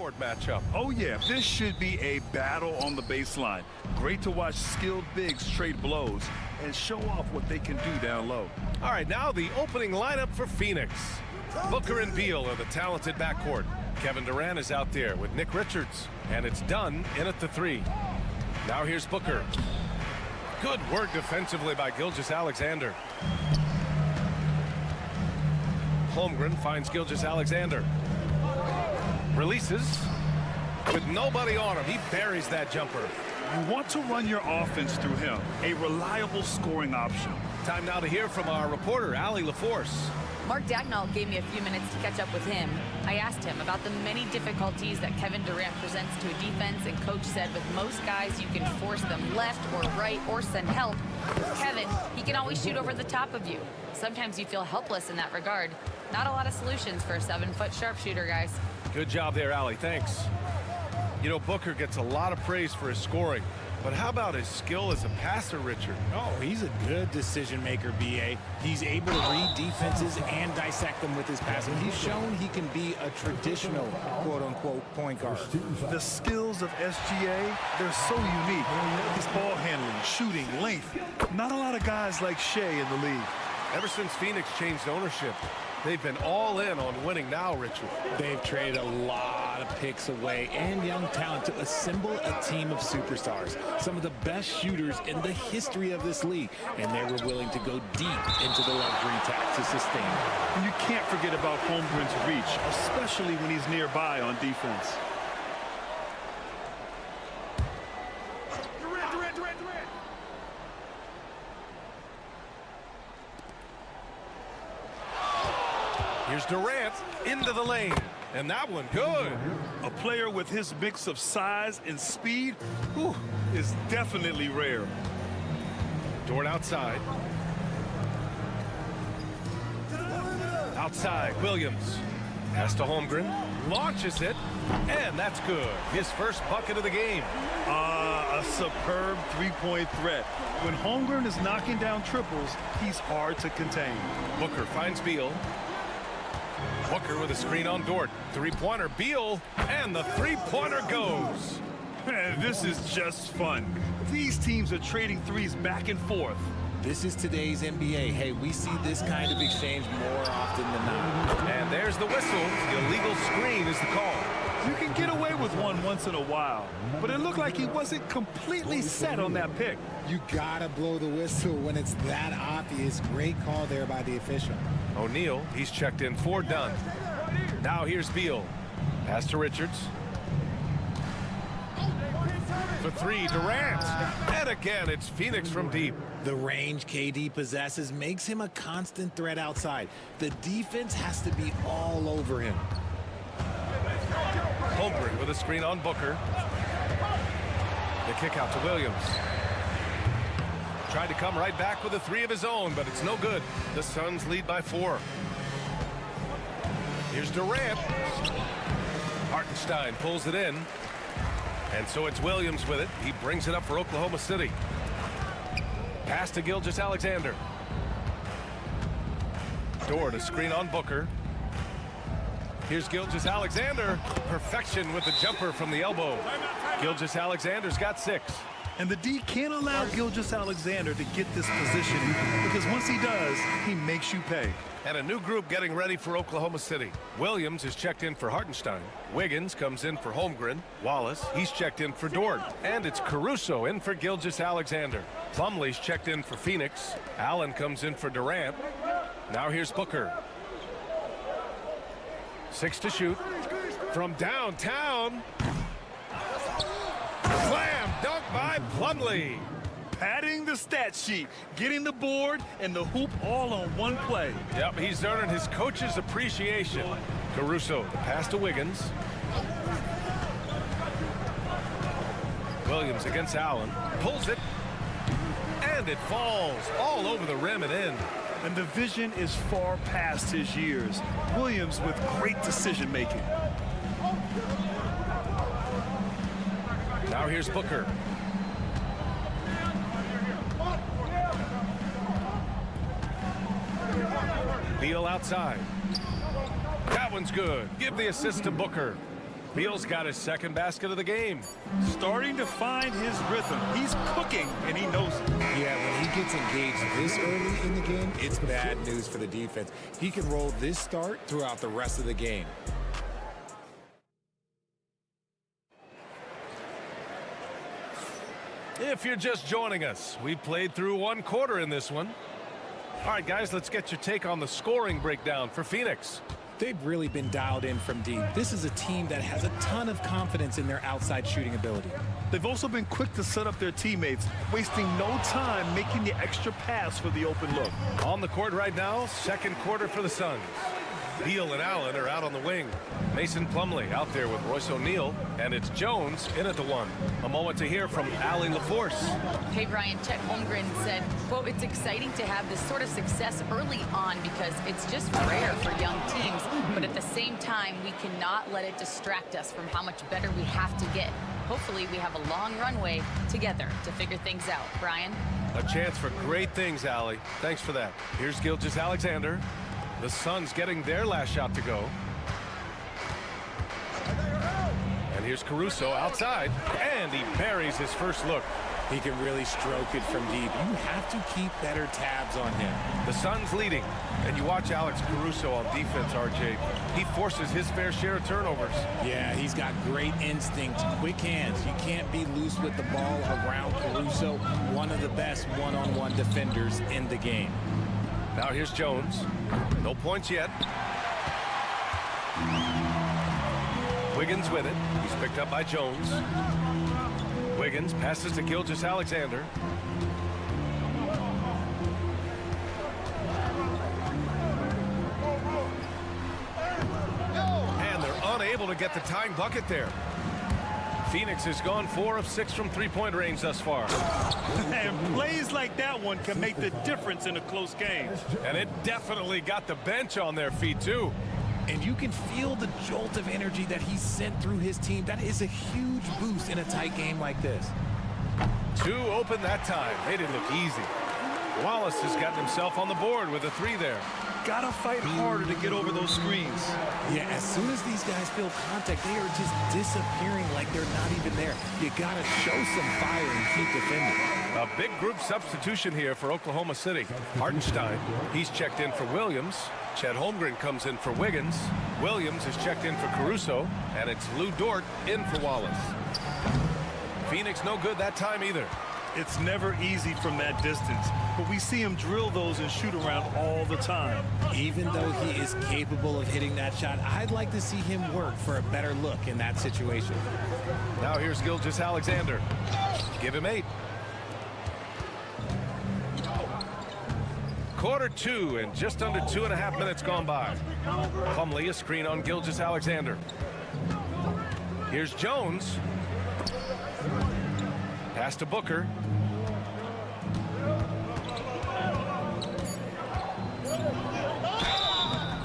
backcourt matchup. Oh, yeah. This should be a battle on the baseline. Great to watch skilled bigs trade blows and show off what they can do down low. All right, now the opening lineup for Phoenix. Booker and Beal are the talented backcourt. Kevin Durant is out there with Nick Richards, and it's Dunn in at the 3. Now here's Booker. Good work defensively by Gilgeous-Alexander. Holmgren finds Gilgeous-Alexander. Releases. With nobody on him, he buries that jumper. You want to run your offense through him, a reliable scoring option. Time now to hear from our reporter, Allie LaForce. Mark Dagnall gave me a few minutes to catch up with him. I asked him about the many difficulties that Kevin Durant presents to a defense, and Coach said with most guys, you can force them left or right or send help. Kevin, he can always shoot over the top of you. Sometimes you feel helpless in that regard. Not a lot of solutions for a 7-foot sharpshooter, guys. Good job there, Allie. Thanks. You know, Booker gets a lot of praise for his scoring, but how about his skill as a passer, Richard? Oh, he's a good decision maker, B.A. He's able to read defenses and dissect them with his passing. He's shown he can be a traditional, quote-unquote, point guard. The skills of SGA, they're so unique. His ball handling, shooting, length. Not a lot of guys like Shea in the league. Ever since Phoenix changed ownership, they've been all in on winning now, Richard. They've traded a lot of picks away and young talent to assemble a team of superstars. Some of the best shooters in the history of this league. And they were willing to go deep into the luxury tax to sustain it. And you can't forget about Holmgren's reach, especially when he's nearby on defense. Here's Durant into the lane, and that one good. A player with his mix of size and speed is definitely rare. Dort outside. Outside, Williams. Pass to Holmgren. Launches it, and that's good. His first bucket of the game. A superb three-point threat. When Holmgren is knocking down triples, he's hard to contain. Booker finds Beal. Booker with a screen on Dort. Three-pointer, Beal, and the three-pointer goes. This is just fun. These teams are trading threes back and forth. This is today's NBA. Hey, we see this kind of exchange more often than not. And there's the whistle. The illegal screen is the call. You can get away with one once in a while, but it looked like he wasn't completely set on that pick. You gotta blow the whistle when it's that obvious. Great call there by the official. O'Neal, he's checked in for Dunn. Now here's Beal. Pass to Richards. For 3, Durant. And again, it's Phoenix from deep. The range KD possesses makes him a constant threat outside. The defense has to be all over him. Holmgren with a screen on Booker. The kick out to Williams. Tried to come right back with a 3 of his own, but it's no good. The Suns lead by 4. Here's Durant. Hartenstein pulls it in. And so it's Williams with it. He brings it up for Oklahoma City. Pass to Gilgeous-Alexander. Dort, a screen on Booker. Here's Gilgeous-Alexander. Perfection with the jumper from the elbow. Gilgeous-Alexander's got 6. And the D can't allow Gilgeous-Alexander to get this position because once he does, he makes you pay. And a new group getting ready for Oklahoma City. Williams is checked in for Hartenstein. Wiggins comes in for Holmgren. Wallace, he's checked in for Dort. And it's Caruso in for Gilgeous-Alexander. Plumlee's checked in for Phoenix. Allen comes in for Durant. Now here's Booker. 6 to shoot. From downtown. Slam dunk by Plumlee. Padding the stat sheet, getting the board and the hoop all on one play. Yep, he's earning his coach's appreciation. Caruso, the pass to Wiggins. Williams against Allen. Pulls it. And it falls all over the rim and in. And the vision is far past his years. Williams with great decision making. Now here's Booker. Beal outside. That one's good. Give the assist to Booker. Beal's got his second basket of the game. Starting to find his rhythm. He's cooking, and he knows it. Yeah, when he gets engaged this early in the game, it's bad news for the defense. He can roll this start throughout the rest of the game. If you're just joining us, we played through one quarter in this one. All right, guys, let's get your take on the scoring breakdown for Phoenix. They've really been dialed in from deep. This is a team that has a ton of confidence in their outside shooting ability. They've also been quick to set up their teammates, wasting no time making the extra pass for the open look. On the court right now, second quarter for the Suns. Beal and Allen are out on the wing. Mason Plumlee out there with Royce O'Neal, and it's Jones in at the one. A moment to hear from Allie LaForce. Hey, Ryan, Chet Holmgren said, quote, "It's exciting to have this sort of success early on because it's just rare for young teams. But at the same time, we cannot let it distract us from how much better we have to get. Hopefully, we have a long runway together to figure things out." Brian? A chance for great things, Allie. Thanks for that. Here's Gilgeous-Alexander. The Suns getting their last shot to go. And here's Caruso outside, and he buries his first look. He can really stroke it from deep. You have to keep better tabs on him. The Suns leading, and you watch Alex Caruso on defense, RJ. He forces his fair share of turnovers. Yeah, he's got great instinct, quick hands. You can't be loose with the ball around Caruso, one of the best one-on-one defenders in the game. Now here's Jones. No points yet. Wiggins with it. He's picked up by Jones. Wiggins passes to Gilgeous-Alexander. And they're unable to get the tying bucket there. Phoenix has gone 4 of 6 from three-point range thus far. And plays like that one can make the difference in a close game. And it definitely got the bench on their feet, too. And you can feel the jolt of energy that he sent through his team. That is a huge boost in a tight game like this. 2 open that time. They didn't look easy. Wallace has gotten himself on the board with a 3 there. Gotta fight harder to get over those screens. Yeah, as soon as these guys feel contact, they are just disappearing like they're not even there. You gotta show some fire and keep defending. A big group substitution here for Oklahoma City. Hartenstein, he's checked in for Williams. Chet Holmgren comes in for Wiggins. Williams is checked in for Caruso. And it's Lou Dort in for Wallace. Phoenix no good that time either. It's never easy from that distance, but we see him drill those and shoot around all the time. Even though he is capable of hitting that shot, I'd like to see him work for a better look in that situation. Now here's Gilgeous-Alexander. Give him 8. Quarter 2 and just under 2.5 minutes gone by. Plumlee a screen on Gilgeous-Alexander. Here's Jones. Pass to Booker.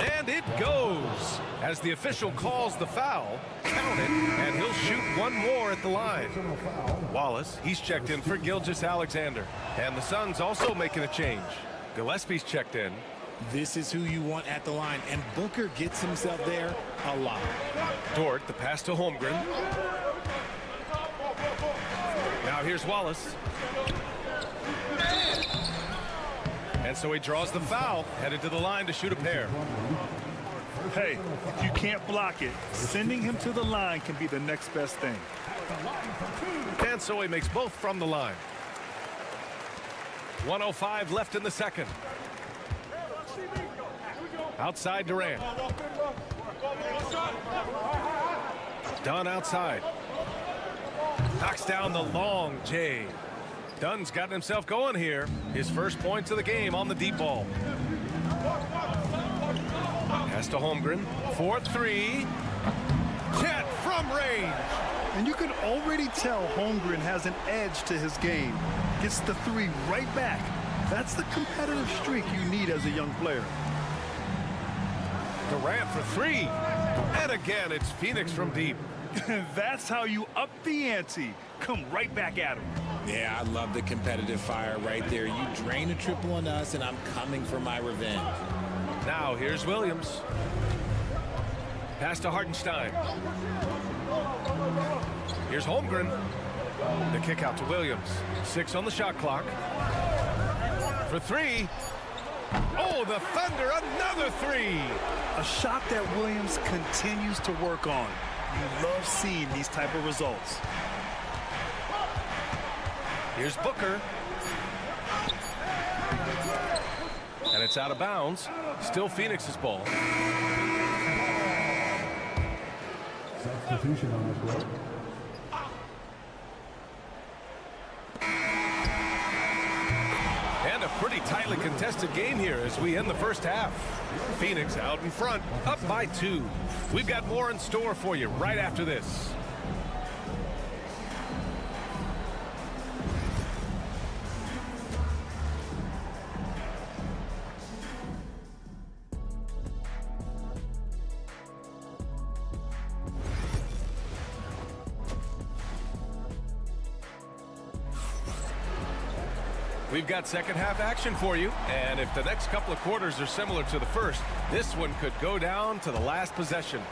And it goes. As the official calls the foul, count it, and he'll shoot one more at the line. Wallace, he's checked in for Gilgeous-Alexander. And the Suns also making a change. Gillespie's checked in. This is who you want at the line, and Booker gets himself there a lot. Dort, the pass to Holmgren. Now here's Wallace. And so he draws the foul, headed to the line to shoot a pair. Hey, if you can't block it, sending him to the line can be the next best thing. And so he makes both from the line. 1:05 left in the second. Outside Durant. Dunn outside. Knocks down the long J. Dunn's gotten himself going here. His first points of the game on the deep ball. Pass to Holmgren. 4-3. Chet from range. And you can already tell Holmgren has an edge to his game. Gets the 3 right back. That's the competitive streak you need as a young player. Durant for 3. And again, it's Phoenix from deep. That's how you up the ante. Come right back at him. Yeah, I love the competitive fire right there. You drain a triple on us, and I'm coming for my revenge. Now here's Williams. Pass to Hartenstein. Here's Holmgren. The kick out to Williams. 6 on the shot clock. For 3. Oh, the Thunder, another 3. A shot that Williams continues to work on. You love seeing these type of results. Here's Booker. And it's out of bounds. Still Phoenix's ball. Substitution on the court. And a pretty tightly contested game here as we end the first half. Phoenix out in front, up by 2. We've got more in store for you right after this. We've got second half action for you, and if the next couple of quarters are similar to the first, this one could go down to the last possession.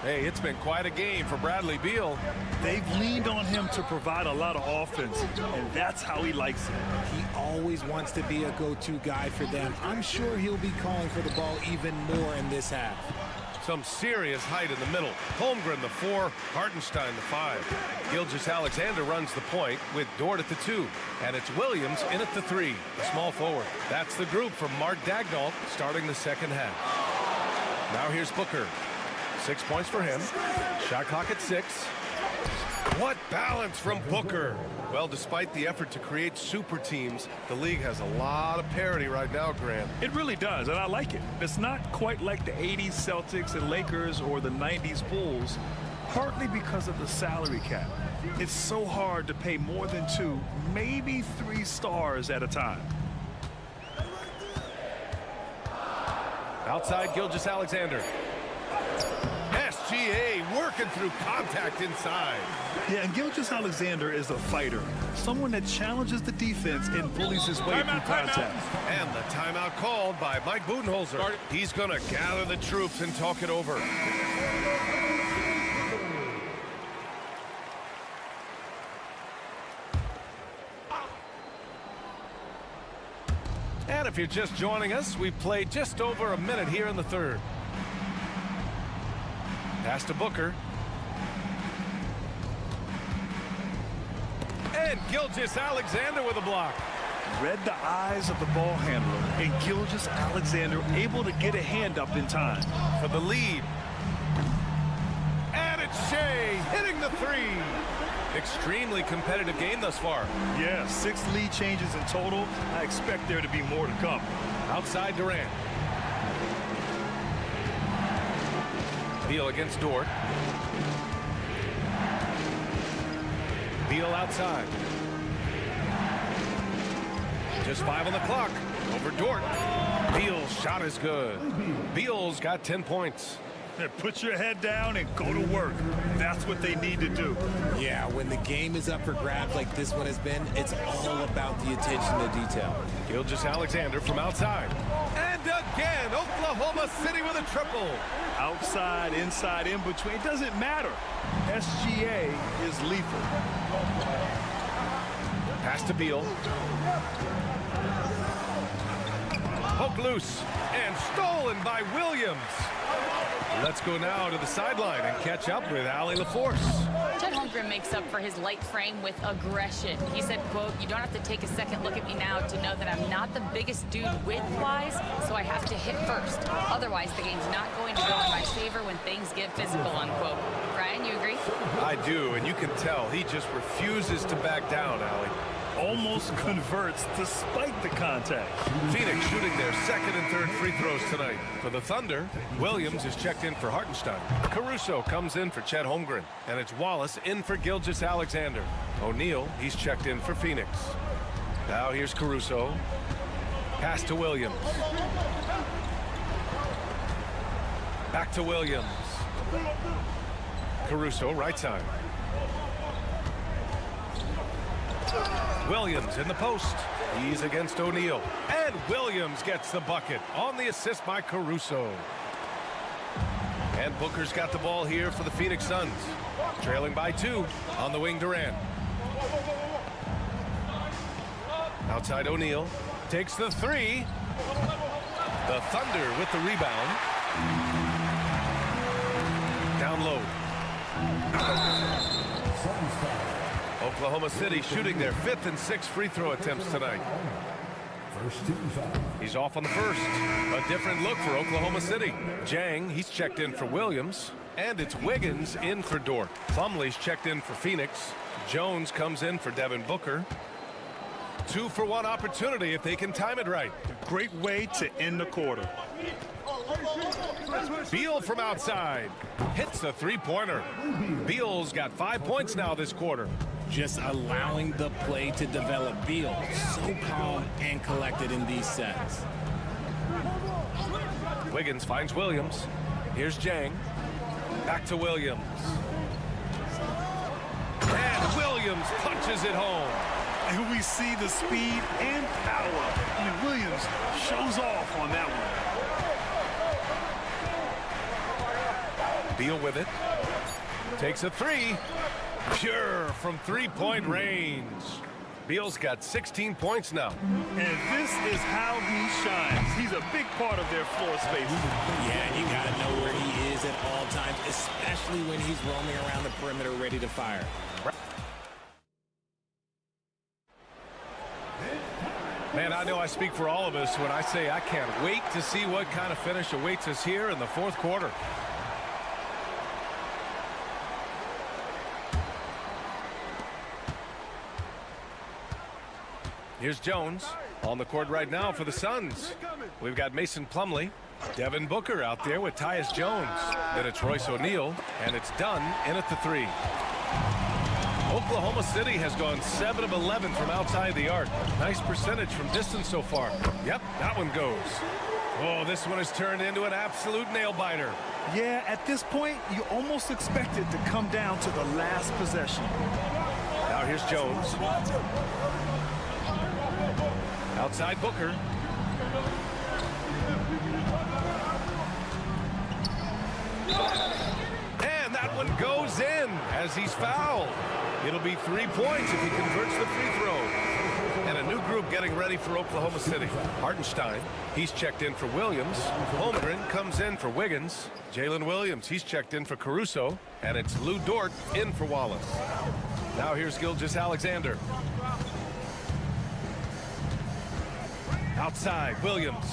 Hey, it's been quite a game for Bradley Beal. They've leaned on him to provide a lot of offense, and that's how he likes it. He always wants to be a go-to guy for them. I'm sure he'll be calling for the ball even more in this half. Some serious height in the middle. Holmgren, the 4, Hartenstein, the 5. Gilgeous-Alexander runs the point with Dort at the 2. And it's Williams in at the 3, the small forward. That's the group from Mark Daigneault starting the second half. Now here's Booker. 6 points for him. Shot clock at 6. What balance from Booker. Well, despite the effort to create super teams, the league has a lot of parity right now, Grant. It really does, and I like it. It's not quite like the 80s Celtics and Lakers or the 90s Bulls, partly because of the salary cap. It's so hard to pay more than 2, maybe 3 stars at a time. Outside, Gilgeous-Alexander. SGA working through contact inside. Yeah, and Gilgeous-Alexander is a fighter, someone that challenges the defense and bullies his way through contact. And the timeout called by Mike Budenholzer. He's going to gather the troops and talk it over. And if you're just joining us, we've played just over a minute here in the third. Pass to Booker. And Gilgeous-Alexander with a block. Read the eyes of the ball handler, and Gilgeous-Alexander able to get a hand up in time. For the lead. And it's Shea hitting the 3. Extremely competitive game thus far. Yeah, 6 lead changes in total. I expect there to be more to come. Outside Durant. Beal against Dort. Beal outside. Just 5 on the clock. Over Dort. Beal's shot is good. Beal's got 10 points. Put your head down and go to work. That's what they need to do. Yeah, when the game is up for grabs like this one has been, it's all about the attention to detail. Gilgeous-Alexander from outside. And again, Oklahoma City with a triple. Outside, inside, in between, it doesn't matter. SGA is lethal. Pass to Beal. Poked loose and stolen by Williams. Let's go now to the sideline and catch up with Allie LaForce. Chet Holmgren makes up for his light frame with aggression. He said, quote, "You don't have to take a second look at me now to know that I'm not the biggest dude width-wise, so I have to hit first. Otherwise, the game's not going to go in my favor when things get physical," unquote. Ryan, you agree? I do, and you can tell he just refuses to back down, Allie. Almost converts despite the contact. Phoenix shooting their second and third free throws tonight. For the Thunder, Williams is checked in for Hartenstein. Caruso comes in for Chet Holmgren. And it's Wallace in for Gilgeous-Alexander. O'Neal, he's checked in for Phoenix. Now here's Caruso. Pass to Williams. Back to Williams. Caruso, right side. Williams in the post. He's against O'Neal. And Williams gets the bucket on the assist by Caruso. And And Booker's got the ball here for the Phoenix Suns. Trailing by 2 on the wing, Durant. Outside O'Neal. Takes the 3. The Thunder with the rebound. Down low. Oklahoma City shooting their 5th and 6th free throw attempts tonight. He's off on the first. A different look for Oklahoma City. Jang, he's checked in for Williams. And it's Wiggins in for Dort. Plumlee's checked in for Phoenix. Jones comes in for Devin Booker. 2-for-1 opportunity if they can time it right. Great way to end the quarter. Beal from outside. Hits a three-pointer. Beal's got 5 points now this quarter. Just allowing the play to develop. Beal, so calm and collected in these sets. Wiggins finds Williams. Here's Jang. Back to Williams. And Williams punches it home. And we see the speed and power. I mean, Williams shows off on that one. Beal with it. Takes a 3. Pure from three-point range. Beal's got 16 points now. And this is how he shines. He's a big part of their floor space. Yeah, you got to know where he is at all times, especially when he's roaming around the perimeter ready to fire. Man, I know I speak for all of us when I say I can't wait to see what kind of finish awaits us here in the fourth quarter. Here's Jones on the court right now for the Suns. We've got Mason Plumlee, Devin Booker out there with Tyus Jones. Then it's Royce O'Neal, and it's done in at the 3. Oklahoma City has gone 7 of 11 from outside the arc. Nice percentage from distance so far. Yep, that one goes. Oh, this one has turned into an absolute nail-biter. Yeah, at this point, you almost expect it to come down to the last possession. Now here's Jones. Outside Booker. And that one goes in as he's fouled. It'll be 3 points if he converts the free throw. And a new group getting ready for Oklahoma City. Hartenstein, he's checked in for Williams. Holmgren comes in for Wiggins. Jalen Williams, he's checked in for Caruso. And it's Lou Dort in for Wallace. Now here's Gilgeous-Alexander. Outside, Williams.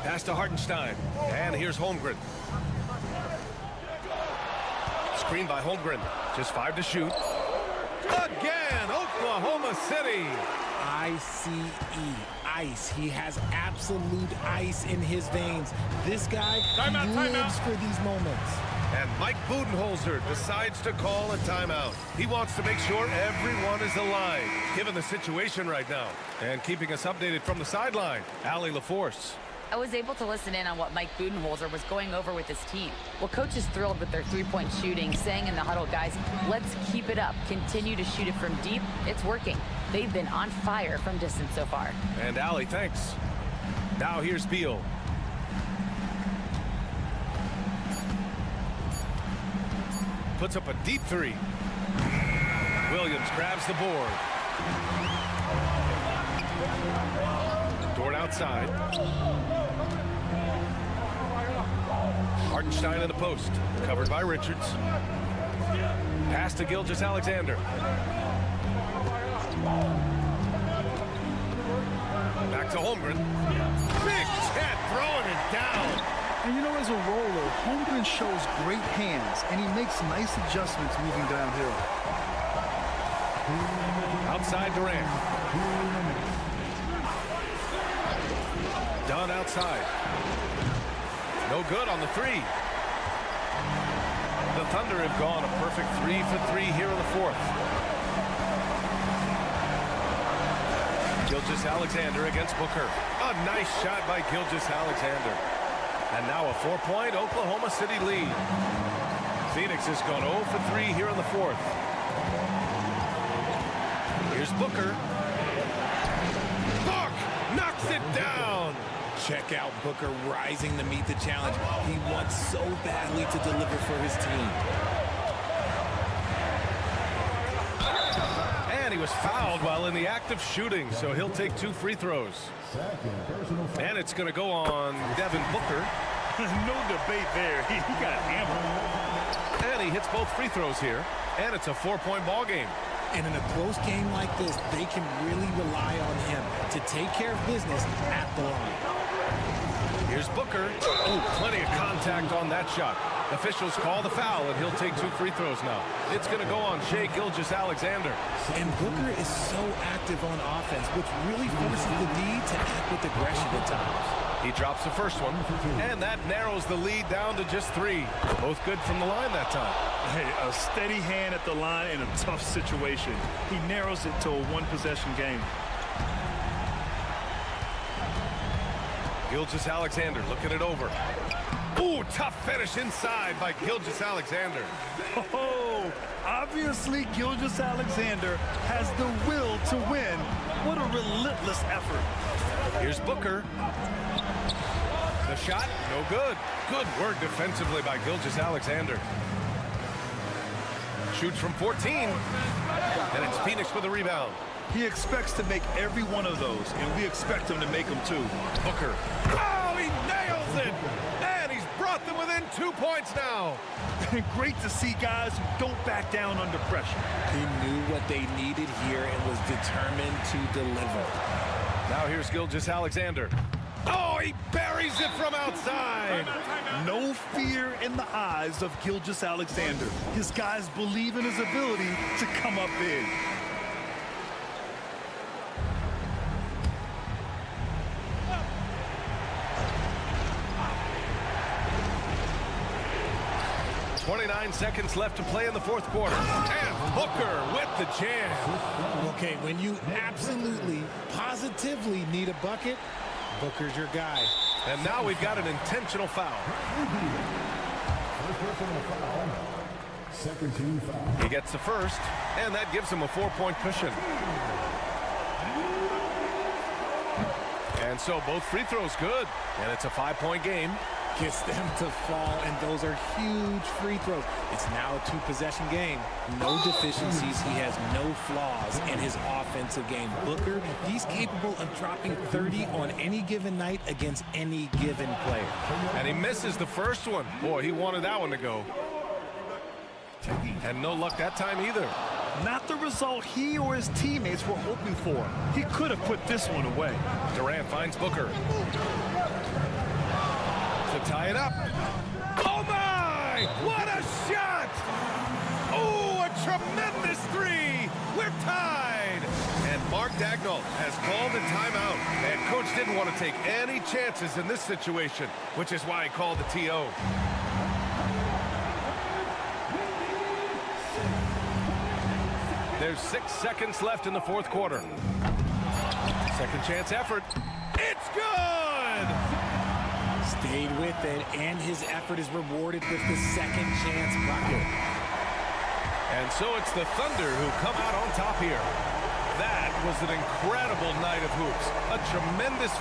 Pass to Hartenstein. And here's Holmgren. Screen by Holmgren. Just 5 to shoot. Again, Oklahoma City. I-C-E, ice. He has absolute ice in his veins. This guy lives for these moments. And Mike Budenholzer decides to call a timeout. He wants to make sure everyone is alive, given the situation right now. And keeping us updated from the sideline, Allie LaForce. I was able to listen in on what Mike Budenholzer was going over with his team. Well, coach is thrilled with their three-point shooting, saying in the huddle, guys, let's keep it up. Continue to shoot it from deep. It's working. They've been on fire from distance so far. And Allie, thanks. Now here's Beal. Puts up a deep 3. Williams grabs the board. Dort outside. Hartenstein in the post. Covered by Richards. Pass to Gilgeous-Alexander. Back to Holmgren. Big Ted throwing it down. And you know, as a roller, Holmgren shows great hands, and he makes nice adjustments moving downhill. Outside Durant. Dunn outside. No good on the 3. The Thunder have gone a perfect 3 for 3 here in the fourth. Gilgeous-Alexander against Booker. A nice shot by Gilgeous-Alexander. And now a 4-point Oklahoma City lead. Phoenix has gone 0 for 3 here in the fourth. Here's Booker. Book knocks it down. Check out Booker rising to meet the challenge. He wants so badly to deliver for his team. And he was fouled while in the act of shooting, so he'll take 2 free throws. And it's going to go on Devin Booker. No debate there. He got hammered. And he hits both free throws here. And it's a 4-point ball game. And in a close game like this, they can really rely on him to take care of business at the line. Here's Booker. Oh, plenty of contact on that shot. Officials call the foul, and he'll take 2 free throws now. It's going to go on Shai Gilgeous-Alexander. And Booker is so active on offense, which really forces the D to act with aggression at times. He drops the first one, and that narrows the lead down to just 3. Both good from the line that time. Hey, a steady hand at the line in a tough situation. He narrows it to a 1-possession game. Gilgeous-Alexander looking it over. Ooh, tough finish inside by Gilgeous-Alexander. Oh, obviously Gilgeous-Alexander has the will to win. What a relentless effort. Here's Booker. The shot, no good. Good work defensively by Gilgeous-Alexander. Shoots from 14. And it's Phoenix with a rebound. He expects to make every one of those, and we expect him to make them too. Booker. Oh, he nails it! And he's brought them within 2 points now. Great to see guys who don't back down under pressure. He knew what they needed here and was determined to deliver. Now here's Gilgeous-Alexander. Oh, he buries it from outside. No fear in the eyes of Gilgeous-Alexander. His guys believe in his ability to come up big. .29 seconds left to play in the 4th quarter. And Booker with the jam. Okay, when you absolutely, positively need a bucket, Booker's your guy. And now we've got an intentional foul. Second team foul. He gets the first, and that gives him a 4-point cushion. And so both free throws good, and it's a 5-point game. Gets them to fall, and those are huge free throws. It's now a 2-possession game. No deficiencies. He has no flaws in his offensive game. Booker, he's capable of dropping 30 on any given night against any given player. And he misses the first one. Boy, he wanted that one to go. And no luck that time either. Not the result he or his teammates were hoping for. He could have put this one away. Durant finds Booker. To tie it up. Oh my! What a shot! Oh, a tremendous 3! We're tied! And Mark Dagnall has called a timeout. And coach didn't want to take any chances in this situation, which is why he called the TO. There's 6 seconds left in the 4th quarter. Second chance effort. It's good! Stayed with it, and his effort is rewarded with the second chance bucket. And so it's the Thunder who come out on top here. That was an incredible night of hoops. A tremendous...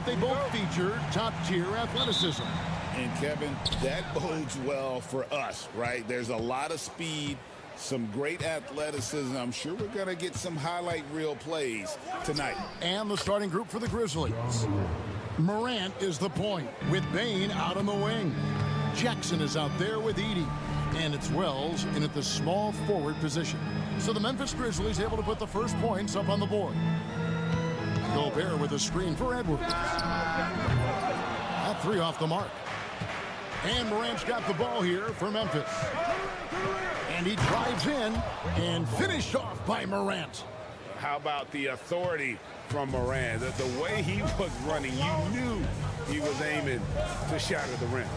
They both feature top-tier athleticism. And, Kevin, that bodes well for us, right? There's a lot of speed, some great athleticism. I'm sure we're going to get some highlight reel plays tonight. And the starting group for the Grizzlies. Morant is the point, with Bane out on the wing. Jackson is out there with Edey. And it's Wells in at the small forward position. So the Memphis Grizzlies able to put the first points up on the board. Gobert with a screen for Edwards. That three off the mark. And Morant's got the ball here for Memphis. And he drives in and finished off by Morant. How about the authority from Morant? The way he was running, you knew he was aiming to shatter the rim.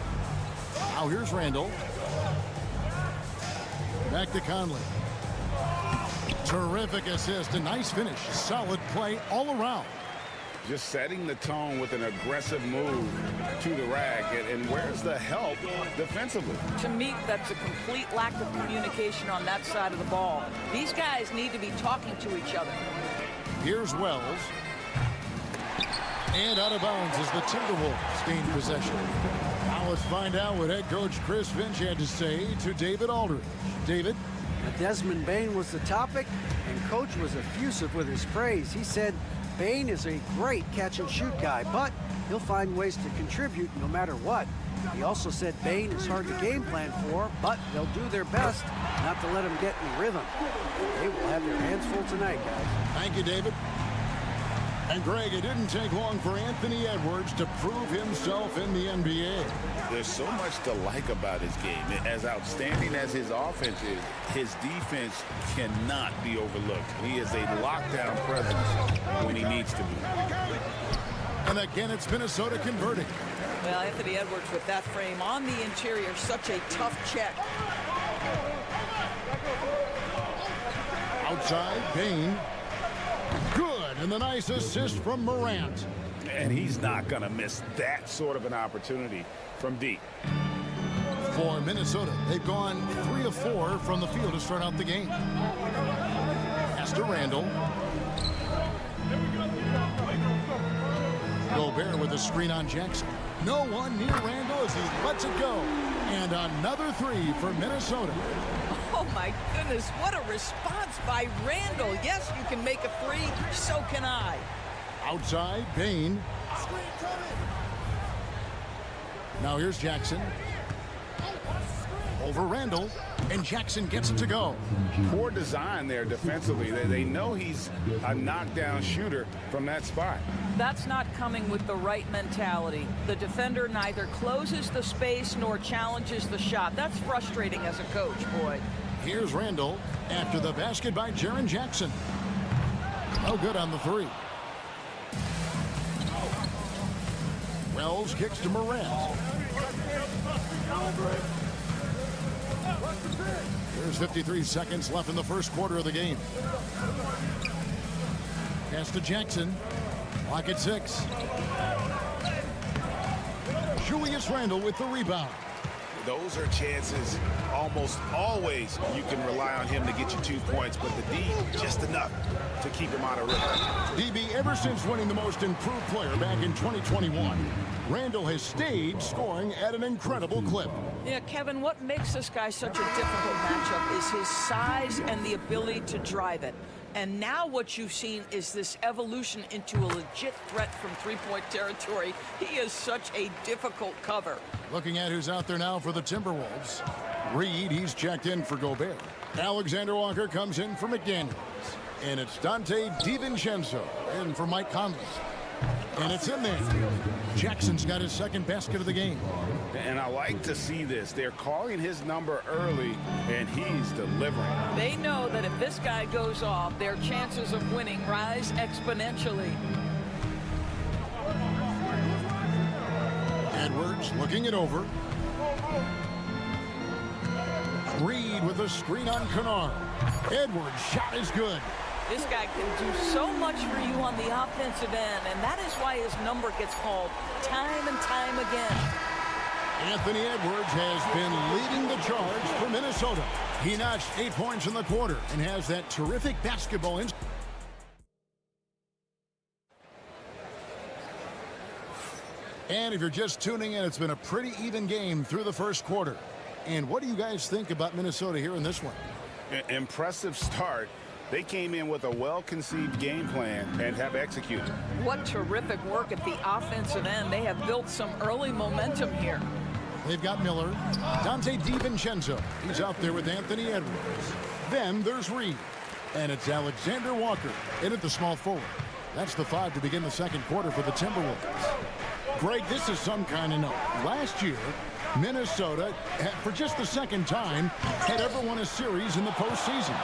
Now here's Randall. Back to Conley. Terrific assist, a nice finish. Solid play all around. Just setting the tone with an aggressive move to the rack. And where's the help defensively? To me, that's a complete lack of communication on that side of the ball. These guys need to be talking to each other. Here's Wells. And out of bounds as the Timberwolves gain possession. Now let's find out what head coach Chris Finch had to say to David Aldridge. David? Desmond Bane was the topic, and Coach was effusive with his praise. He said Bane is a great catch-and-shoot guy, but he'll find ways to contribute no matter what. He also said Bane is hard to game plan for, but they'll do their best not to let him get in rhythm. They will have their hands full tonight, guys. Thank you, David. And Greg, it didn't take long for Anthony Edwards to prove himself in the NBA. There's so much to like about his game. As outstanding as his offense is, his defense cannot be overlooked. He is a lockdown presence when he needs to be. And again, it's Minnesota converting. Well, Anthony Edwards with that frame on the interior, such a tough check. Outside, Bain. Good, and the nice assist from Morant. And he's not going to miss that sort of an opportunity from deep. For Minnesota, they've gone 3 of 4 from the field to start out the game. Pass to Randall. Gobert with a screen on Jackson. No one near Randall as he lets it go. And another 3 for Minnesota. Oh, my goodness, what a response by Randall. Yes, you can make a 3, so can I. Outside, Bain. Now here's Jackson. Over Randall, and Jackson gets it to go. Poor design there defensively. They know he's a knockdown shooter from that spot. That's not coming with the right mentality. The defender neither closes the space nor challenges the shot. That's frustrating as a coach, boy. Here's Randall after the basket by Jaren Jackson. No good on the 3. Wells kicks to Morant. There's 53 seconds left in the first quarter of the game. Pass to Jackson. Clock at 6. Julius Randle with the rebound. Those are chances almost always you can rely on him to get you 2 points, but the D, just enough to keep him out of rhythm. DB, ever since winning the most improved player back in 2021, Randle has stayed scoring at an incredible clip. Yeah, Kevin, what makes this guy such a difficult matchup is his size and the ability to drive it. And now what you've seen is this evolution into a legit threat from three-point territory. He is such a difficult cover. Looking at who's out there now for the Timberwolves. Reed, he's checked in for Gobert. Alexander Walker comes in for McDaniels. And it's Dante DiVincenzo in for Mike Conley. And it's in there. Jackson's got his second basket of the game. And I like to see this. They're calling his number early, and he's delivering. They know that if this guy goes off, their chances of winning rise exponentially. Edwards looking it over. Reed with a screen on Kennard. Edwards' shot is good. This guy can do so much for you on the offensive end, and that is why his number gets called time and time again. Anthony Edwards has been leading the charge for Minnesota. He notched 8 points in the quarter and has that terrific basketball instinct. And if you're just tuning in, it's been a pretty even game through the first quarter. And what do you guys think about Minnesota here in this one? Impressive start. They came in with a well-conceived game plan and have executed. What terrific work at the offensive end. They have built some early momentum here. They've got Miller, Dante DiVincenzo. He's out there with Anthony Edwards. Then there's Reed. And it's Alexander Walker in at the small forward. That's the 5 to begin the second quarter for the Timberwolves. Greg, this is some kind of note. Last year, Minnesota, for just the second time, had ever won a series in the postseason.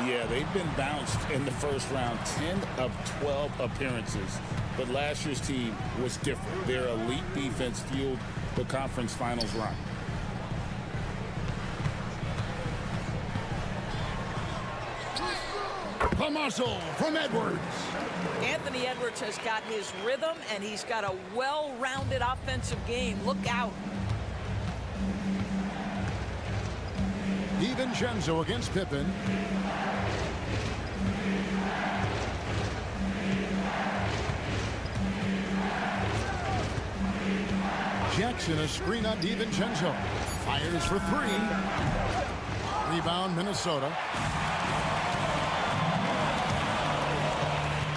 Yeah, they've been bounced in the first round, 10 of 12 appearances. But last year's team was different. Their elite defense fueled the conference finals run. The muscle from Edwards. Anthony Edwards has got his rhythm, and he's got a well-rounded offensive game. Look out. DiVincenzo against Pippen. Jackson, a screen on DiVincenzo. Fires for 3. Rebound, Minnesota.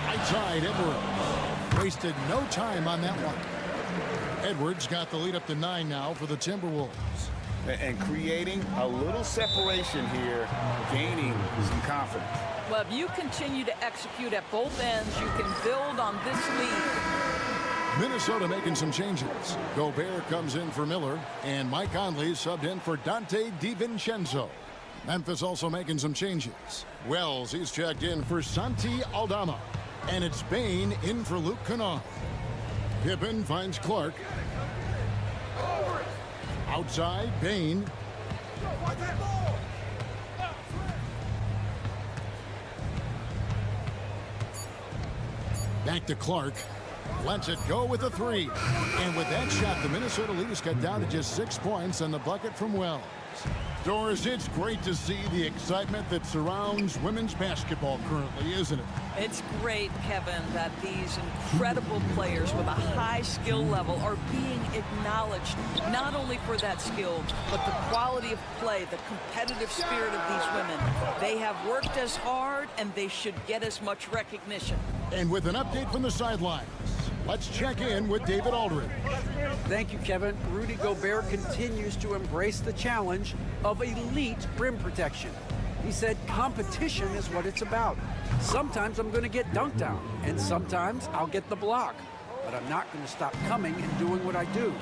Outside, Edwards. Wasted no time on that one. Edwards got the lead up to 9 now for the Timberwolves. and creating a little separation here, gaining some confidence. Well, if you continue to execute at both ends, you can build on this lead. Minnesota making some changes. Gobert comes in for Miller, and Mike Conley subbed in for Dante DiVincenzo. Memphis also making some changes. Wells, he's checked in for Santi Aldama. And it's Bain in for Luke Kennard. Pippen finds Clark. Outside, Bain. Back to Clark. Lets it go with a three. And with that shot, the Minnesota lead is cut down to just 6 points and the bucket from Wells. Doris, it's great to see the excitement that surrounds women's basketball currently, isn't it? It's great, Kevin, that these incredible players with a high skill level are being acknowledged, not only for that skill, but the quality of play, the competitive spirit of these women. They have worked as hard, and they should get as much recognition. And with an update from the sidelines, let's check in with David Aldridge. Thank you, Kevin. Rudy Gobert continues to embrace the challenge of elite rim protection. He said competition is what it's about. Sometimes I'm going to get dunked on, and sometimes I'll get the block. But I'm not going to stop coming and doing what I do.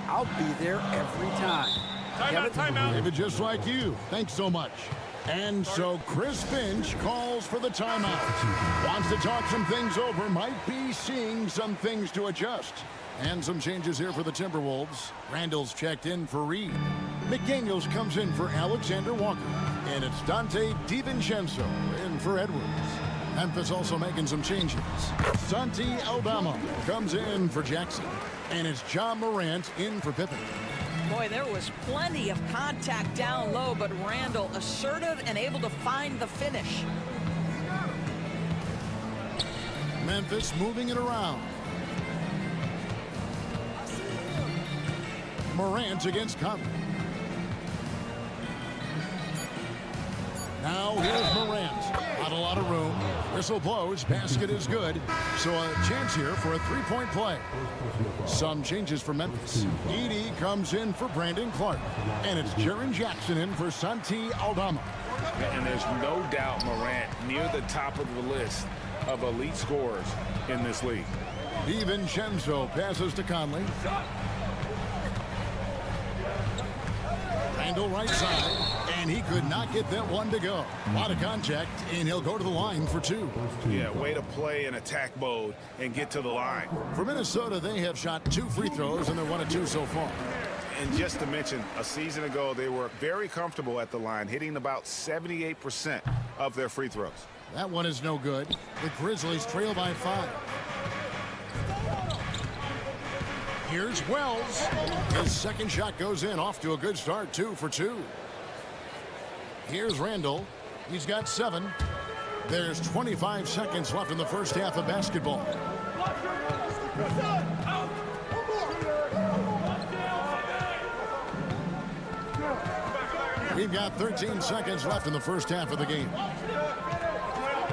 I'll be there every time. Timeout. David, just like you. Thanks so much. And so Chris Finch calls for the timeout. Wants to talk some things over, might be seeing some things to adjust. And some changes here for the Timberwolves. Randall's checked in for Reed. McDaniels comes in for Alexander Walker. And it's Dante DiVincenzo in for Edwards. Memphis also making some changes. Santi Aldama comes in for Jackson. And it's John Morant in for Pippen. Boy, there was plenty of contact down low, but Randall assertive and able to find the finish. Memphis moving it around. Morant against Conley. Now here's Morant. Not a lot of room. Whistle blows. Basket is good. So a chance here for a three-point play. Some changes for Memphis. Edey comes in for Brandon Clark. And it's Jaren Jackson in for Santi Aldama. And there's no doubt Morant near the top of the list of elite scorers in this league. DiVincenzo passes to Conley. Randall right side, and he could not get that one to go. A lot of contact, and he'll go to the line for two. Yeah, way to play in attack mode and get to the line. For Minnesota, they have shot 2 free throws, and they're 1 of 2 so far. And just to mention, a season ago, they were very comfortable at the line, hitting about 78% of their free throws. That one is no good. The Grizzlies trail by 5. Here's Wells. His second shot goes in, off to a good start, 2 for 2. Here's Randall. He's got 7. There's 25 seconds left in the first half of basketball. We've got 13 seconds left in the first half of the game.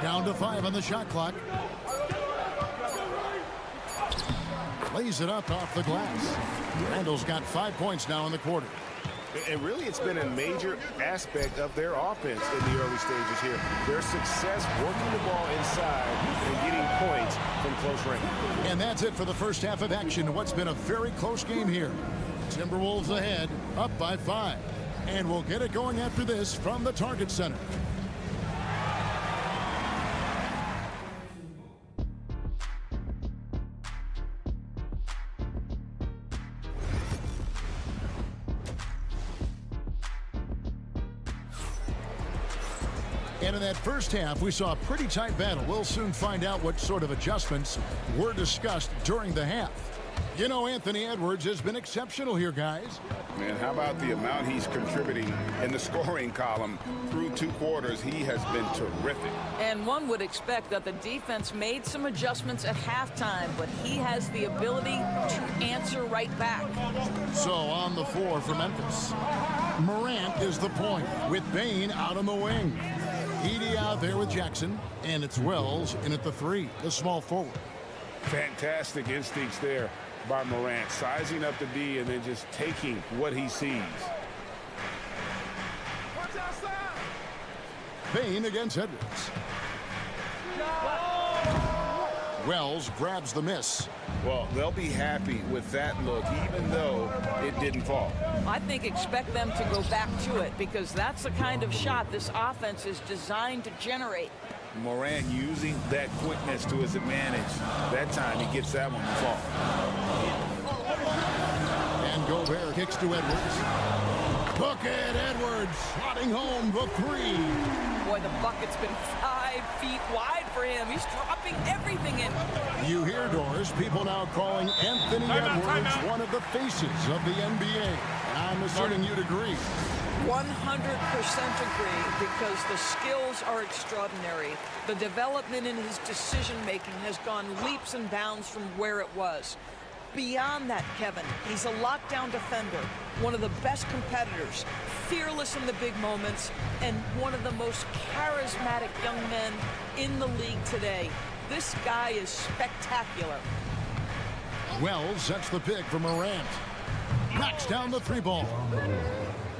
Down to 5 on the shot clock. Lays it up off the glass. Randall's got 5 points now in the quarter. And really, it's been a major aspect of their offense in the early stages here. Their success working the ball inside and getting points from close range. And that's it for the first half of action. What's been a very close game here. Timberwolves ahead, up by 5. And we'll get it going after this from the Target Center. And in that first half, we saw a pretty tight battle. We'll soon find out what sort of adjustments were discussed during the half. You know, Anthony Edwards has been exceptional here, guys. Man, how about the amount he's contributing in the scoring column through 2 quarters? He has been terrific. And one would expect that the defense made some adjustments at halftime, but he has the ability to answer right back. So on the floor for Memphis, Morant is the point with Bain out on the wing. Edey out there with Jackson, and it's Wells in at the 3, the small forward. Fantastic instincts there by Morant, sizing up the D and then just taking what he sees. Bane against Edwards. Wells grabs the miss. Well, they'll be happy with that look, even though it didn't fall. I think expect them to go back to it because that's the kind of shot this offense is designed to generate. Morant using that quickness to his advantage. That time he gets that one to fall. And Gobert kicks to Edwards. Bucket Edwards slotting home the three. Boy, the bucket's been 5 feet wide for him. He's dropping everything in. You hear, Doris, people now calling Anthony Edwards one of the faces of the NBA. And I'm assuming you'd agree. 100% agree because the skills are extraordinary. The development in his decision-making has gone leaps and bounds from where it was. Beyond that, Kevin, he's a lockdown defender, one of the best competitors, fearless in the big moments, and one of the most charismatic young men in the league today. This guy is spectacular. Wells sets the pick for Morant. Knocks down the three ball.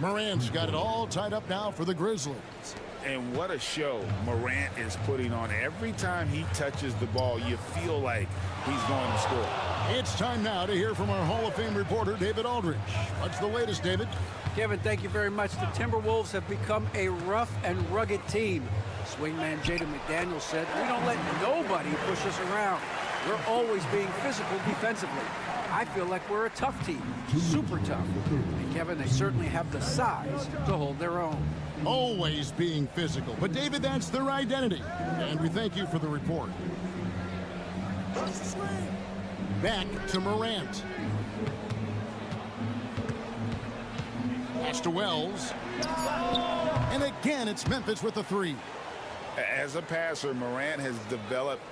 Morant's got it all tied up now for the Grizzlies. And what a show Morant is putting on. Every time he touches the ball, you feel like he's going to score. It's time now to hear from our Hall of Fame reporter, David Aldridge. What's the latest, David? Kevin, thank you very much. The Timberwolves have become a rough and rugged team. Swingman Jaden McDaniels said, "We don't let nobody push us around. We're always being physical defensively. I feel like we're a tough team, super tough." And Kevin, they certainly have the size to hold their own. Always being physical. But David, that's their identity. And we thank you for the report. Back to Morant. Pass to Wells. And again, it's Memphis with the three. As a passer, Morant has developed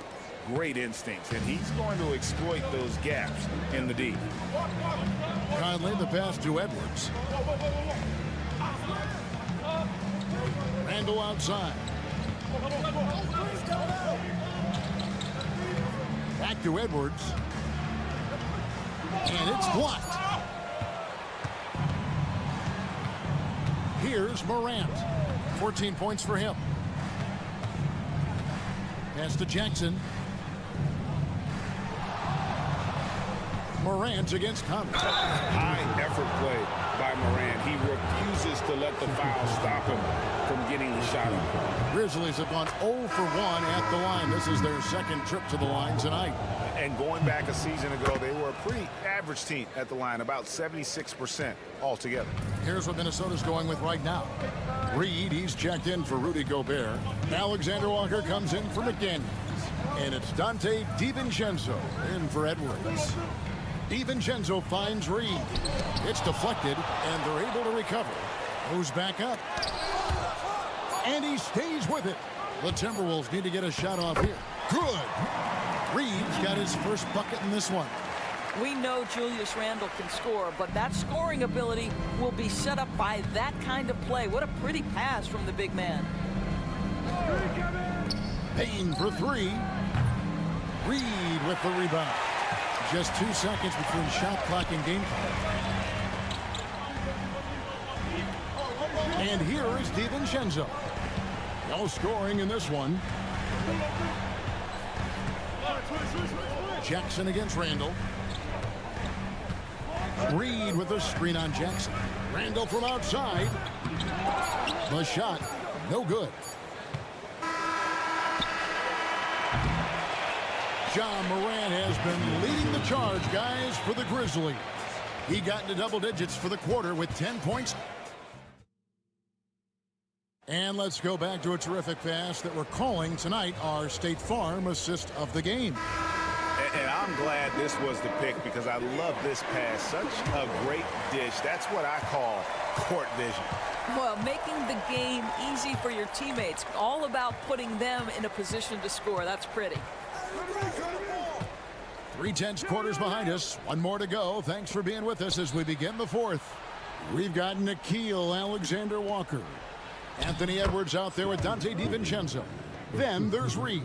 great instincts, and he's going to exploit those gaps in the D. Conley, the pass to Edwards. Randall outside. Back to Edwards. And it's blocked. Here's Morant. 14 points for him. Pass to Jackson. Morant against Conley. High effort play by Morant. He refuses to let the foul stop him from getting the shot up. Grizzlies have gone 0 for 1 at the line. This is their second trip to the line tonight. And going back a season ago, they were a pretty average team at the line, about 76% altogether. Here's what Minnesota's going with right now. Reed, he's checked in for Rudy Gobert. Alexander Walker comes in for McDaniels. And it's Dante DiVincenzo in for Edwards. DiVincenzo finds Reed. It's deflected, and they're able to recover. Goes back up. And he stays with it. The Timberwolves need to get a shot off here. Good. Reed's got his first bucket in this one. We know Julius Randle can score, but that scoring ability will be set up by that kind of play. What a pretty pass from the big man. Payne for three. Reed with the rebound. Just 2 seconds between shot clock and game clock. And here is DiVincenzo. No scoring in this one. Jackson against Randall. Reed with a screen on Jackson. Randall from outside. The shot, no good. John Morant has been leading the charge, guys, for the Grizzlies. He got into double digits for the quarter with 10 points. And let's go back to a terrific pass that we're calling tonight our State Farm assist of the game. And I'm glad this was the pick because I love this pass. Such a great dish. That's what I call court vision. Well, making the game easy for your teammates. All about putting them in a position to score. That's pretty. 3/10 quarters behind us. One more to go. Thanks for being with us as we begin the fourth. We've got Nickeil Alexander-Walker. Anthony Edwards out there with Dante DiVincenzo. Then there's Reed.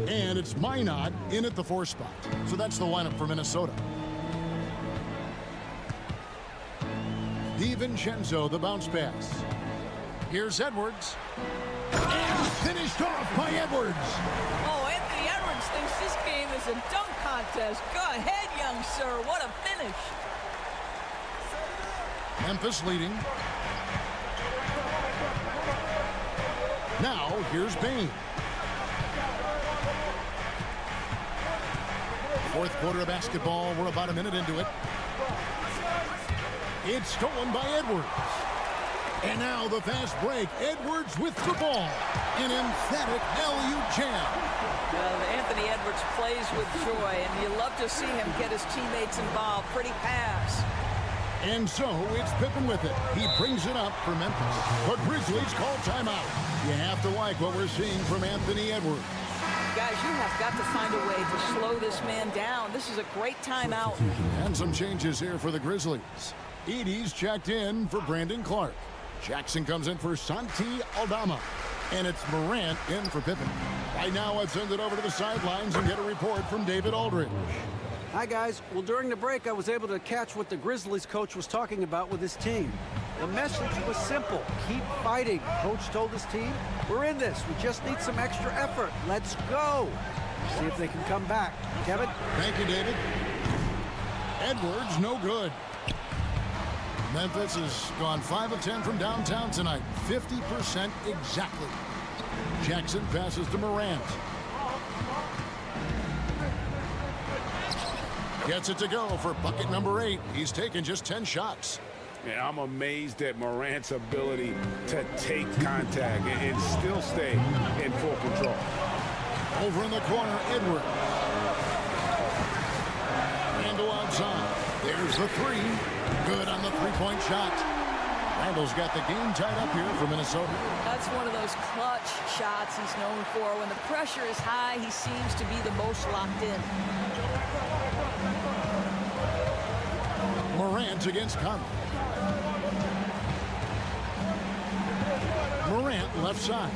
And it's Minot in at the 4 spot. So that's the lineup for Minnesota. DiVincenzo, the bounce pass. Here's Edwards. And finished off by Edwards. Oh, Anthony Edwards thinks this game is a dunk contest. Go ahead, young sir. What a finish. Memphis leading. Now, here's Bain. Fourth quarter of basketball. We're about a minute into it. It's stolen by Edwards. And now the fast break. Edwards with the ball. An emphatic alley-oop jam. Well, Anthony Edwards plays with joy, and you love to see him get his teammates involved. Pretty pass. And so it's Pippen with it. He brings it up for Memphis. But Grizzlies call timeout. You have to like what we're seeing from Anthony Edwards. Guys, you have got to find a way to slow this man down. This is a great timeout. And some changes here for the Grizzlies. Edey's checked in for Brandon Clark. Jackson comes in for Santi Aldama. And it's Morant in for Pippen. Right now, let's send it over to the sidelines and get a report from David Aldridge. Hi, guys. Well, during the break, I was able to catch what the Grizzlies coach was talking about with his team. The message was simple. Keep fighting. Coach told his team, we're in this. We just need some extra effort. Let's go. See if they can come back. Kevin? Thank you, David. Edwards, no good. Memphis has gone 5 of 10 from downtown tonight. 50% exactly. Jackson passes to Morant. Gets it to go for bucket number 8. He's taken just 10 shots. Yeah, I'm amazed at Morant's ability to take contact and still stay in full control. Over in the corner, Edwards. Randall outside. There's the 3. Good on the three-point shot. Randall's got the game tied up here for Minnesota. That's one of those clutch shots he's known for. When the pressure is high, he seems to be the most locked in. Morant against Conley. Morant left side.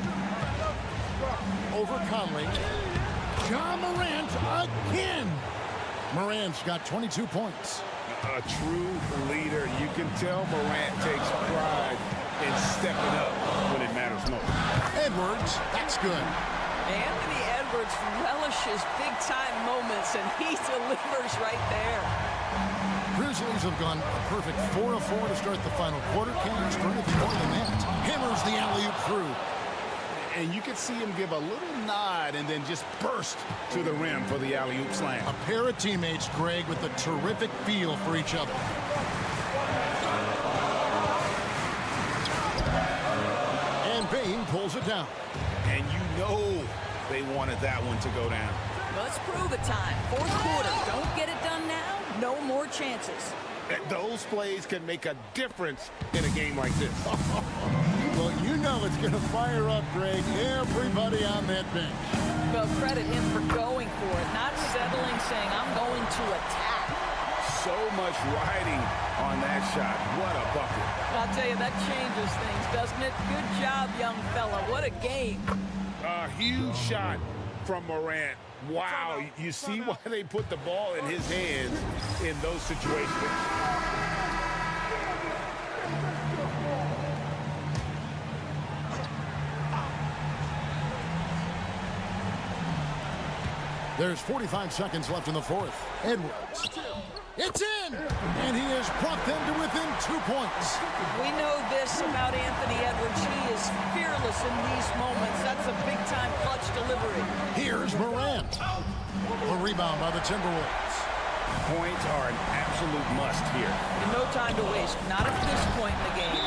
Over Conley. John Morant again. Morant's got 22 points. A true leader. You can tell Morant takes pride in stepping up when it matters most. Edwards, that's good. Anthony Edwards relishes big-time moments, and he delivers right there. Grizzlies have gone a perfect 4 of 4 to start the final quarter. Can't ask for anything more than that. Hammers the alley-oop through. And you can see him give a little nod and then just burst to the rim for the alley-oop slam. A pair of teammates, Greg, with a terrific feel for each other. And Bain pulls it down. And you know they wanted that one to go down. Let's prove it time. Fourth quarter. Don't get it done now. No more chances. Those plays can make a difference in a game like this. Well, you know it's going to fire up, Greg. Everybody on that bench. Well, credit him for going for it, not settling, saying, I'm going to attack. So much riding on that shot. What a bucket. I'll tell you, that changes things, doesn't it? Good job, young fella. What a game. A huge shot from Morant. Wow, you see why they put the ball in his hands in those situations. There's 45 seconds left in the fourth. Edwards. It's in! And he has brought them to within 2 points. We know this about Anthony Edwards. He is fearless in these moments. That's a big-time clutch delivery. Here's Morant. A rebound by the Timberwolves. Points are an absolute must here. And no time to waste. Not at this point in the game.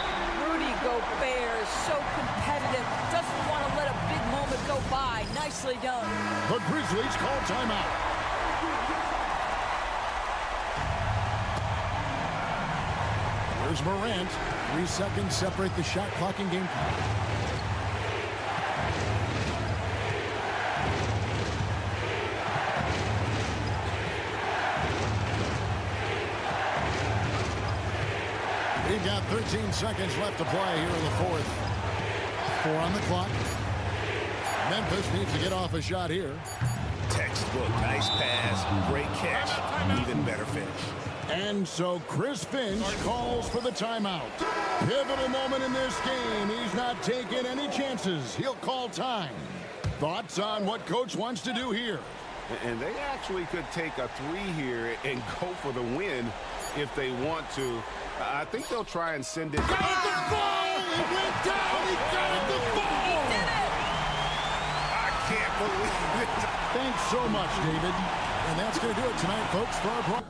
Rudy Gobert is so competitive. Doesn't want to let a big moment go by. Nicely done. The Grizzlies call timeout. Here's Morant. 3 seconds separate the shot clock and game clock. We've got 13 seconds left to play here in the fourth. 4 on the clock. Memphis needs to get off a shot here. Textbook, nice pass, great catch, even better finish. And so Chris Finch calls for the timeout. Pivotal moment in this game. He's not taking any chances. He'll call time. Thoughts on what Coach wants to do here? And they actually could take a 3 here and go for the win if they want to. I think they'll try and send it. Got it to fall! It went down! He got it to fall! I can't believe it. Thanks so much, David. And that's going to do it tonight, folks, for our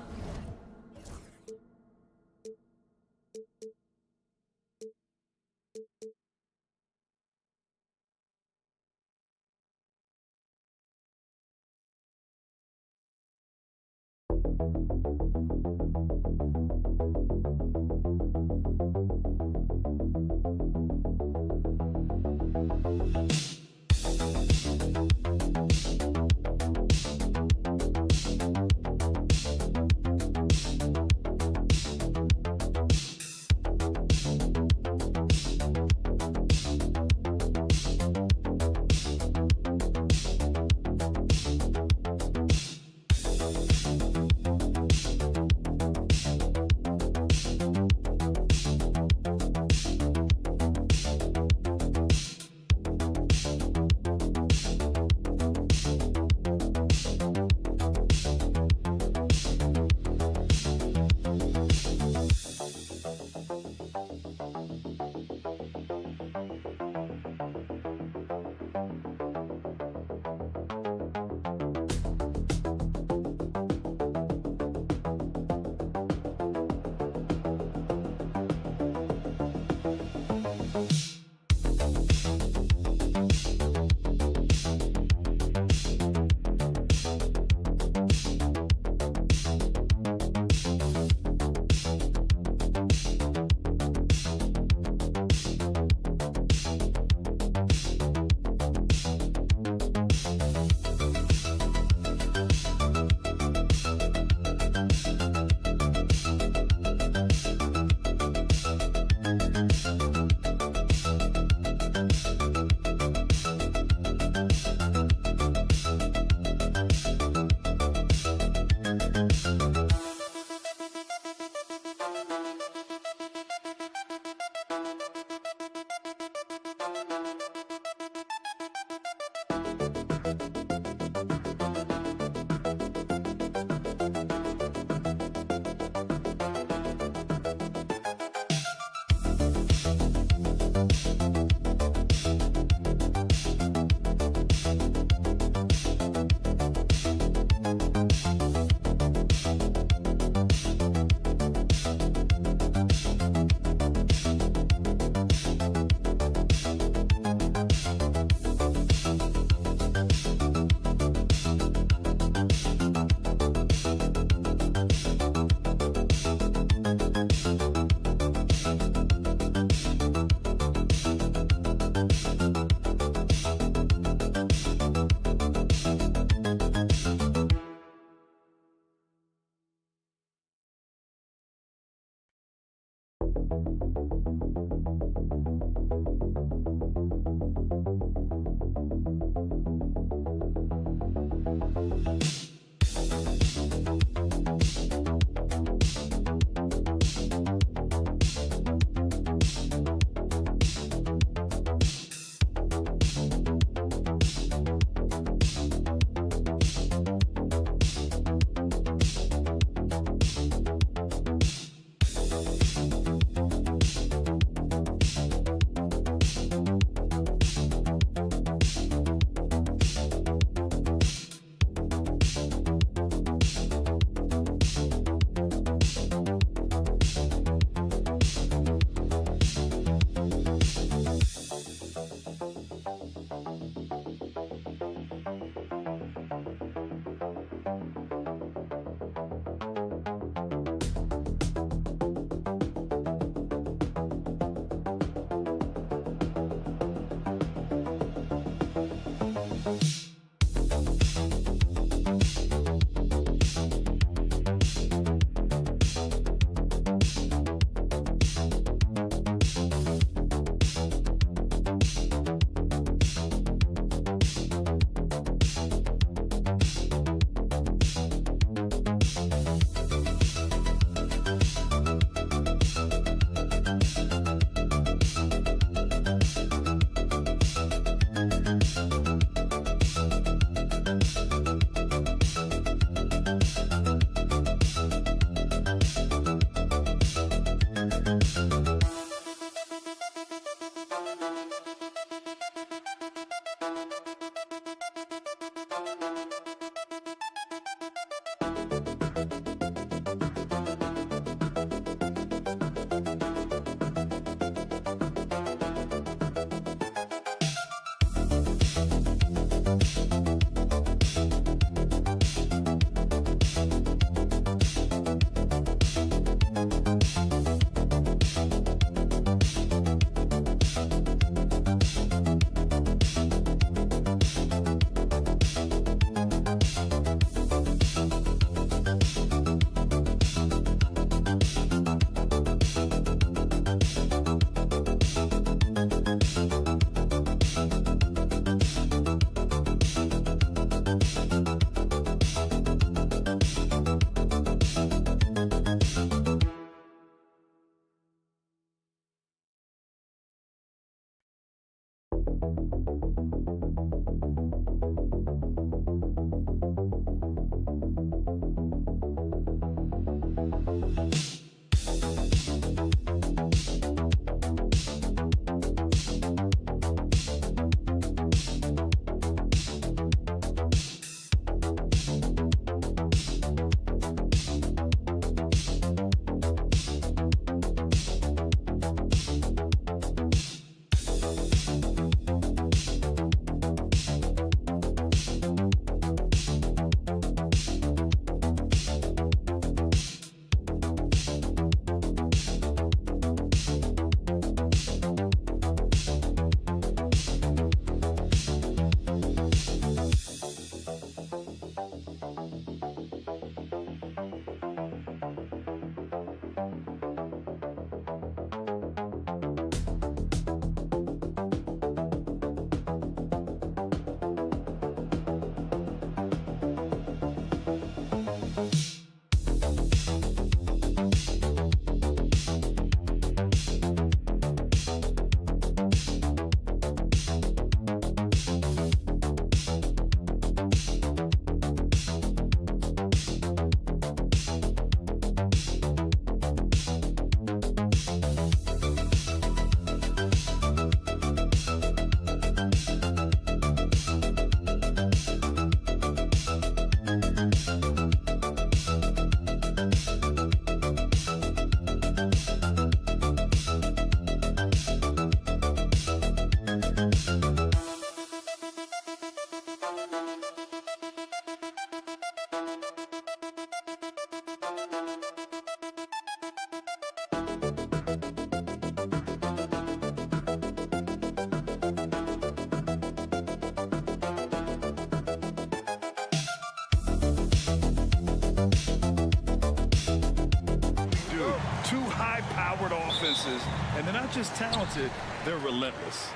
high-powered offenses, and they're not just talented, they're relentless.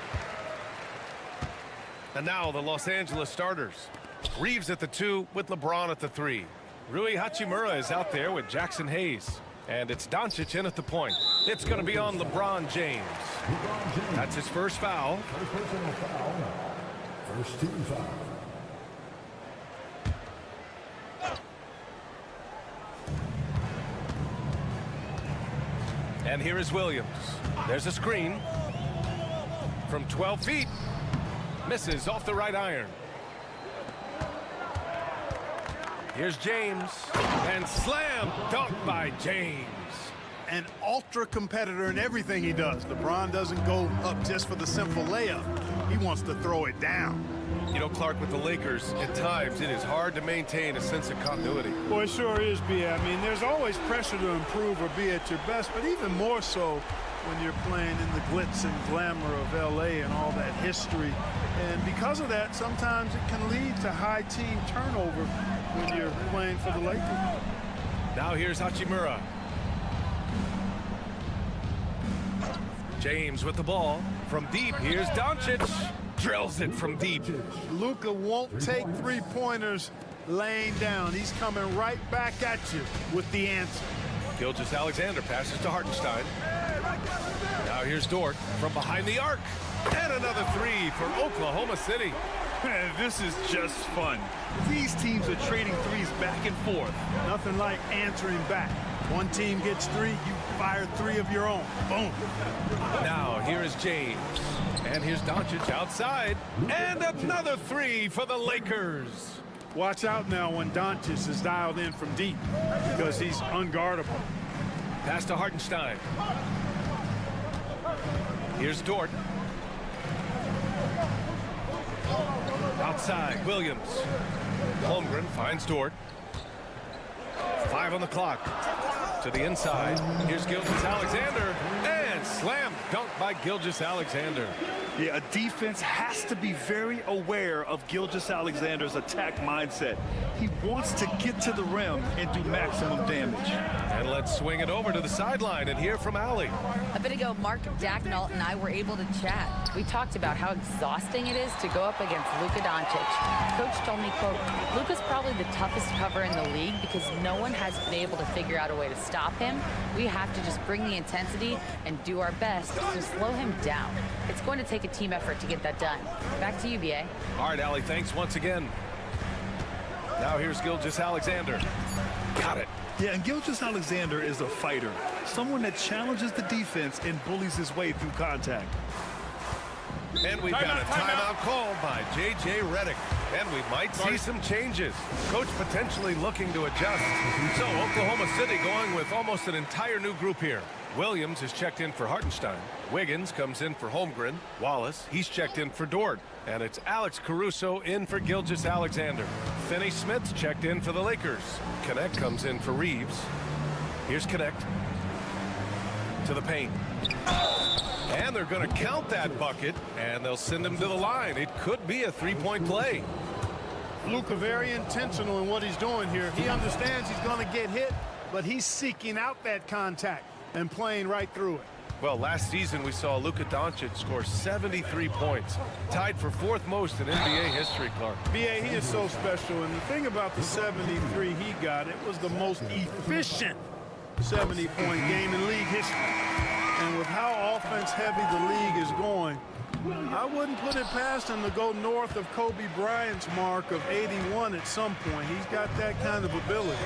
And now the Los Angeles starters. Reeves at the 2 with LeBron at the 3. Rui Hachimura is out there with Jackson Hayes. And it's Doncic in at the point. It's going to be on LeBron James. That's his first foul. First team foul. And here is Williams. There's a screen from 12 feet. Misses off the right iron. Here's James. And slam dunk by James. An ultra competitor in everything he does. LeBron doesn't go up just for the simple layup. He wants to throw it down. You know, Clark, with the Lakers, at times it is hard to maintain a sense of continuity. Well, it sure is, B. I mean, there's always pressure to improve or be at your best, but even more so when you're playing in the glitz and glamour of L.A. and all that history. And because of that, sometimes it can lead to high team turnover when you're playing for the Lakers. Now here's Hachimura. James with the ball. From deep, here's Doncic. Drills it from deep. Luka won't take three-pointers laying down. He's coming right back at you with the answer. Gilgeous-Alexander passes to Hartenstein. Now here's Dort from behind the arc. And another three for Oklahoma City. This is just fun. These teams are trading threes back and forth. Nothing like answering back. One team gets three, you fire three of your own. Boom. Now here is James. And here's Doncic outside. And another three for the Lakers. Watch out now when Doncic is dialed in from deep because he's unguardable. Pass to Hartenstein. Here's Dort. Outside, Williams. Holmgren finds Dort. 5 on the clock. To the inside. Here's Gilgeous-Alexander. And slam dunk by Gilgeous-Alexander. Yeah, a defense has to be very aware of Gilgeous-Alexander's attack mindset. He wants to get to the rim and do maximum damage. And let's swing it over to the sideline and hear from Allie. A bit ago, Mark Dacknault and I were able to chat. We talked about how exhausting it is to go up against Luka Doncic. Coach told me, quote, Luka's probably the toughest cover in the league because no one has been able to figure out a way to stop him. We have to just bring the intensity and do our best to slow him down. It's going to take take a team effort to get that done. Back to you, BA. All right, Allie, thanks once again. Now here's Gilgeous-Alexander. Got it. Yeah, and Gilgeous-Alexander is a fighter, someone that challenges the defense and bullies his way through contact. And we've got a timeout called by J.J. Redick. And we might see some changes. Coach potentially looking to adjust. So Oklahoma City going with almost an entire new group here. Williams is checked in for Hartenstein. Wiggins comes in for Holmgren. Wallace, he's checked in for Dort. And it's Alex Caruso in for Gilgeous-Alexander. Finney-Smith's checked in for the Lakers. Connect comes in for Reeves. Here's Connect. To the paint. And they're going to count that bucket, and they'll send him to the line. It could be a three-point play. Luka very intentional in what he's doing here. He understands he's going to get hit, but he's seeking out that contact and playing right through it. Well, last season we saw Luka Doncic score 73 points, tied for fourth most in NBA history, Clark. BA, he is so special, and the thing about the 73 he got, it was the most efficient 70-point game in league history. And with how offense-heavy the league is going, I wouldn't put it past him to go north of Kobe Bryant's mark of 81 at some point. He's got that kind of ability.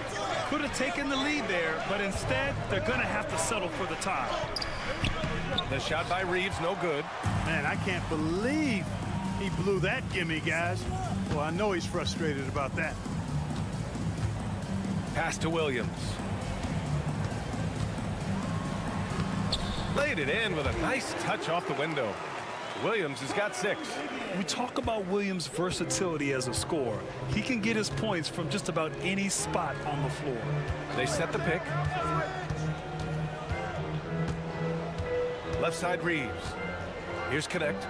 Could have taken the lead there, but instead, they're going to have to settle for the tie. The shot by Reeves, no good. Man, I can't believe he blew that gimme, guys. Well, I know he's frustrated about that. Pass to Williams. Laid it in with a nice touch off the window. Williams has got 6. We talk about Williams' versatility as a scorer. He can get his points from just about any spot on the floor. They set the pick. Left side Reeves. Here's Connect.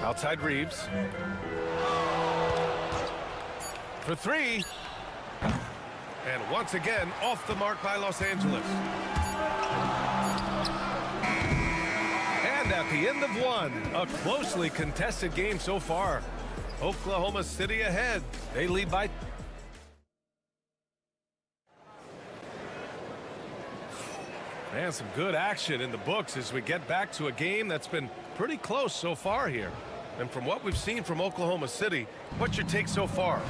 Outside Reeves. For 3. And once again, off the mark by Los Angeles. And at the end of 1, a closely contested game so far. Oklahoma City ahead. They lead by... And some good action in the books as we get back to a game that's been pretty close so far here. And from what we've seen from Oklahoma City, what's your take so far?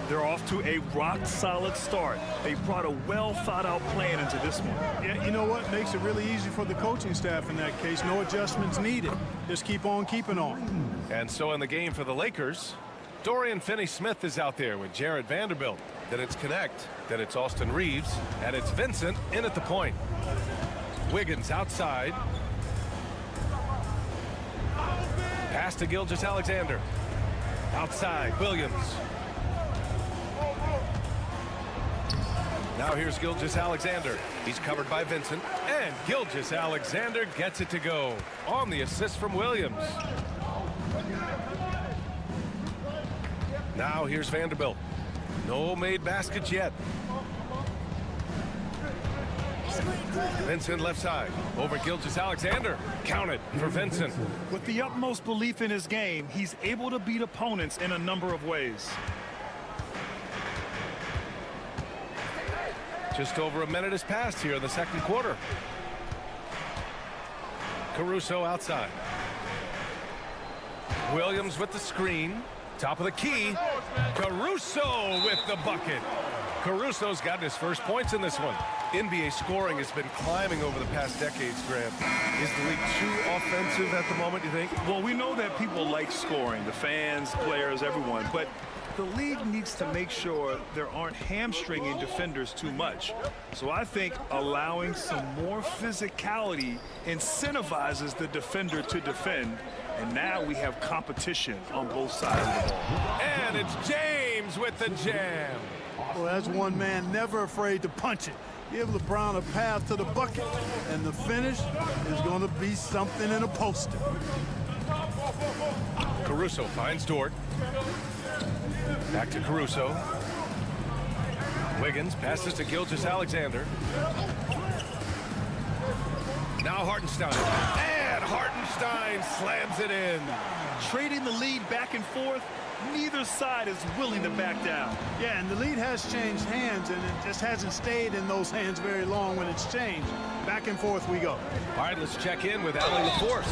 They're off to a rock-solid start. They brought a well-thought-out plan into this one. Yeah, you know what? Makes it really easy for the coaching staff in that case. No adjustments needed. Just keep on keeping on. And so in the game for the Lakers, Dorian Finney-Smith is out there with Jared Vanderbilt. Then it's Connect. Then it's Austin Reeves. And it's Vincent in at the point. Wiggins outside. Pass to Gilgeous-Alexander. Outside, Williams. Now here's Gilgeous-Alexander. He's covered by Vincent. And Gilgeous-Alexander gets it to go on the assist from Williams. Now here's Vanderbilt. No made baskets yet. Vincent left side over Gilgeous-Alexander. Counted for Vincent. With the utmost belief in his game, he's able to beat opponents in a number of ways. Just over a minute has passed here in the second quarter. Caruso outside. Williams with the screen. Top of the key. Caruso with the bucket. Caruso's gotten his first points in this one. NBA scoring has been climbing over the past decades, Grant. Is the league too offensive at the moment, you think? Well, we know that people like scoring, the fans, players, everyone, but the league needs to make sure there aren't hamstringing defenders too much. So I think allowing some more physicality incentivizes the defender to defend, and now we have competition on both sides of the ball. And it's James with the jam. Well, that's one man never afraid to punch it. Give LeBron a path to the bucket, and the finish is going to be something in a poster. Caruso finds Dort. Back to Caruso. Wiggins passes to Gilgeous-Alexander. Now Hartenstein. And Hartenstein slams it in. Trading the lead back and forth, Neither side is willing to back down. Yeah, and the lead has changed hands, and it just hasn't stayed in those hands very long when it's changed. Back and forth we go. All right, let's check in with Allie LaForce.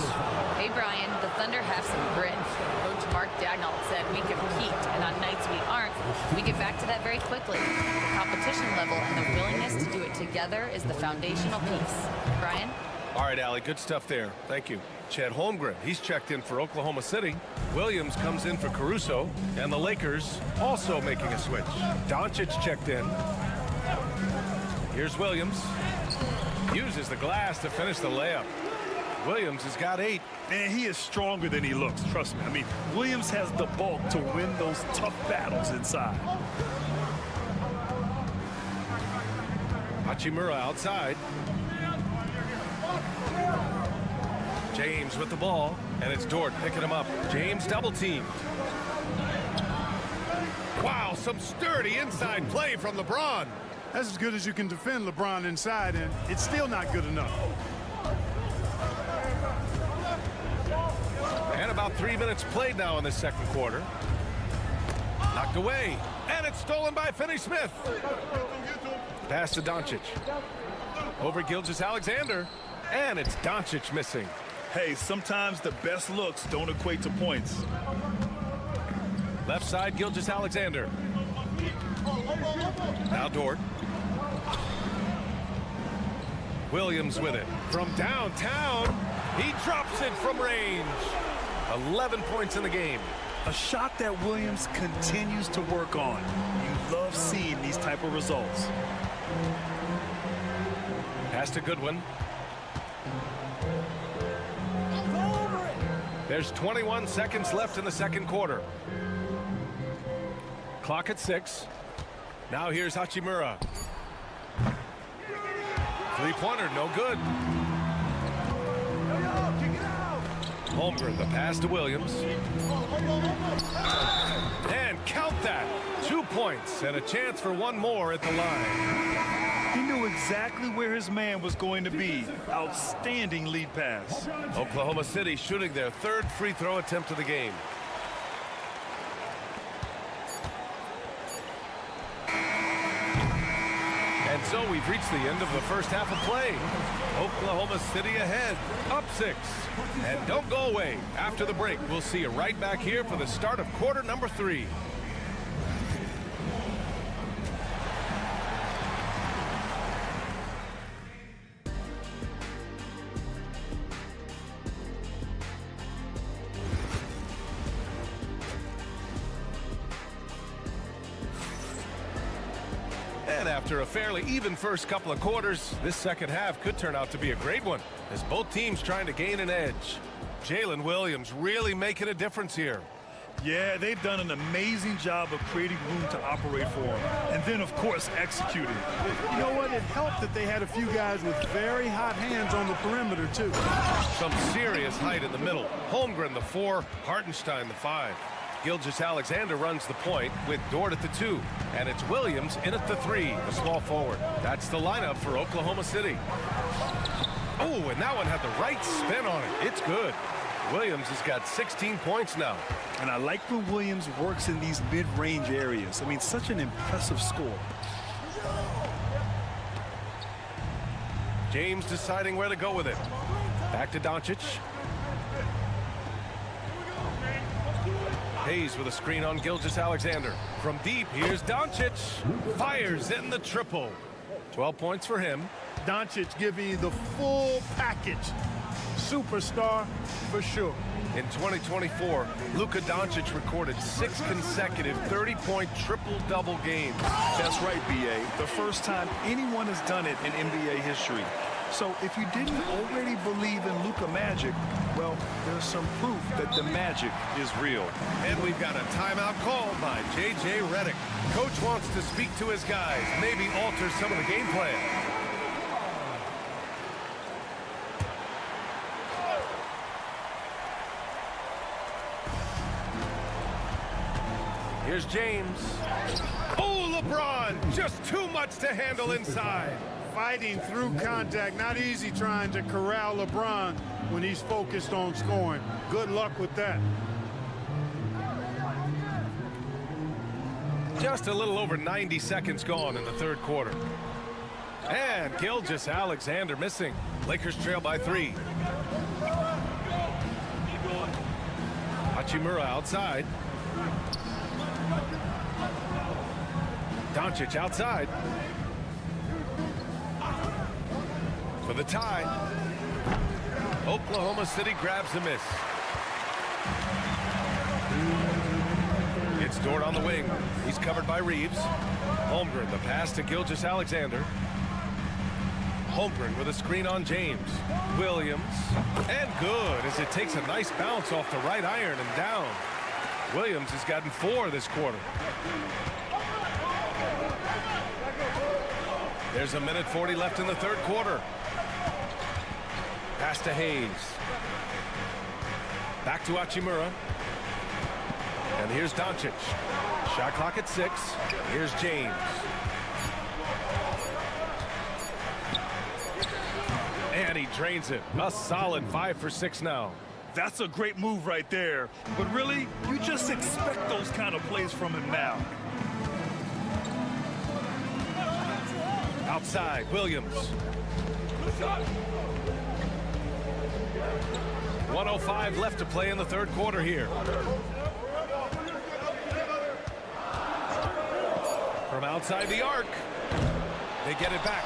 Hey, Brian, the Thunder have some grit. Coach Mark Dagnall said we compete, and on nights we aren't, we get back to that very quickly. The competition level and the willingness to do it together is the foundational piece. Brian? All right, Allie, good stuff there. Thank you. Chet Holmgren, he's checked in for Oklahoma City. Williams comes in for Caruso, and the Lakers also making a switch. Doncic checked in. Here's Williams. Uses the glass to finish the layup. Williams has got 8. Man, he is stronger than he looks, trust me. I mean, Williams has the bulk to win those tough battles inside. Hachimura outside. James with the ball, and it's Dort picking him up. James double teamed. Wow, some sturdy inside play from LeBron. That's as good as you can defend LeBron inside, and it's still not good enough. And about 3 minutes played now in the second quarter. Knocked away, and it's stolen by Finney-Smith. Pass to Doncic. Over Gilgeous-Alexander, and it's Doncic missing. Hey, sometimes the best looks don't equate to points. Left side, Gilgeous-Alexander. Now Dort. Williams with it. From downtown, he drops it from range. 11 points in the game. A shot that Williams continues to work on. You love seeing these type of results. Pass to Goodwin. There's 21 seconds left in the second quarter. Clock at 6. Now here's Hachimura. Three-pointer, no good. Holmgren, the pass to Williams. And count that. 2 points and a chance for one more at the line. He knew exactly where his man was going to be. Outstanding lead pass. Oklahoma City shooting their third free throw attempt of the game. And so we've reached the end of the first half of play. Oklahoma City ahead, up 6. And don't go away. After the break, we'll see you right back here for the start of quarter number 3. And after a fairly even first couple of quarters, this second half could turn out to be a great one, as both teams trying to gain an edge. Jalen Williams really making a difference here. Yeah, they've done an amazing job of creating room to operate for him. And then, of course, executing. You know what? It helped that they had a few guys with very hot hands on the perimeter, too. Some serious height in the middle. Holmgren, the 4, Hartenstein, the 5. Gilgeous-Alexander runs the point with Dort at the 2. And it's Williams in at the 3, the small forward. That's the lineup for Oklahoma City. Oh, and that one had the right spin on it. It's good. Williams has got 16 points now. And I like when Williams works in these mid-range areas. I mean, such an impressive score. James deciding where to go with it. Back to Doncic. Hayes with a screen on Gilgeous-Alexander. From deep, here's Doncic. Fires in the triple. 12 points for him. Doncic giving you the full package. Superstar for sure. In 2024, Luka Doncic recorded 6 consecutive 30-point triple-double games. That's right, B.A. The first time anyone has done it in NBA history. So if you didn't already believe in Luka magic, well, there's some proof that the magic is real. And we've got a timeout called by J.J. Redick. Coach wants to speak to his guys, maybe alter some of the game plan. Here's James. Oh, LeBron, just too much to handle inside. Fighting through contact, not easy trying to corral LeBron when he's focused on scoring. Good luck with that. Just a little over 90 seconds gone in the third quarter. And Gilgeous-Alexander missing. Lakers trail by 3. Hachimura outside. Doncic outside. For the tie. Oklahoma City grabs the miss. It's Dort on the wing. He's covered by Reeves. Holmgren, the pass to Gilgeous-Alexander. Holmgren with a screen on James. Williams. And good as it takes a nice bounce off the right iron and down. Williams has gotten 4 this quarter. There's a minute 40 left in the third quarter. Pass to Hayes. Back to Hachimura. And here's Doncic. Shot clock at 6. Here's James. And he drains it. A solid 5 for 6 now. That's a great move right there. But really, you just expect those kind of plays from him now. Outside, Williams. 1:05 left to play in the third quarter here. From outside the arc. They get it back.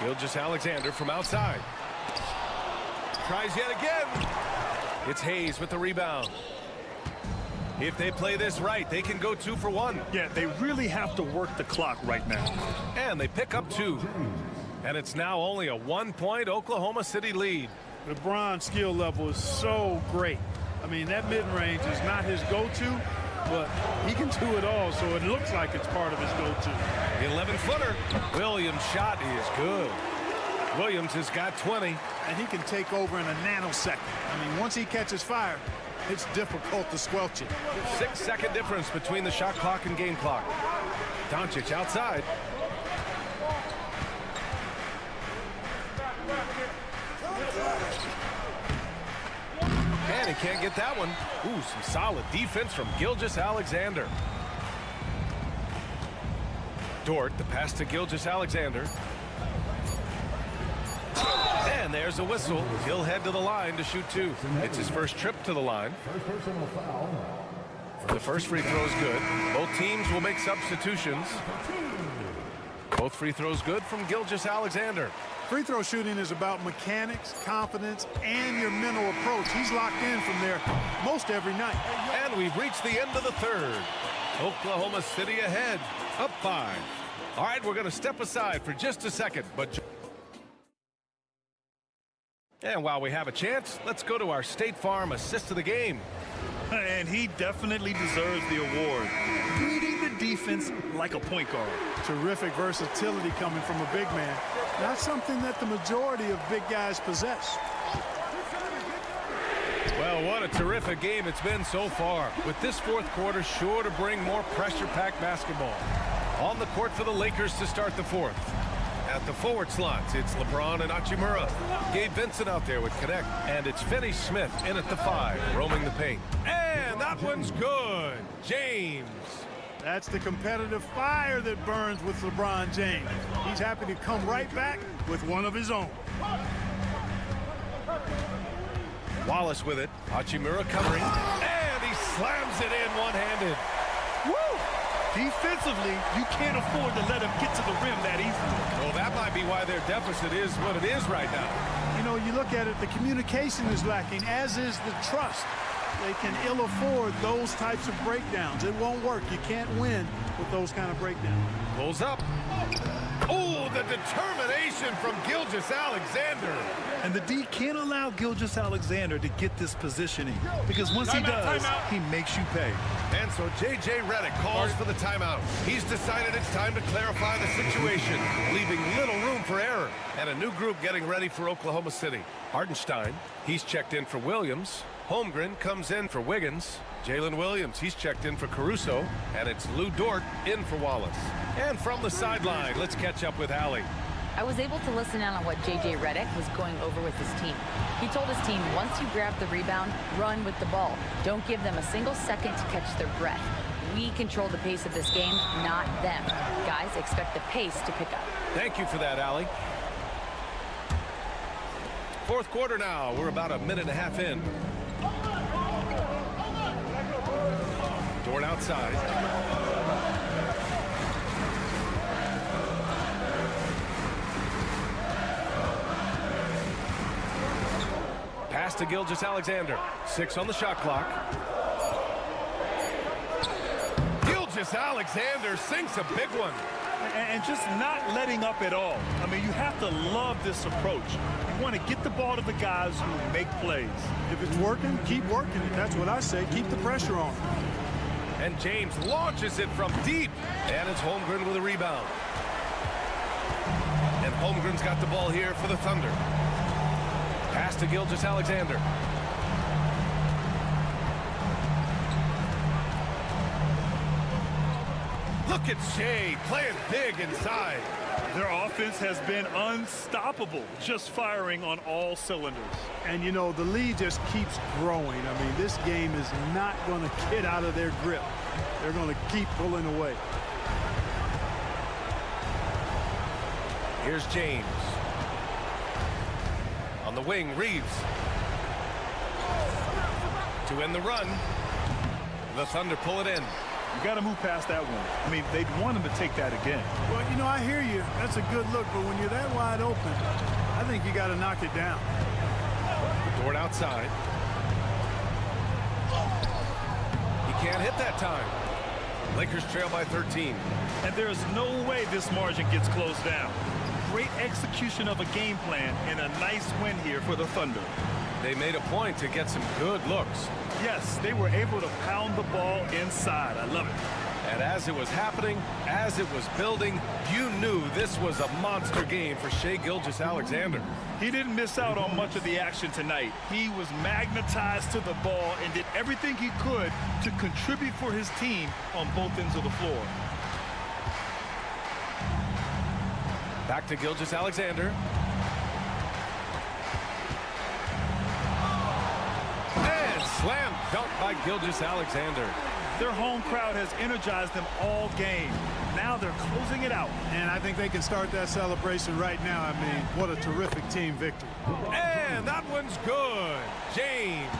Gilgeous-Alexander from outside. Tries yet again. It's Hayes with the rebound. If they play this right, they can go 2 for 1. Yeah, they really have to work the clock right now. And they pick up 2. And it's now only a 1-point Oklahoma City lead. LeBron's skill level is so great. I mean, that mid-range is not his go-to, but he can do it all, so it looks like it's part of his go-to. The 11-footer. Williams' shot is good. Williams has got 20. And he can take over in a nanosecond. I mean, once he catches fire, it's difficult to squelch it. 6-second difference between the shot clock and game clock. Doncic outside. And he can't get that one. Ooh, some solid defense from Gilgeous-Alexander. Dort, the pass to Gilgeous-Alexander. And there's a whistle. He'll head to the line to shoot 2. It's his first trip to the line. The first free throw is good. Both teams will make substitutions. Both free throws good from Gilgeous-Alexander. Free throw shooting is about mechanics, confidence, and your mental approach. He's locked in from there most every night. And we've reached the end of the third. Oklahoma City ahead, up 5. All right, we're going to step aside for just a second. And while we have a chance, let's go to our State Farm assist of the game. And he definitely deserves the award. Reading the defense like a point guard. Terrific versatility coming from a big man. Not something that the majority of big guys possess. Well, what a terrific game it's been so far. With this fourth quarter sure to bring more pressure-packed basketball. On the court for the Lakers to start the fourth. At the forward slots, it's LeBron and Hachimura. Gabe Vincent out there with Connect. And it's Finney Smith in at the 5, roaming the paint. And that one's good. James. That's the competitive fire that burns with LeBron James. He's happy to come right back with one of his own. Wallace with it. Hachimura covering. And he slams it in one-handed. Woo! Defensively, you can't afford to let him get to the rim that easily. Well, that might be why their deficit is what it is right now. You know, you look at it, the communication is lacking, as is the trust. They can ill afford those types of breakdowns. It won't work. You can't win with those kind of breakdowns. Pulls up. Oh, the determination from Gilgeous-Alexander. And the D can't allow Gilgeous-Alexander to get this positioning, because once he does, he makes you pay. And so J.J. Redick calls for the timeout. He's decided it's time to clarify the situation, leaving little room for error. And a new group getting ready for Oklahoma City. Hartenstein, he's checked in for Williams. Holmgren comes in for Wiggins. Jalen Williams, he's checked in for Caruso. And it's Lou Dort in for Wallace. And from the sideline, let's catch up with Allie. I was able to listen in on what J.J. Redick was going over with his team. He told his team, once you grab the rebound, run with the ball. Don't give them a single second to catch their breath. We control the pace of this game, not them. Guys, expect the pace to pick up. Thank you for that, Allie. Fourth quarter now. We're about a minute and a half in. Dort outside. Pass to Gilgeous-Alexander. 6 on the shot clock. Gilgeous-Alexander sinks a big one. And just not letting up at all. I mean, you have to love this approach. You want to get the ball to the guys who make plays. If it's working, keep working it. That's what I say. Keep the pressure on. And James launches it from deep. And it's Holmgren with a rebound. And Holmgren's got the ball here for the Thunder. Pass to Gilgeous-Alexander. Look at Shea playing big inside. Their offense has been unstoppable, just firing on all cylinders. And, you know, the lead just keeps growing. I mean, this game is not going to get out of their grip. They're going to keep pulling away. Here's James. On the wing, Reeves. To end the run. The Thunder pull it in. You got to move past that one. I mean, they'd want him to take that again. Well, you know, I hear you. That's a good look, but when you're that wide open, I think you got to knock it down. Dort outside. He can't hit that time. Lakers trail by 13. And there's no way this margin gets closed down. Great execution of a game plan and a nice win here for the Thunder. They made a point to get some good looks. Yes, they were able to pound the ball inside. I love it. And as it was happening, as it was building, you knew this was a monster game for Shai Gilgeous-Alexander. He didn't miss out on much of the action tonight. He was magnetized to the ball and did everything he could to contribute for his team on both ends of the floor. Back to Gilgeous-Alexander. And slam dunk by Gilgeous-Alexander. Their home crowd has energized them all game. Now they're closing it out. And I think they can start that celebration right now. I mean, what a terrific team victory. And that one's good. James.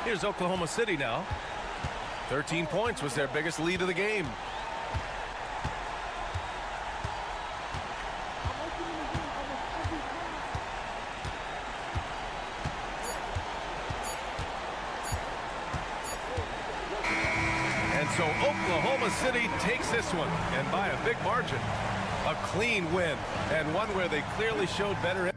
Here's Oklahoma City now. 13 points was their biggest lead of the game. So Oklahoma City takes this one, and by a big margin. A clean win, and one where they clearly showed better.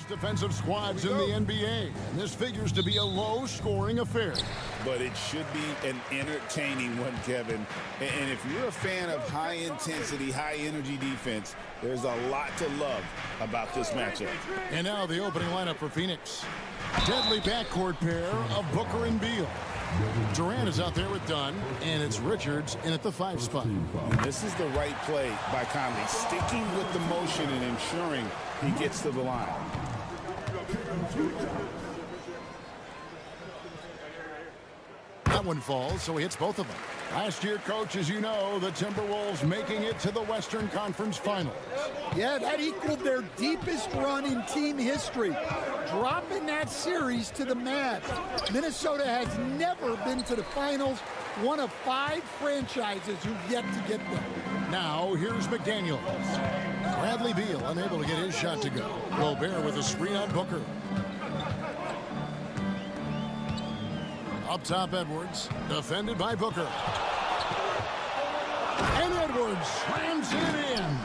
Defensive squads in the NBA, and this figures to be a low-scoring affair. But it should be an entertaining one, Kevin. And if you're a fan of high-intensity, high-energy defense, there's a lot to love about this matchup. And now the opening lineup for Phoenix. Deadly backcourt pair of Booker and Beal. Durant is out there with Dunn, and it's Richards in at the 5 spot. And this is the right play by Conley, sticking with the motion and ensuring he gets to the line. That one falls, so he hits both of them. Last year, Coach, as you know, the Timberwolves making it to the Western Conference Finals. Yeah, that equaled their deepest run in team history, dropping that series to the Mavs. Minnesota has never been to the finals, one of 5 franchises who've yet to get there. Now, here's McDaniels. Bradley Beal unable to get his shot to go. Gobert with a screen on Booker. Up top, Edwards, defended by Booker. And Edwards slams it in.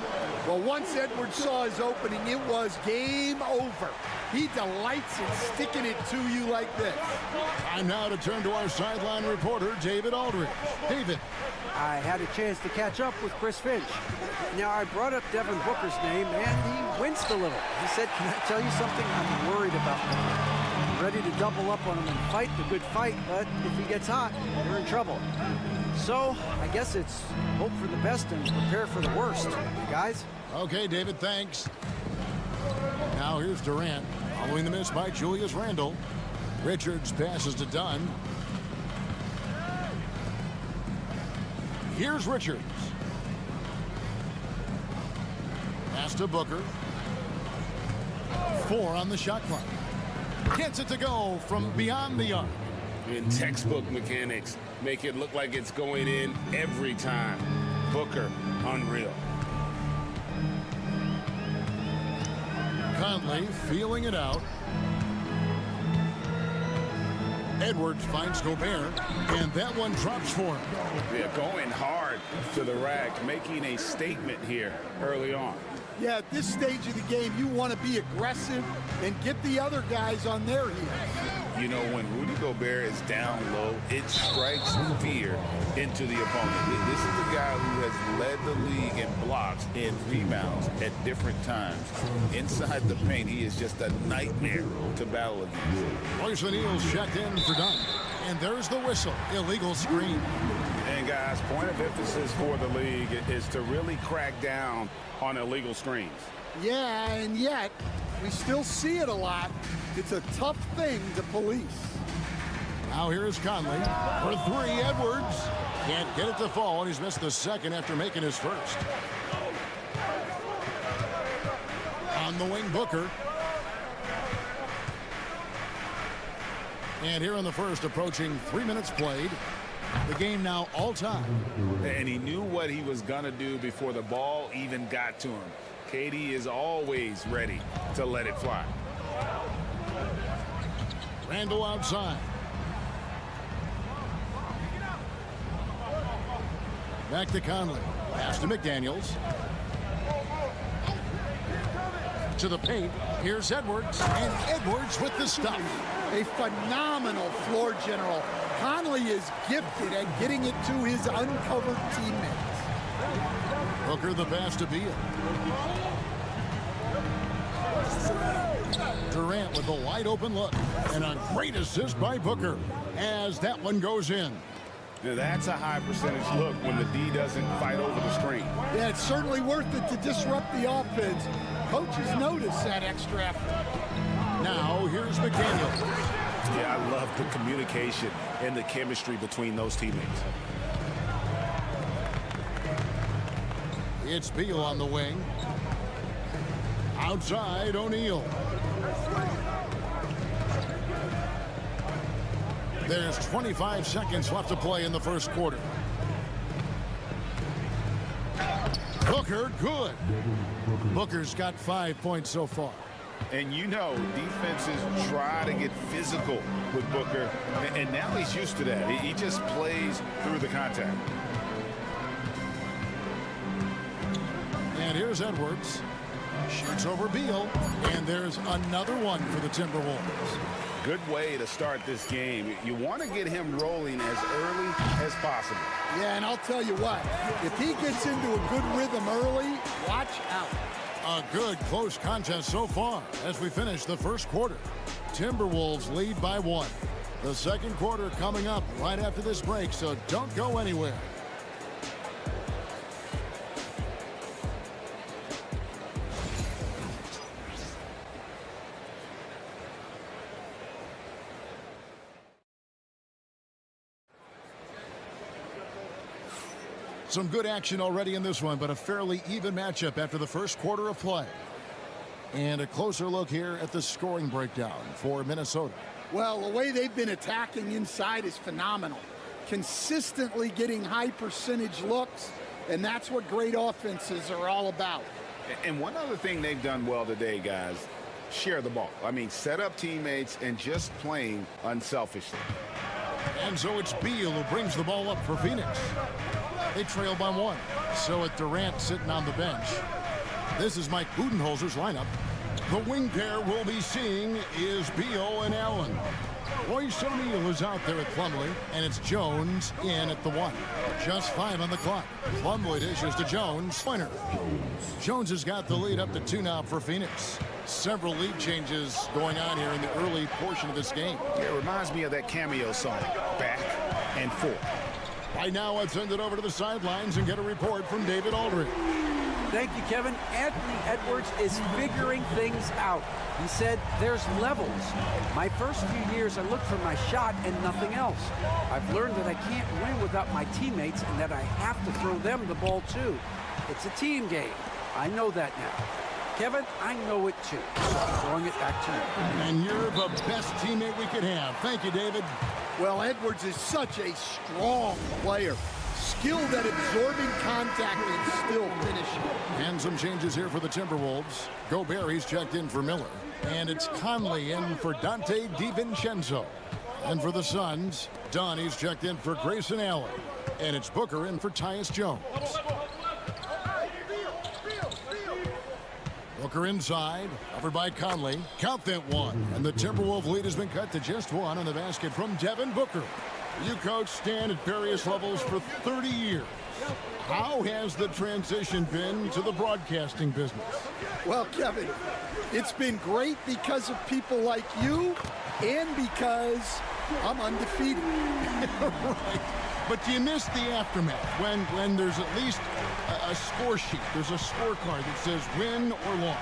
Well, once Edwards saw his opening, it was game over. He delights in sticking it to you like this. Time now to turn to our sideline reporter, David Aldridge. David. I had a chance to catch up with Chris Finch. Now, I brought up Devin Booker's name, and he winced a little. He said, "Can I tell you something? I'm worried about him. I'm ready to double up on him and fight the good fight, but if he gets hot, you're in trouble." So, I guess it's hope for the best and prepare for the worst, guys. Okay, David, thanks. Now here's Durant, following the miss by Julius Randle. Richards passes to Dunn. Here's Richards. Pass to Booker. 4 on the shot clock. Gets it to go from beyond the arc. In textbook mechanics, make it look like it's going in every time. Booker, unreal. Conley feeling it out. Edwards finds Gobert, and that one drops for him. Yeah, going hard to the rack, making a statement here early on. Yeah, at this stage of the game, you want to be aggressive and get the other guys on their heels. You know, when Rudy Gobert is down low, it strikes fear into the opponent. This is a guy who has led the league in blocks and rebounds at different times. Inside the paint, he is just a nightmare to battle against. Royce O'Neal's checked in for Dunn. And there's the whistle. Illegal screen. And guys, point of emphasis for the league is to really crack down on illegal screens. Yeah, and yet, we still see it a lot. It's a tough thing to police. Now here's Conley for 3. Edwards can't get it to fall, and he's missed the second after making his first. On the wing, Booker. And here in the first, approaching 3 minutes played. The game now all time. And he knew what he was going to do before the ball even got to him. KD is always ready to let it fly. Randall outside. Back to Conley. Pass to McDaniels. To the paint. Here's Edwards. And Edwards with the stop. A phenomenal floor general. Conley is gifted at getting it to his uncovered teammates. Booker the pass to Beal. Durant with a wide open look. And a great assist by Booker as that one goes in. Now that's a high percentage look when the D doesn't fight over the screen. Yeah, it's certainly worth it to disrupt the offense. Coaches notice that extra effort. Now here's McDaniels. Yeah, I love the communication and the chemistry between those teammates. It's Beal on the wing. Outside, O'Neal. There's 25 seconds left to play in the first quarter. Booker, good. Booker's got 5 points so far. And you know, defenses try to get physical with Booker, and now he's used to that. He just plays through the contact. And here's Edwards. Shoots over Beal, and there's another one for the Timberwolves. Good way to start this game. You want to get him rolling as early as possible. Yeah, and I'll tell you what, if he gets into a good rhythm early, watch out. A good close contest so far as we finish the first quarter. Timberwolves lead by 1. The second quarter coming up right after this break, so don't go anywhere. Some good action already in this one, but a fairly even matchup after the first quarter of play. And a closer look here at the scoring breakdown for Minnesota. Well, the way they've been attacking inside is phenomenal. Consistently getting high percentage looks, and that's what great offenses are all about. And one other thing they've done well today, guys, share the ball. I mean, set up teammates and just playing unselfishly. And so it's Beal who brings the ball up for Phoenix. They trail by 1. So it's Durant sitting on the bench. This is Mike Budenholzer's lineup. The wing pair we'll be seeing is Beal and Allen. Royce O'Neal is out there at Plumlee, and it's Jones in at the 1. Just 5 on the clock. Plumlee dishes to Jones. Pointer. Jones has got the lead up to 2 now for Phoenix. Several lead changes going on here in the early portion of this game. Yeah, it reminds me of that cameo song, Back and Forth. Right now, let's send it over to the sidelines and get a report from David Aldridge. Thank you, Kevin. Anthony Edwards is figuring things out. He said there's levels. My first few years, I looked for my shot and nothing else. I've learned that I can't win without my teammates and that I have to throw them the ball too. It's a team game. I know that now. Kevin, I know it too. So I'm throwing it back to you. And you're the best teammate we could have. Thank you, David. Well, Edwards is such a strong player. Skilled at absorbing contact and still finishing. And some changes here for the Timberwolves. Gobert, he's checked in for Miller. And it's Conley in for Dante DiVincenzo. And for the Suns, Dunn, he's checked in for Grayson Allen. And it's Booker in for Tyus Jones. Booker inside, covered by Conley. Count that 1. And the Timberwolves lead has been cut to just 1 on the basket from Devin Booker. You coach Stan at various levels for 30 years. How has the transition been to the broadcasting business? Well, Kevin, it's been great because of people like you and because I'm undefeated. Right. But do you miss the aftermath when there's at least a score sheet? There's a scorecard that says win or loss.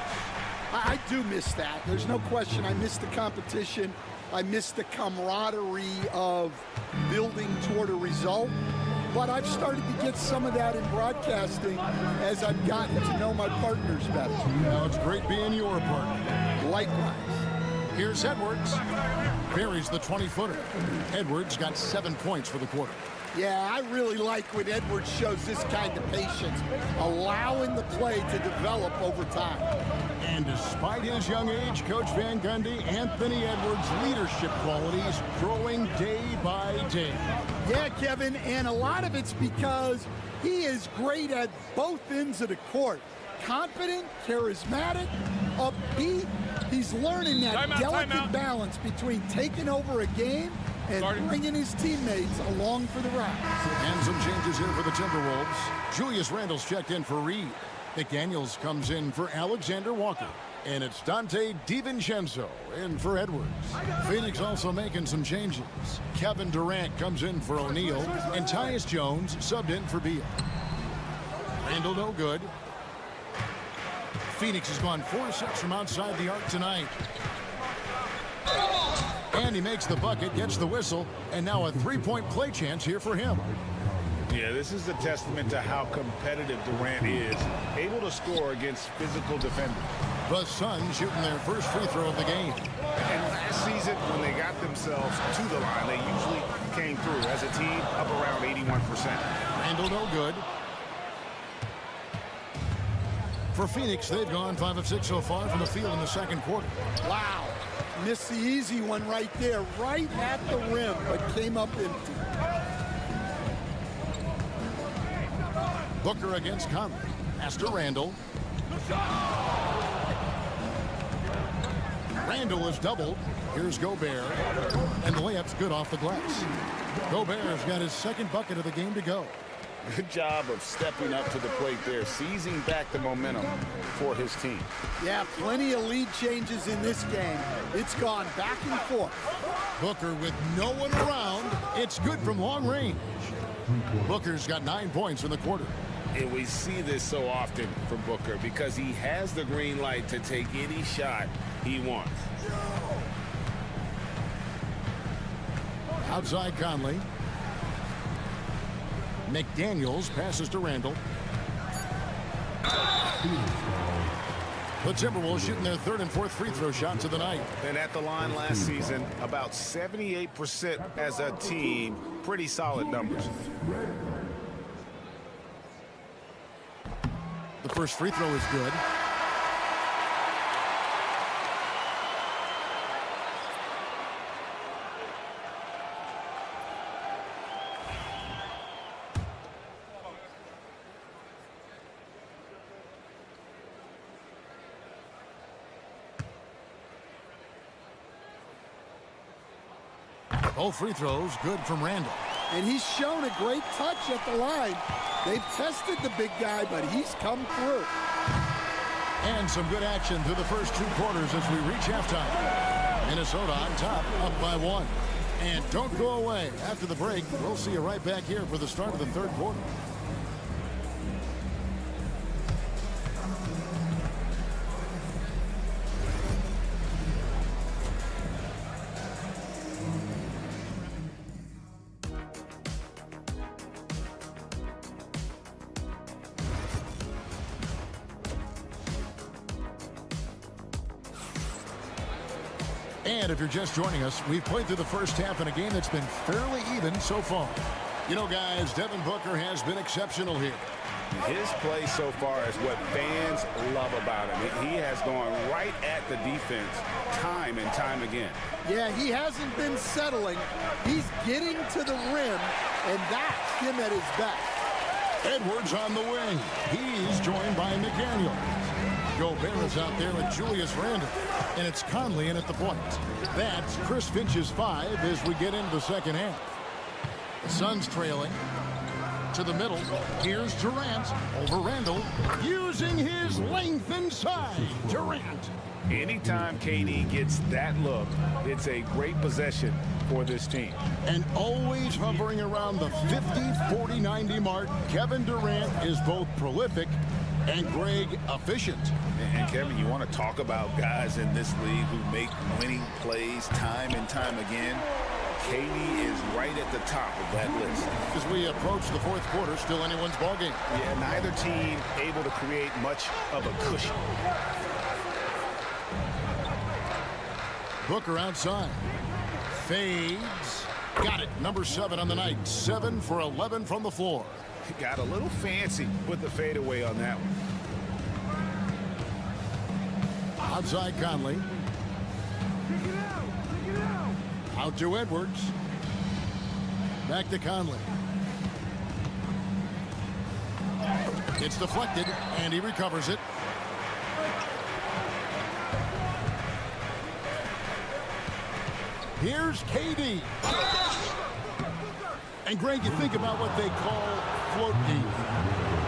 I do miss that. There's no question. I miss the competition. I miss the camaraderie of building toward a result. But I've started to get some of that in broadcasting as I've gotten to know my partners better. Now it's great being your partner. Likewise. Here's Edwards. Buries the 20-footer. Edwards got 7 points for the quarter. Yeah, I really like when Edwards shows this kind of patience, allowing the play to develop over time. And despite his young age, Coach Van Gundy, Anthony Edwards' leadership qualities growing day by day. Yeah, Kevin, and a lot of it's because he is great at both ends of the court. Confident, charismatic, upbeat. He's learning that delicate balance between taking over a game and bringing his teammates along for the ride. And some changes here for the Timberwolves. Julius Randle's checked in for Reed. McDaniels comes in for Alexander Walker. And it's Dante DiVincenzo in for Edwards. Phoenix also making some changes. Kevin Durant comes in for O'Neal. And Tyus Jones subbed in for Beal. Randle no good. Phoenix has gone 4-6 from outside the arc tonight. And he makes the bucket, gets the whistle, and now a three-point play chance here for him. Yeah, this is a testament to how competitive Durant is, able to score against physical defenders. The Suns shooting their first free throw of the game. And last season, when they got themselves to the line, they usually came through as a team up around 81%. Randle no good. For Phoenix, they've gone 5 of 6 so far from the field in the second quarter. Wow. Missed the easy one right there, right at the rim, but came up empty. Booker against Conley. Pass to Randle. Randle is doubled. Here's Gobert. And the layup's good off the glass. Gobert's got his second bucket of the game to go. Good job of stepping up to the plate there, seizing back the momentum for his team. Yeah, plenty of lead changes in this game. It's gone back and forth. Booker with no one around. It's good from long range. Booker's got 9 points in the quarter. And we see this so often from Booker because he has the green light to take any shot he wants. Outside Conley. McDaniels passes to Randle. The Timberwolves shooting their third and fourth free throw shots of the night. And at the line last season, about 78% as a team. Pretty solid numbers. The first free throw is good. Both free throws good from Randle. And he's shown a great touch at the line. They've tested the big guy, but he's come through. And some good action through the first 2 quarters as we reach halftime. Minnesota on top, up by 1. And don't go away. After the break, we'll see you right back here for the start of the third quarter. And if you're just joining us, we've played through the first half in a game that's been fairly even so far. You know, guys, Devin Booker has been exceptional here. His play so far is what fans love about him. He has gone right at the defense time and time again. Yeah, he hasn't been settling. He's getting to the rim, and that's him at his best. Edwards on the wing. He's joined by McDaniels. Gobert is out there with Julius Randle. And it's Conley in at the point. That's Chris Finch's 5 as we get into the second half. The Suns trailing. To the middle. Here's Durant over Randle. Using his length inside. Durant. Anytime KD gets that look, it's a great possession for this team. And always hovering around the 50, 40, 90 mark, Kevin Durant is both prolific and Greg efficient. And Kevin, you want to talk about guys in this league who make winning plays time and time again? KD is right at the top of that list. As we approach the fourth quarter, still anyone's ballgame. Yeah, neither team able to create much of a cushion. Booker outside. Fades. Got it. Number 7 on the night. 7 for 11 from the floor. Got a little fancy with the fadeaway on that one. Outside Conley. Out to Edwards. Back to Conley. It's deflected, and he recovers it. Here's KD. And Greg, you think about what they call float D.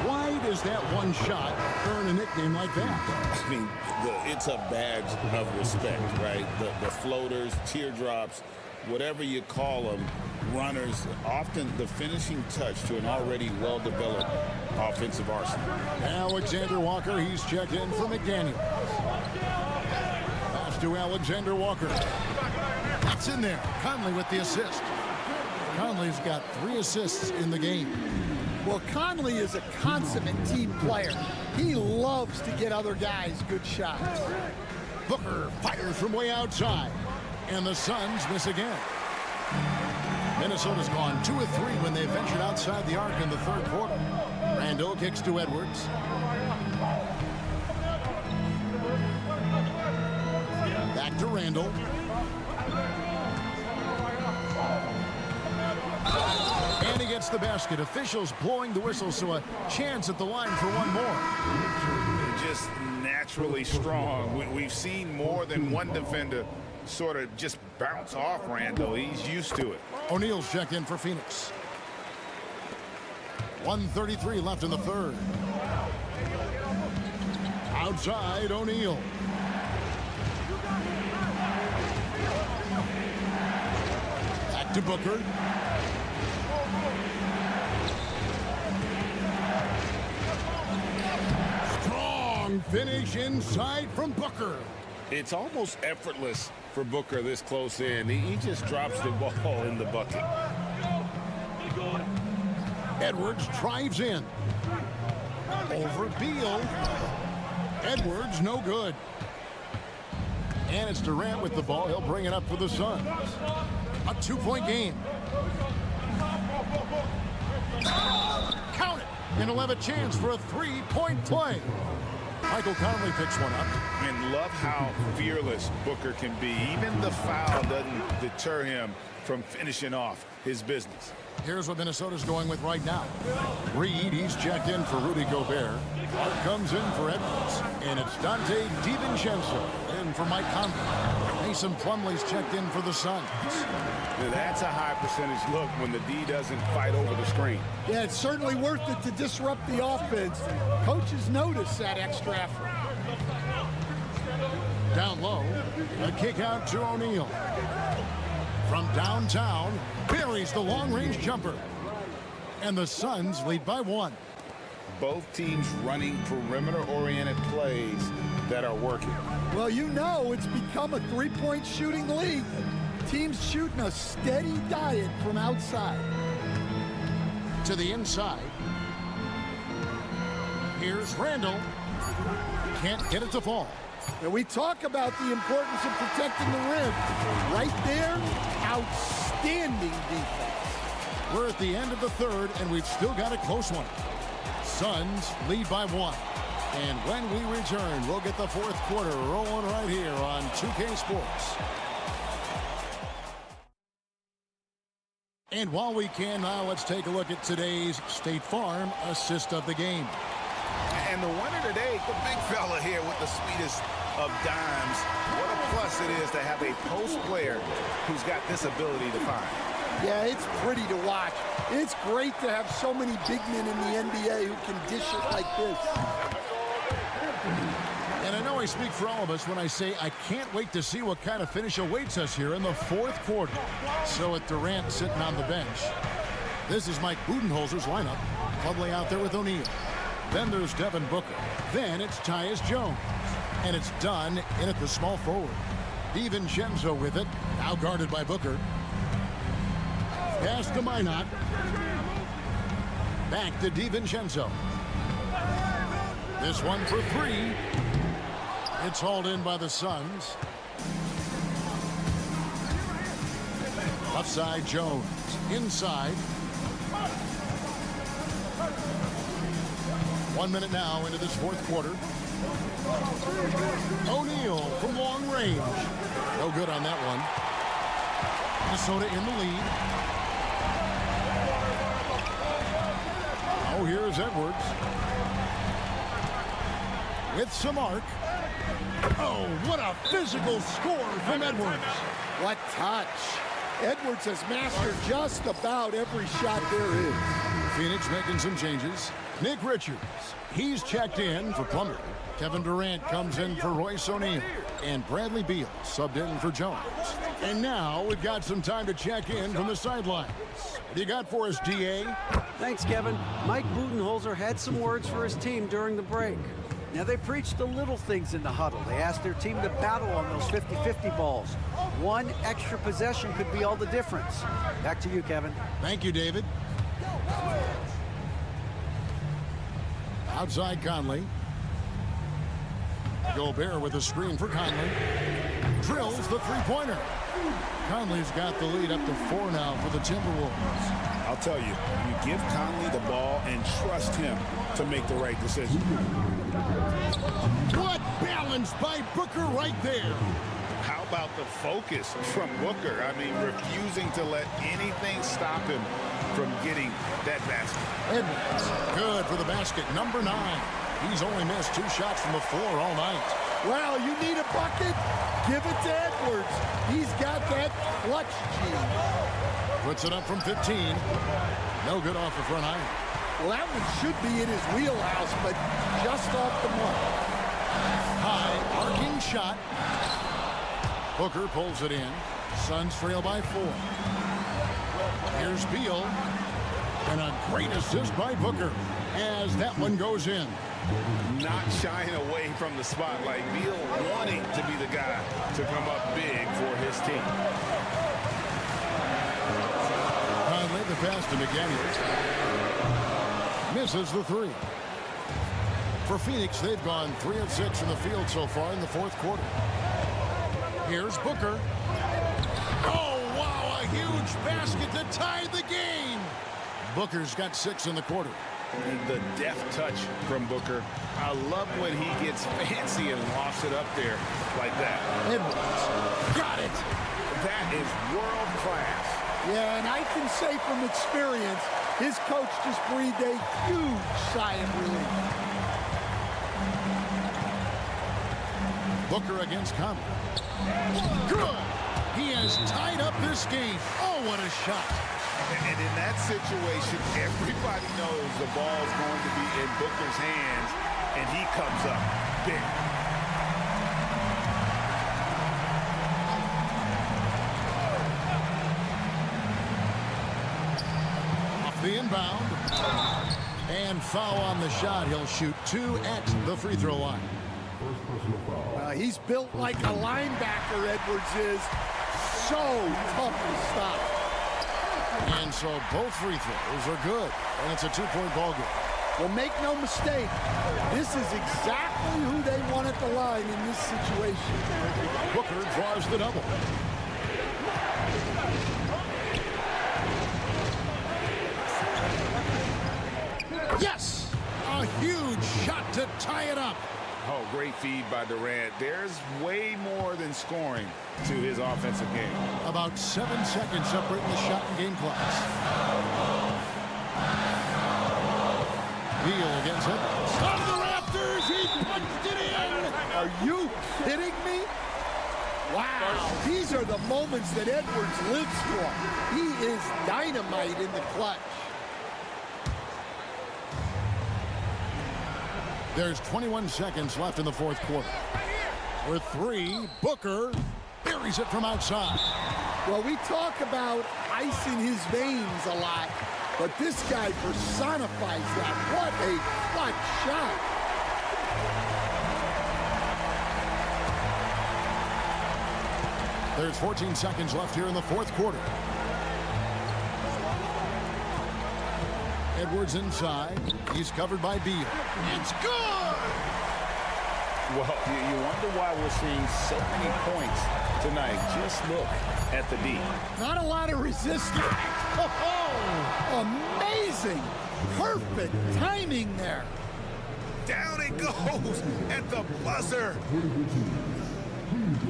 Why does that one shot earn a nickname like that? I mean, it's a badge of respect, right? The floaters, teardrops, whatever you call them, runners, often the finishing touch to an already well-developed offensive arsenal. Alexander Walker, he's checked in for McDaniel. Pass to Alexander Walker. That's in there. Conley with the assist. Conley's got 3 assists in the game. Well, Conley is a consummate team player. He loves to get other guys good shots. Booker fires from way outside. And the Suns miss again. Minnesota's gone 2 of 3 when they ventured outside the arc in the third quarter. Randall kicks to Edwards. Back to Randall. And he gets the basket. Officials blowing the whistle, so a chance at the line for one more. Just naturally strong. We've seen more than one defender sort of just bounce off Randall. He's used to it. O'Neal's checked in for Phoenix. 1:33 left in the third. Outside, O'Neal. Back to Booker. Strong finish inside from Booker. It's almost effortless for Booker this close in. He just drops the ball in the bucket. Edwards drives in. Over Beal. Edwards, no good. And it's Durant with the ball. He'll bring it up for the Suns. A 2-point game. Count it. And he'll have a chance for a 3-point play. Michael Conley picks one up. And love how fearless Booker can be. Even the foul doesn't deter him from finishing off his business. Here's what Minnesota's going with right now. Reed, he's checked in for Rudy Gobert. Clark comes in for Edwards. And it's Dante DiVincenzo in for Mike Conley. Mason Plumlee's checked in for the Suns. Now that's a high percentage look when the D doesn't fight over the screen. Yeah, it's certainly worth it to disrupt the offense. Coaches notice that extra effort. Down low, a kick out to O'Neal. From downtown, buries the long-range jumper. And the Suns lead by 1. Both teams running perimeter-oriented plays that are working. Well, you know it's become a 3-point shooting league. Teams shooting a steady diet from outside. To the inside. Here's Randall. Can't get it to fall. And we talk about the importance of protecting the rim. Right there, outstanding defense. We're at the end of the third, and we've still got a close one. Suns lead by 1. And when we return, we'll get the fourth quarter rolling right here on 2K Sports. And while we can now, let's take a look at today's State Farm assist of the game. And the winner today, the big fella here with the sweetest of dimes. What a plus it is to have a post player who's got this ability to find. Yeah, it's pretty to watch. It's great to have so many big men in the NBA who can dish it like this. And I know I speak for all of us when I say I can't wait to see what kind of finish awaits us here in the fourth quarter. So with Durant sitting on the bench, this is Mike Budenholzer's lineup. Plumlee out there with O'Neal. Then there's Devin Booker. Then it's Tyus Jones. And it's done in at the small forward. DiVincenzo with it. Now guarded by Booker. Pass to Minot. Back to DiVincenzo. This one for 3. It's hauled in by the Suns. Upside Jones. Inside. 1 minute now into this fourth quarter. O'Neal from long range. No good on that one. Minnesota in the lead. Oh, here's Edwards. With some arc. Oh, what a physical score from Edwards. What touch. Edwards has mastered just about every shot there is. Phoenix making some changes. Nick Richards, he's checked in for Plummer. Kevin Durant comes in for Royce O'Neal. And Bradley Beal subbed in for Jones. And now we've got some time to check in from the sidelines. What do you got for us, D.A.? Thanks, Kevin. Mike Budenholzer had some words for his team during the break. Now, they preached the little things in the huddle. They asked their team to battle on those 50-50 balls. One extra possession could be all the difference. Back to you, Kevin. Thank you, David. Outside Conley. Gobert with a screen for Conley. Drills the three-pointer. Conley's got the lead up to 4 now for the Timberwolves. I'll tell you, you give Conley the ball and trust him to make the right decision. What balance by Booker right there. How about the focus from Booker? I mean, refusing to let anything stop him from getting that basket. Edwards, good for the basket, number 9. He's only missed 2 shots from the floor all night. Well, you need a bucket? Give it to Edwards. He's got that clutch gene. Puts it up from 15. No good off the front iron. Well, that one should be in his wheelhouse, but just off the mark. High, arcing shot. Booker pulls it in. Suns trail by 4. Here's Beal. And a great assist by Booker as that one goes in. Not shying away from the spotlight. Beal wanting to be the guy to come up big for his team. Conley, the pass to McDaniels. Misses the 3. For Phoenix, they've gone 3 of 6 from the field so far in the fourth quarter. Here's Booker. Oh, wow, a huge basket to tie the game. Booker's got 6 in the quarter. And the deft touch from Booker. I love when he gets fancy and lofts it up there like that. Edwards got it. That is world class. Yeah, and I can say from experience, his coach just breathed a huge sigh of relief. Booker against Conley. Good. He has tied up this game. Oh, what a shot. And in that situation, everybody knows the ball is going to be in Booker's hands, and he comes up big. Off the inbound. And foul on the shot. He'll shoot 2 at the free throw line. He's built like a linebacker, Edwards is. So tough to stop. And so both free throws are good. And it's a 2-point ball game. Well, make no mistake, this is exactly who they want at the line in this situation. Booker draws the double. Yes! A huge shot to tie it up. Oh, great feed by Durant. There's way more than scoring to his offensive game. About 7 seconds separating the shot and game clocks. Beal against it. On the rafters, he punched it in. Are you kidding me? Wow, these are the moments that Edwards lives for. He is dynamite in the clutch. There's 21 seconds left in the fourth quarter. With 3, Booker buries it from outside. Well, we talk about ice in his veins a lot, but this guy personifies that. What a clutch shot. There's 14 seconds left here in the fourth quarter. Edwards inside. He's covered by Beal. It's good! Well, you wonder why we're seeing so many points tonight. Just look at the D. Not a lot of resistance. Oh, amazing. Perfect timing there. Down it goes at the buzzer.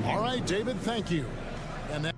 All right, David, thank you. And that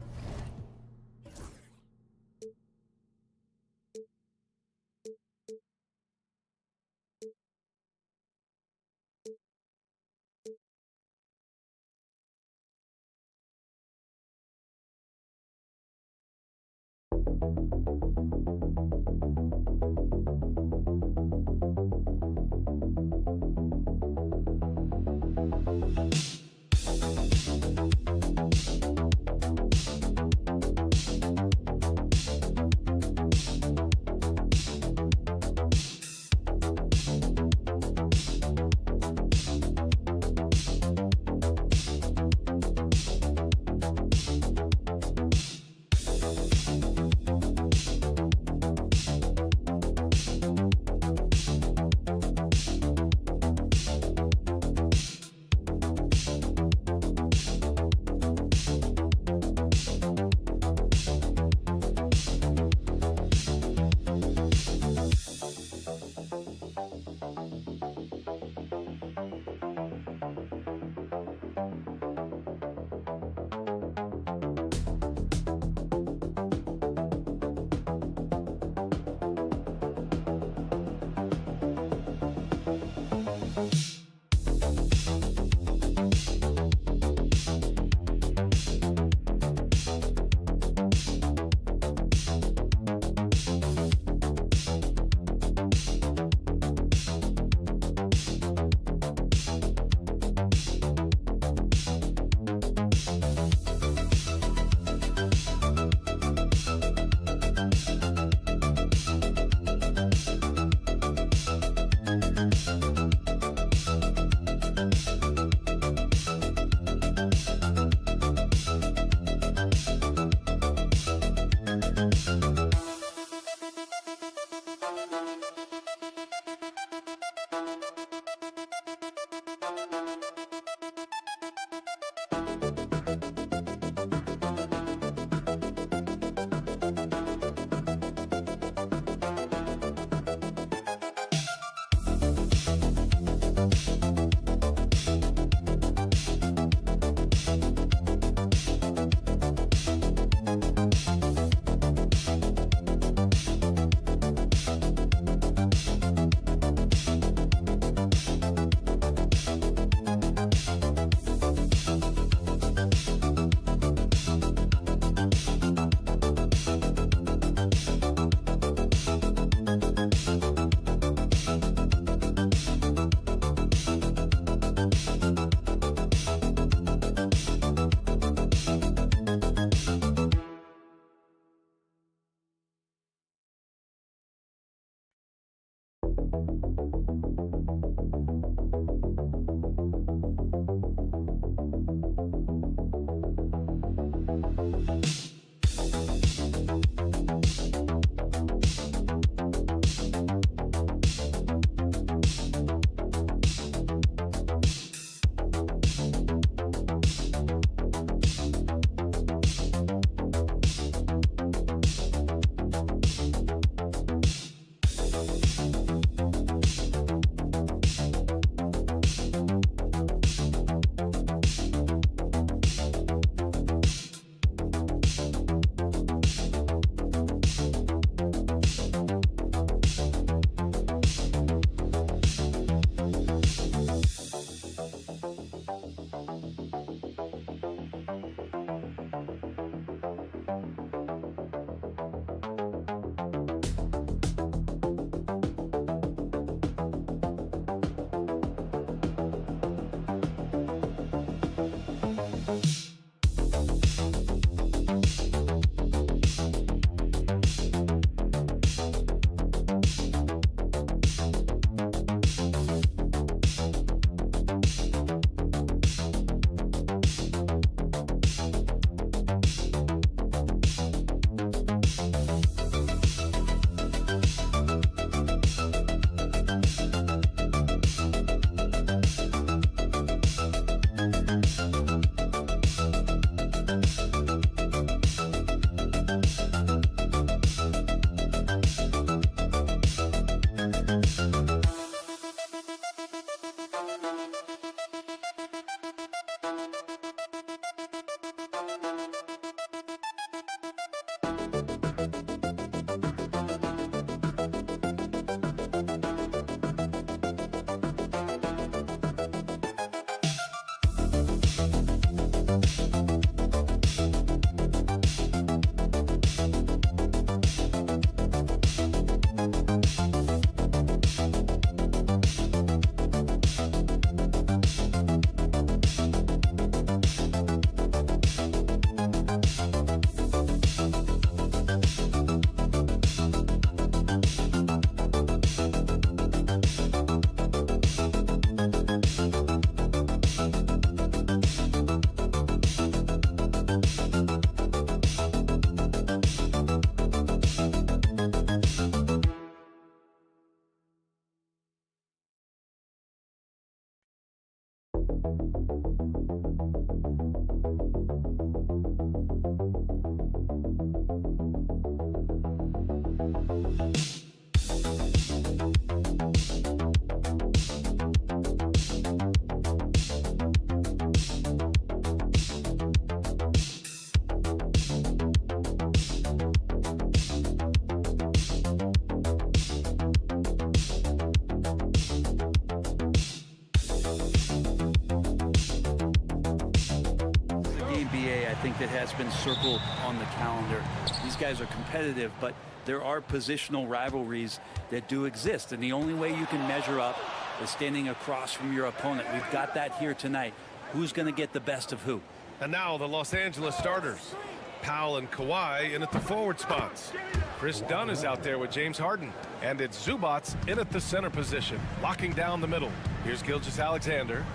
that has been circled on the calendar. These guys are competitive, but there are positional rivalries that do exist, and the only way you can measure up is standing across from your opponent. We've got that here tonight. Who's going to get the best of who? And now the Los Angeles starters. Powell and Kawhi in at the forward spots. Chris Dunn is out there with James Harden. And it's Zubats in at the center position, locking down the middle. Here's Gilgeous-Alexander.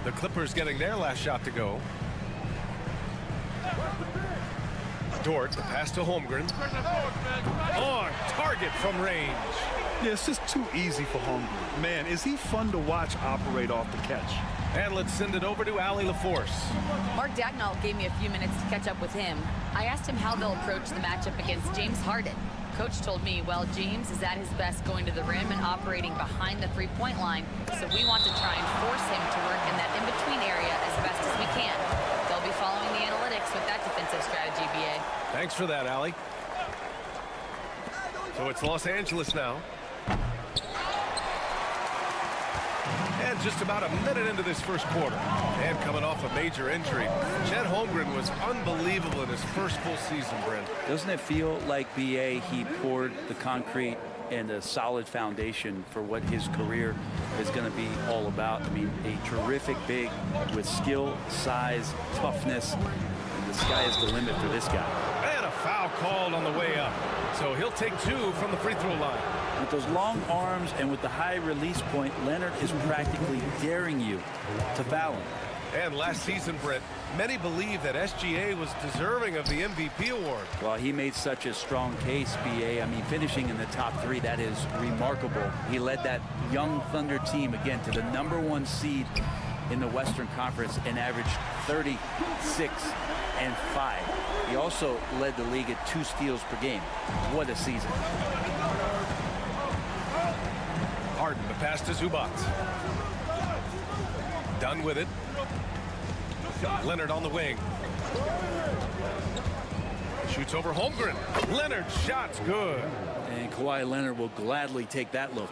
The Clippers getting their last shot to go. Dort, the pass to Holmgren. On target from range. Yeah, it's just too easy for Holmgren. Man, is he fun to watch operate off the catch. And let's send it over to Allie LaForce. Mark Dagnall gave me a few minutes to catch up with him. I asked him how they'll approach the matchup against James Harden. Coach told me, well, James is at his best going to the rim and operating behind the three-point line, so we want to try and force him to work in that in-between area as best as we can. They'll be following the analytics with that defensive strategy, BA. Thanks for that, Allie. So it's Los Angeles now. And just about a minute into this first quarter. And coming off a major injury, Chet Holmgren was unbelievable in his first full season, Brent. Doesn't it feel like, BA, he poured the concrete and a solid foundation for what his career is going to be all about? I mean, a terrific big with skill, size, toughness. And the sky is the limit for this guy. And a foul called on the way up. So he'll take two from the free throw line. With those long arms and with the high release point, Leonard is practically daring you to foul him. And last season, Brent, many believe that SGA was deserving of the MVP award. Well, he made such a strong case, BA. I mean, finishing in the top three, that is remarkable. He led that young Thunder team, again, to the #1 seed in the Western Conference and averaged 36 and 5. He also led the league at 2 steals per game. What a season. Harden, the pass to Zubats. Done with it. Leonard on the wing. Shoots over Holmgren. Leonard's shot's good. And Kawhi Leonard will gladly take that look.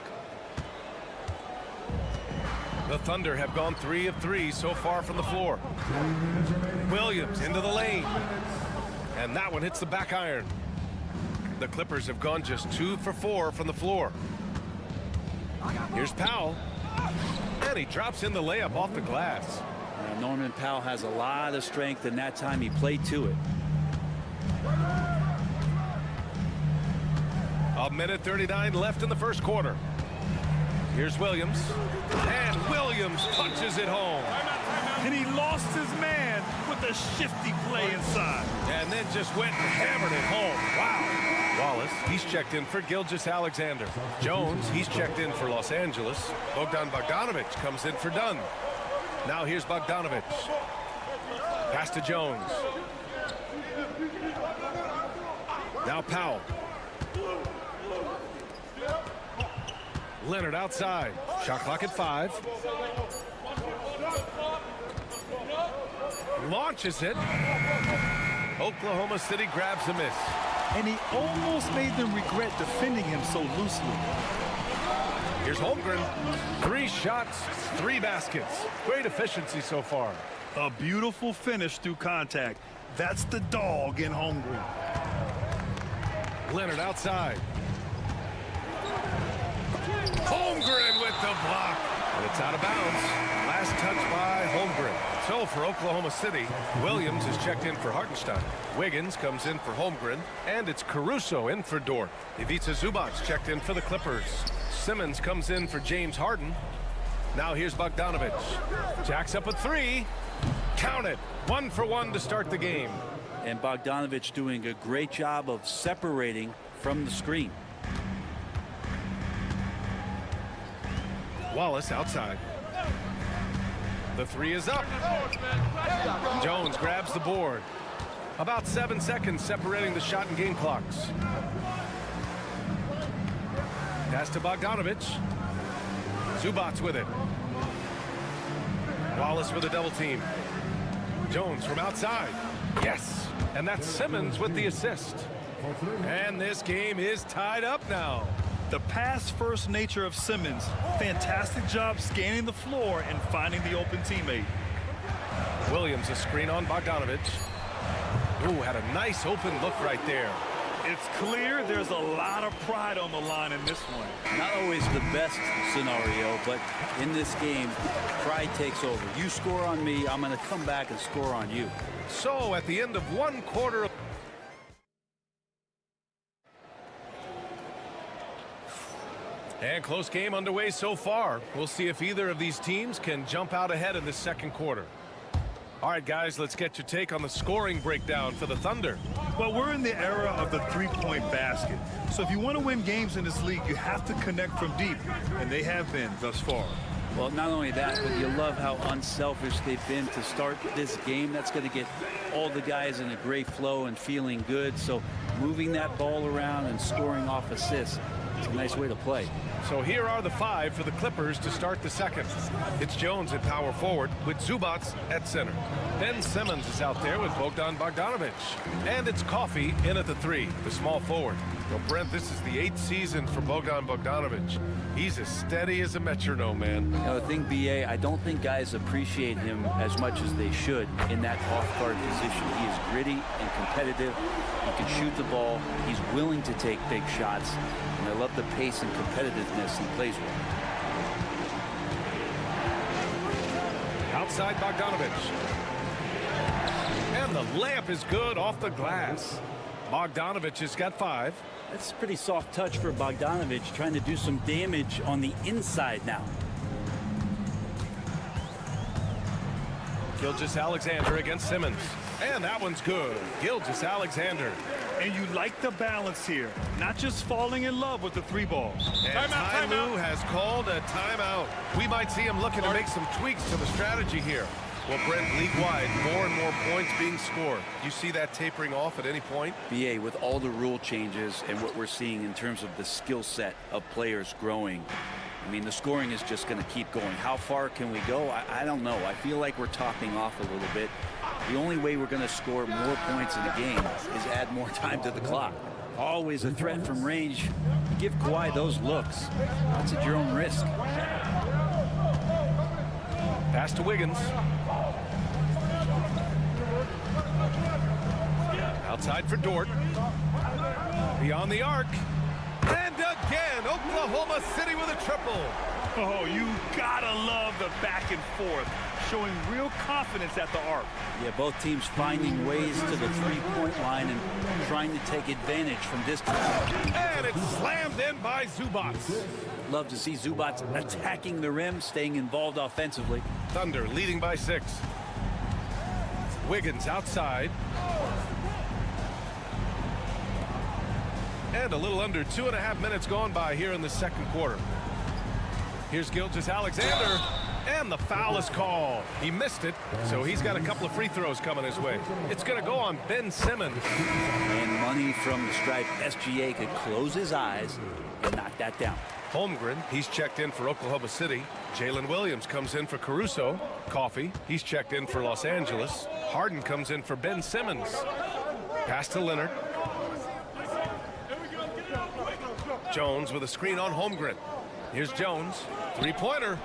The Thunder have gone 3 of 3 so far from the floor. Williams into the lane. And that one hits the back iron. The Clippers have gone just 2 for 4 from the floor. Here's Powell. And he drops in the layup off the glass. Norman Powell has a lot of strength, and that time he played to it. A minute 39 left in the first quarter. Here's Williams. And Williams punches it home. And he lost his man with a shifty play inside. And then just went and hammered it home. Wow. Wallace, he's checked in for Gilgeous-Alexander. Jones, he's checked in for Los Angeles. Bogdanović comes in for Dunn. Now here's Bogdanović. Pass to Jones. Now Powell. Leonard outside. Shot clock at 5. Launches it. Oklahoma City grabs a miss. And he almost made them regret defending him so loosely. Here's Holmgren. 3 shots, 3 baskets. Great efficiency so far. A beautiful finish through contact. That's the dog in Holmgren. Leonard outside. Holmgren with the block. And it's out of bounds. Last touch by Holmgren. So for Oklahoma City, Williams is checked in for Hartenstein. Wiggins comes in for Holmgren. And it's Caruso in for Dort. Ivica Zubats checked in for the Clippers. Simmons comes in for James Harden. Now here's Bogdanović. Jacks up a 3. Count it. 1 for 1 to start the game. And Bogdanović doing a great job of separating from the screen. Wallace outside. The 3 is up. Jones grabs the board. About 7 seconds separating the shot and game clocks. Pass to Bogdanović. Zubats with it. Wallace with a double team. Jones from outside. Yes. And that's Simmons with the assist. And this game is tied up now. The pass-first nature of Simmons. Fantastic job scanning the floor and finding the open teammate. Williams a screen on Bogdanović. Ooh, had a nice open look right there. It's clear there's a lot of pride on the line in this one. Not always the best scenario, but in this game, pride takes over. You score on me, I'm going to come back and score on you. So at the end of one quarter, and close game underway so far. We'll see if either of these teams can jump out ahead in the second quarter. All right, guys, let's get your take on the scoring breakdown for the Thunder. Well, we're in the era of the three-point basket. So if you want to win games in this league, you have to connect from deep, and they have been thus far. Well, not only that, but you love how unselfish they've been to start this game. That's going to get all the guys in a great flow and feeling good. So moving that ball around and scoring off assists, it's a nice way to play. So here are the five for the Clippers to start the second. It's Jones at power forward with Zubats at center. Ben Simmons is out there with Bogdan Bogdanovic. And it's Coffey in at the three, the small forward. Well, Brent, this is the 8th season for Bogdan Bogdanovic. He's as steady as a metronome, man. You know, the thing, B.A., I don't think guys appreciate him as much as they should in that off-guard position. He is gritty and competitive. He can shoot the ball. He's willing to take big shots. And I love the pace and competitiveness he plays with. Outside Bogdanovic. And the layup is good off the glass. Bogdanovic has got 5. That's a pretty soft touch for Bogdanovic, trying to do some damage on the inside now. Gilgeous-Alexander against Simmons. And that one's good. Gilgeous-Alexander. And you like the balance here, not just falling in love with the three ball. And Ty Lue has called a timeout. We might see him looking to make some tweaks to the strategy here. Well, Brent, league-wide, more and more points being scored. You see that tapering off at any point? BA, with all the rule changes and what we're seeing in terms of the skill set of players growing, I mean, the scoring is just going to keep going. How far can we go? I don't know. I feel like we're topping off a little bit. The only way we're going to score more points in the game is add more time to the clock. Always a threat from range. You give Kawhi those looks. That's at your own risk. Pass to Wiggins. Outside for Dort. Beyond the arc. And again, Oklahoma City with a triple. Oh, you gotta love the back and forth, showing real confidence at the arc. Yeah, both teams finding ways to the three-point line and trying to take advantage from distance. And it's slammed in by Zubats. Love to see Zubats attacking the rim, staying involved offensively. Thunder leading by 6. Wiggins outside. And a little under 2.5 minutes gone by here in the second quarter. Here's Gilgeous-Alexander, and the foul is called. He missed it, so he's got a couple of free throws coming his way. It's going to go on Ben Simmons. And money from the stripe. SGA could close his eyes and knock that down. Holmgren, he's checked in for Oklahoma City. Jalen Williams comes in for Caruso. Coffey, he's checked in for Los Angeles. Harden comes in for Ben Simmons. Pass to Leonard. Jones with a screen on Holmgren. Here's Jones. Three-pointer.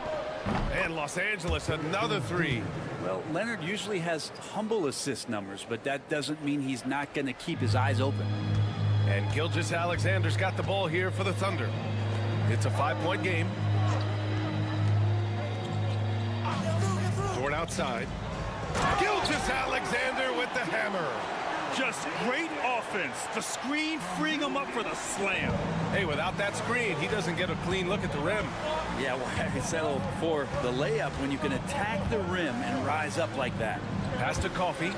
And Los Angeles, another 3. Well, Leonard usually has humble assist numbers, but that doesn't mean he's not going to keep his eyes open. And Gilgeous-Alexander's got the ball here for the Thunder. It's a 5-point game. Dort outside. Gilgeous-Alexander with the hammer. Just great offense. The screen freeing him up for the slam. Hey, without that screen, he doesn't get a clean look at the rim. Yeah, well, I settled for the layup when you can attack the rim and rise up like that. Pass to Coffey.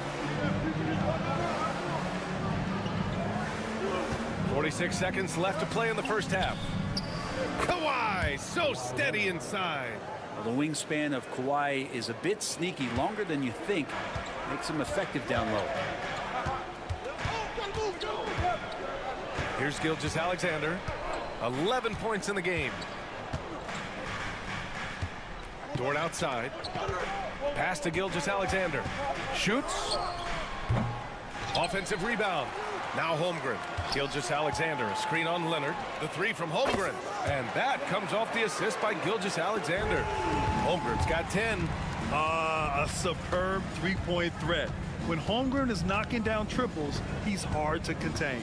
46 seconds left to play in the first half. Kawhi, so steady inside. Well, the wingspan of Kawhi is a bit sneaky, longer than you think. Makes him effective down low. Here's Gilgeous-Alexander. 11 points in the game. Dort outside. Pass to Gilgeous-Alexander. Shoots. Offensive rebound. Now Holmgren. Gilgeous-Alexander, a screen on Leonard. The three from Holmgren. And that comes off the assist by Gilgeous-Alexander. Holmgren's got 10. A superb three-point threat. When Holmgren is knocking down triples, he's hard to contain.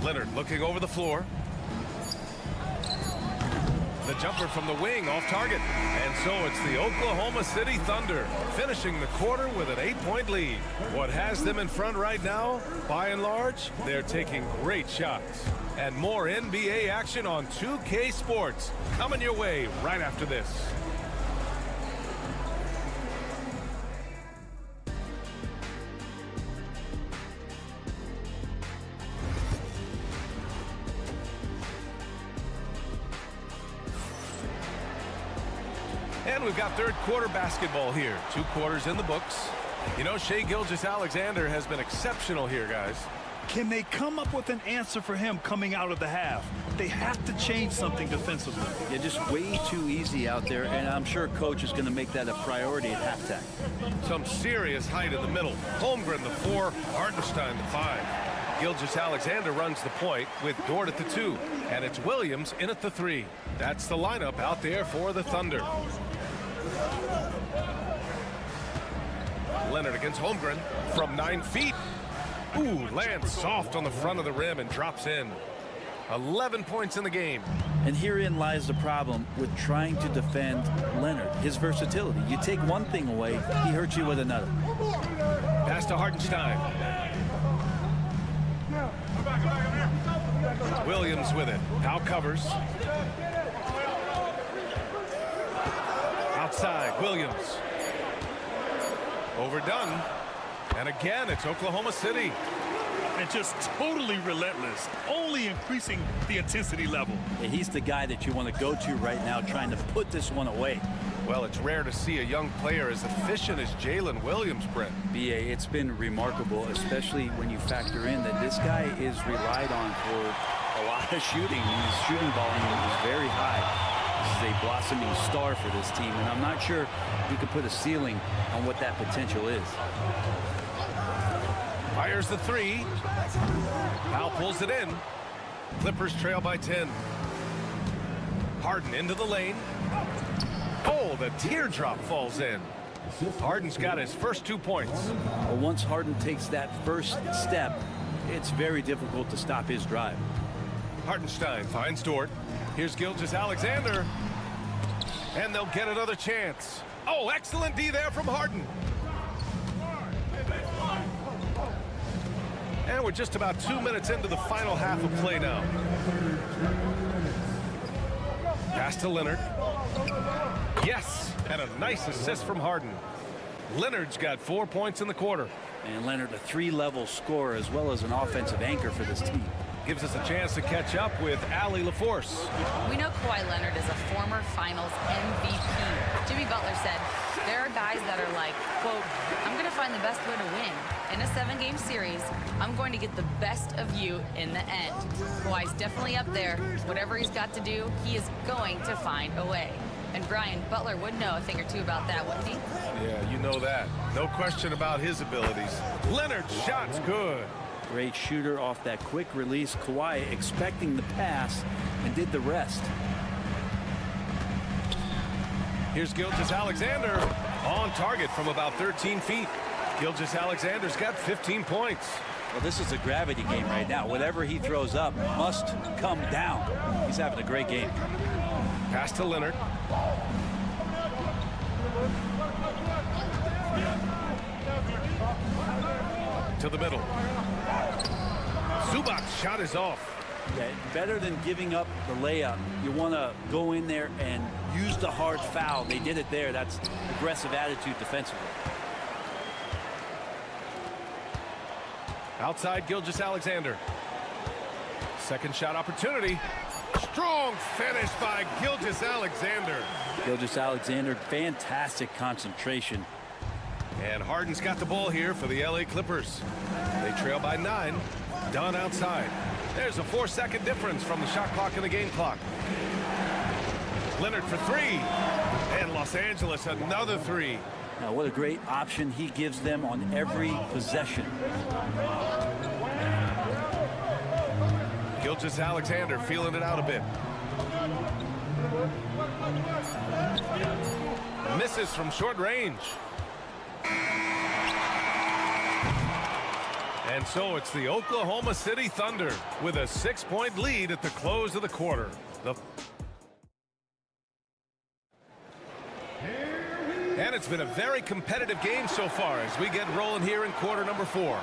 Leonard looking over the floor. The jumper from the wing off target. And so it's the Oklahoma City Thunder finishing the quarter with an 8-point lead. What has them in front right now, by and large, they're taking great shots. And more NBA action on 2K Sports coming your way right after this. And we've got third quarter basketball here. 2 quarters in the books. You know, Shai Gilgeous-Alexander has been exceptional here, guys. Can they come up with an answer for him coming out of the half? They have to change something defensively. Yeah, just way too easy out there, and I'm sure coach is going to make that a priority at halftime. Some serious height in the middle. Holmgren the 4, Hartenstein the 5. Gilgeous-Alexander runs the point with Dort at the 2, and it's Williams in at the 3. That's the lineup out there for the Thunder. Leonard against Holmgren from 9 feet. Ooh, lands soft on the front of the rim and drops in. 11 points in the game. And herein lies the problem with trying to defend Leonard, his versatility. You take one thing away, he hurts you with another. Pass to Hartenstein. Williams with it. Now covers. Outside, Williams. Overdone. And again, it's Oklahoma City. And just totally relentless, only increasing the intensity level. Yeah, he's the guy that you want to go to right now, trying to put this one away. Well, it's rare to see a young player as efficient as Jalen Williams, Brent. BA, it's been remarkable, especially when you factor in that this guy is relied on for a lot of shooting. His shooting volume is very high. This is a blossoming star for this team, and I'm not sure we can put a ceiling on what that potential is. Fires the 3. Powell pulls it in. Clippers trail by 10. Harden into the lane. Oh, the teardrop falls in. Harden's got his first 2 points. Well, once Harden takes that first step, it's very difficult to stop his drive. Hartenstein finds Dort. Here's Gilgeous-Alexander. And they'll get another chance. Oh, excellent D there from Harden. And we're just about 2 minutes into the final half of play now. Pass to Leonard. Yes, and a nice assist from Harden. Leonard's got 4 points in the quarter. And Leonard, a 3-level scorer as well as an offensive anchor for this team. Gives us a chance to catch up with Allie LaForce. We know Kawhi Leonard is a former Finals MVP. Jimmy Butler said, there are guys that are like, quote, I'm going to find the best way to win. In a 7-game series, I'm going to get the best of you in the end. Kawhi's definitely up there. Whatever he's got to do, he is going to find a way. And Brian, Butler would know a thing or two about that, wouldn't he? Yeah, you know that. No question about his abilities. Leonard's shot's good. Great shooter off that quick release. Kawhi expecting the pass and did the rest. Here's Gilgeous-Alexander on target from about 13 feet. Gilgeous-Alexander's got 15 points. Well, this is a gravity game right now. Whatever he throws up must come down. He's having a great game. Pass to Leonard. To the middle. Zubac's shot is off. Yeah, better than giving up the layup. You want to go in there and use the hard foul. They did it there. That's aggressive attitude defensively. Outside Gilgeous-Alexander. Second shot opportunity. Strong finish by Gilgeous-Alexander. Gilgeous-Alexander, fantastic concentration. And Harden's got the ball here for the LA Clippers. They trail by 9. Dunn outside. There's a 4-second difference from the shot clock and the game clock. Leonard for 3. And Los Angeles another 3. Now, what a great option he gives them on every possession. Gilgeous-Alexander feeling it out a bit. Misses from short range. And so it's the Oklahoma City Thunder with a 6-point lead at the close of the quarter. And it's been a very competitive game so far as we get rolling here in quarter number 4.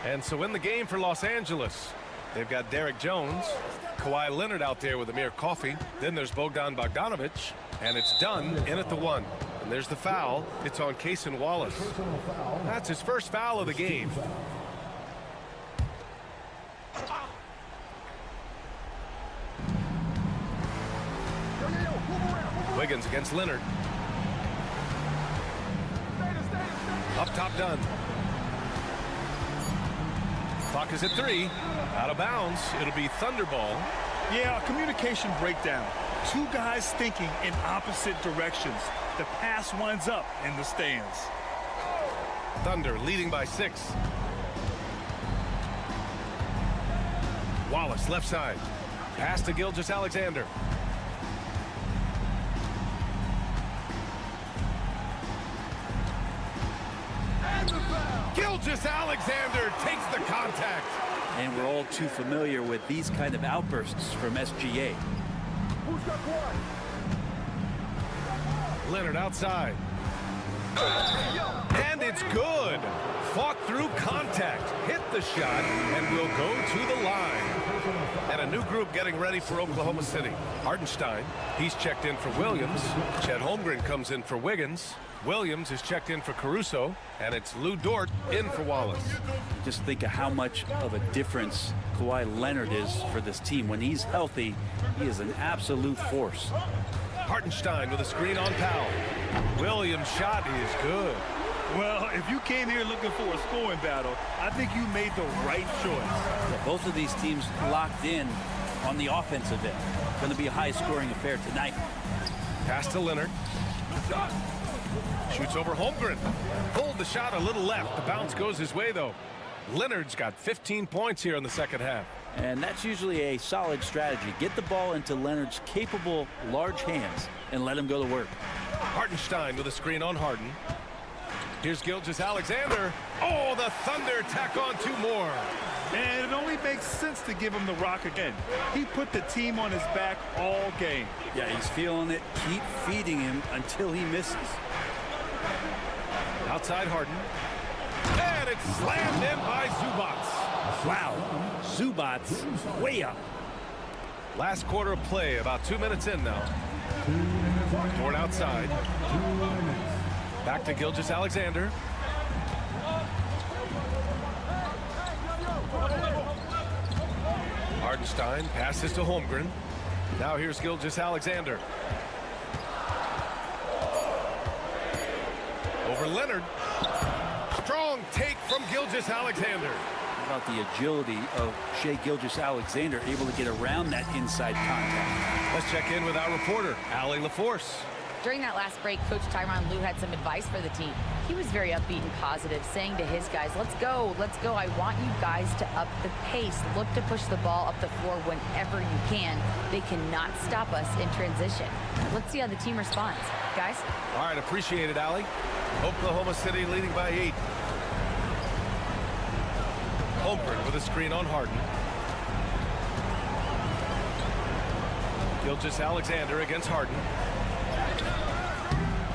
And so in the game for Los Angeles, they've got Derek Jones, Kawhi Leonard out there with Amir Coffey. Then there's Bogdan Bogdanovic, and it's done in at the 1. And there's the foul. It's on Cason Wallace. That's his first foul of the game. Wiggins against Leonard. Up top, done. Clock is at 3. Out of bounds. It'll be Thunder ball. Yeah, a communication breakdown. Two guys thinking in opposite directions. The pass winds up in the stands. Thunder leading by 6. Wallace left side. Pass to Gilgeous-Alexander. Gilgeous-Alexander takes the contact. And we're all too familiar with these kind of outbursts from SGA. Leonard outside. And it's good. Fought through contact. Hit the shot and will go to the line. And a new group getting ready for Oklahoma City. Hartenstein, he's checked in for Williams. Chet Holmgren comes in for Wiggins. Williams is checked in for Caruso, and it's Lou Dort in for Wallace. Just think of how much of a difference Kawhi Leonard is for this team. When he's healthy, he is an absolute force. Hartenstein with a screen on Powell. Williams' shot is good. Well, if you came here looking for a scoring battle, I think you made the right choice. Yeah, both of these teams locked in on the offensive end. Going to be a high-scoring affair tonight. Pass to Leonard. Shoots over Holmgren. Pulled the shot a little left. The bounce goes his way, though. Leonard's got 15 points here in the second half. And that's usually a solid strategy. Get the ball into Leonard's capable, large hands and let him go to work. Hartenstein with a screen on Harden. Here's Gilgeous-Alexander. Oh, the Thunder tack on 2 more. And it only makes sense to give him the rock again. He put the team on his back all game. Yeah, he's feeling it. Keep feeding him until he misses. Outside Harden. And it's slammed in by Zubats. Wow. Zubats way up. Last quarter of play, about 2 minutes in now. Dort outside. Back to Gilgeous-Alexander. Hartenstein passes to Holmgren. Now here's Gilgeous-Alexander. Over Leonard. Strong take from Gilgeous-Alexander. How about the agility of Shai Gilgeous-Alexander, able to get around that inside contact. Let's check in with our reporter, Allie LaForce. During that last break, Coach Tyronn Lue had some advice for the team. He was very upbeat and positive, saying to his guys, let's go. I want you guys to up the pace. Look to push the ball up the floor whenever you can. They cannot stop us in transition. Let's see how the team responds. Guys? All right, appreciate it, Allie. Oklahoma City leading by 8. Holmgren with a screen on Harden. Gilgeous-Alexander against Harden.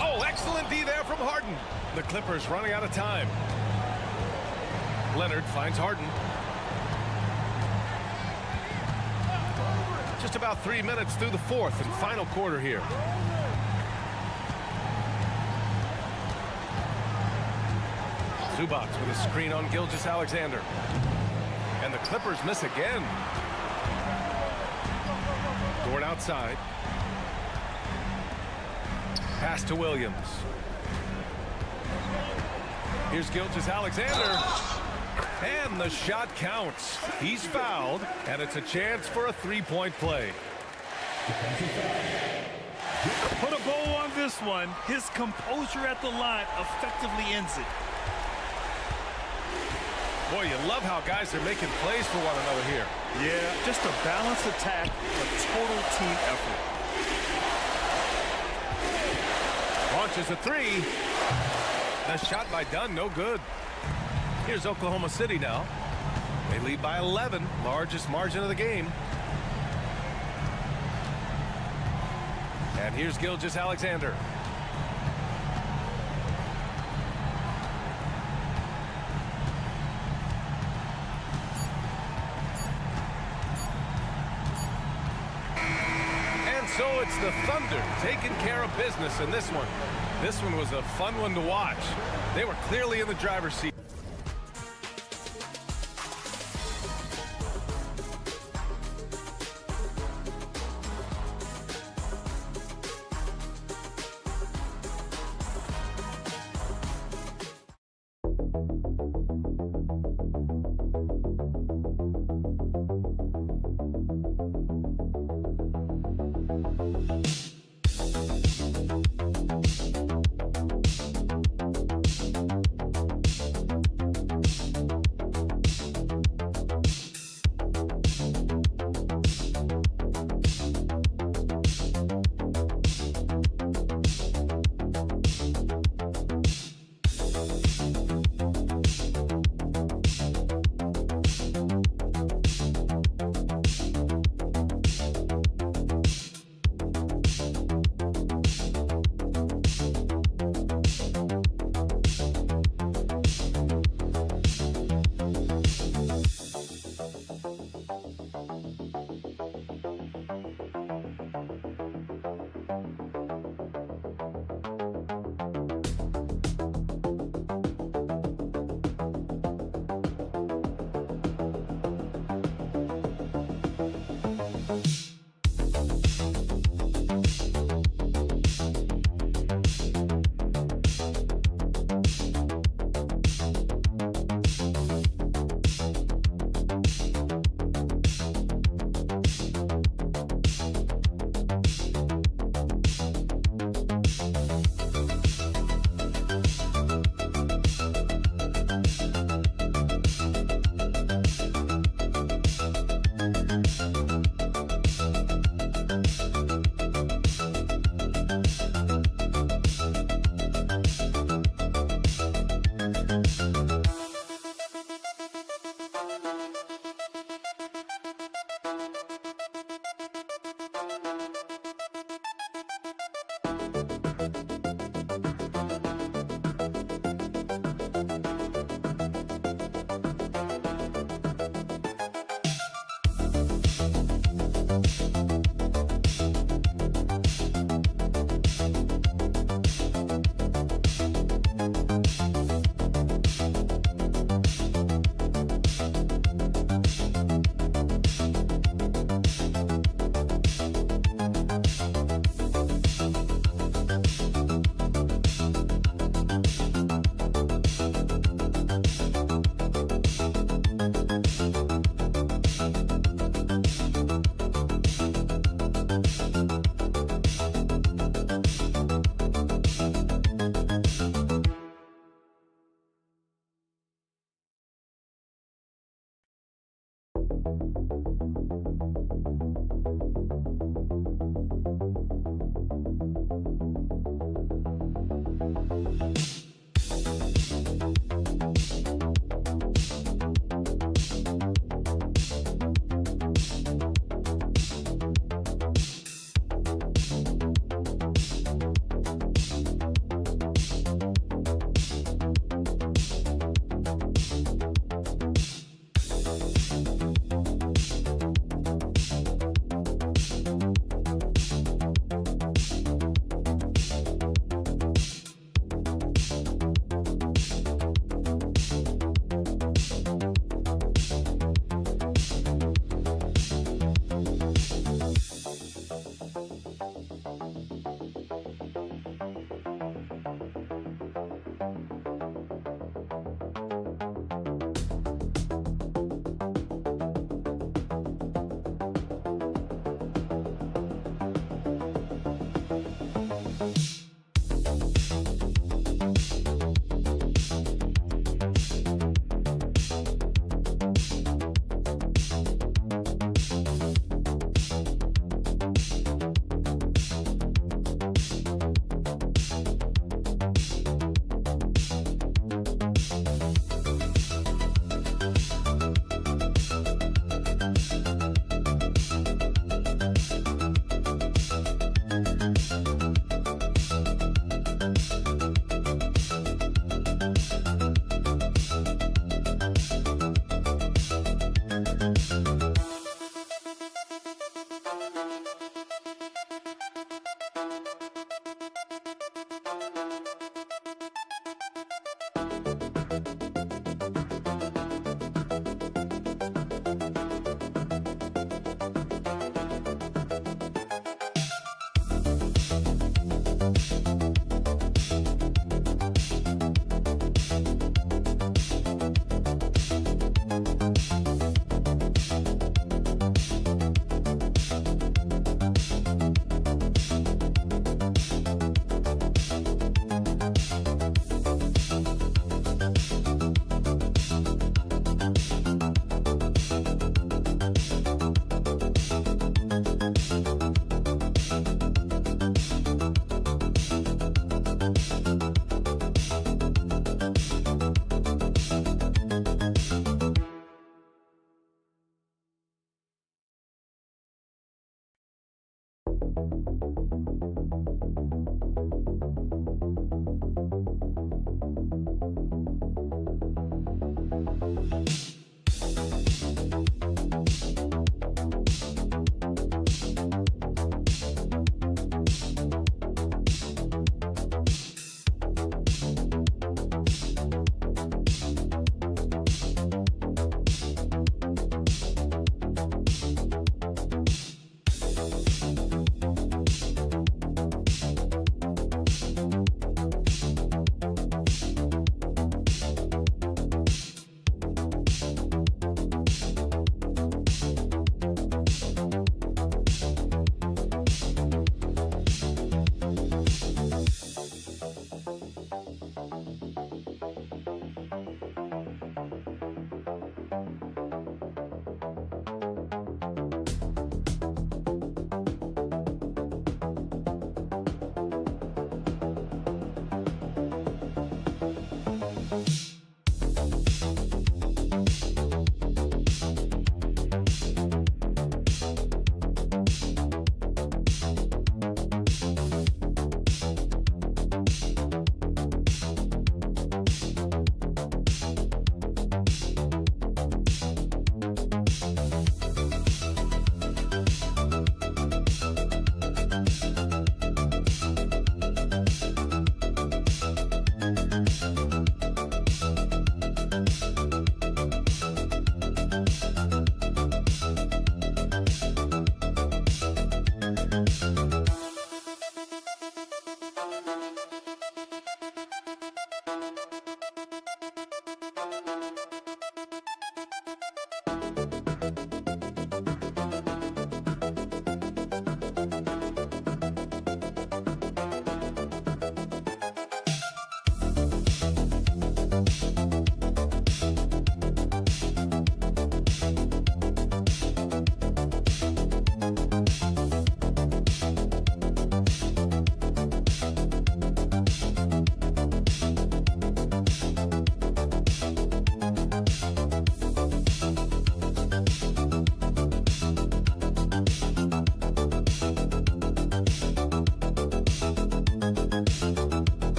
Oh, excellent D there from Harden. The Clippers running out of time. Leonard finds Harden. Just about 3 minutes through the fourth and final quarter here. Zubats with a screen on Gilgeous-Alexander. And the Clippers miss again. Dort outside. Pass to Williams. Here's Gilgeous-Alexander. And the shot counts. He's fouled, and it's a chance for a 3-point play. Put a bow on this one. His composure at the line effectively ends it. Boy, you love how guys are making plays for one another here. Yeah, just a balanced attack, a total team effort. Launches a three. The shot by Dunn, no good. Here's Oklahoma City now. They lead by 11, largest margin of the game. And here's Gilgeous-Alexander. And so it's the Thunder taking care of business in this one. This one was a fun one to watch. They were clearly in the driver's seat.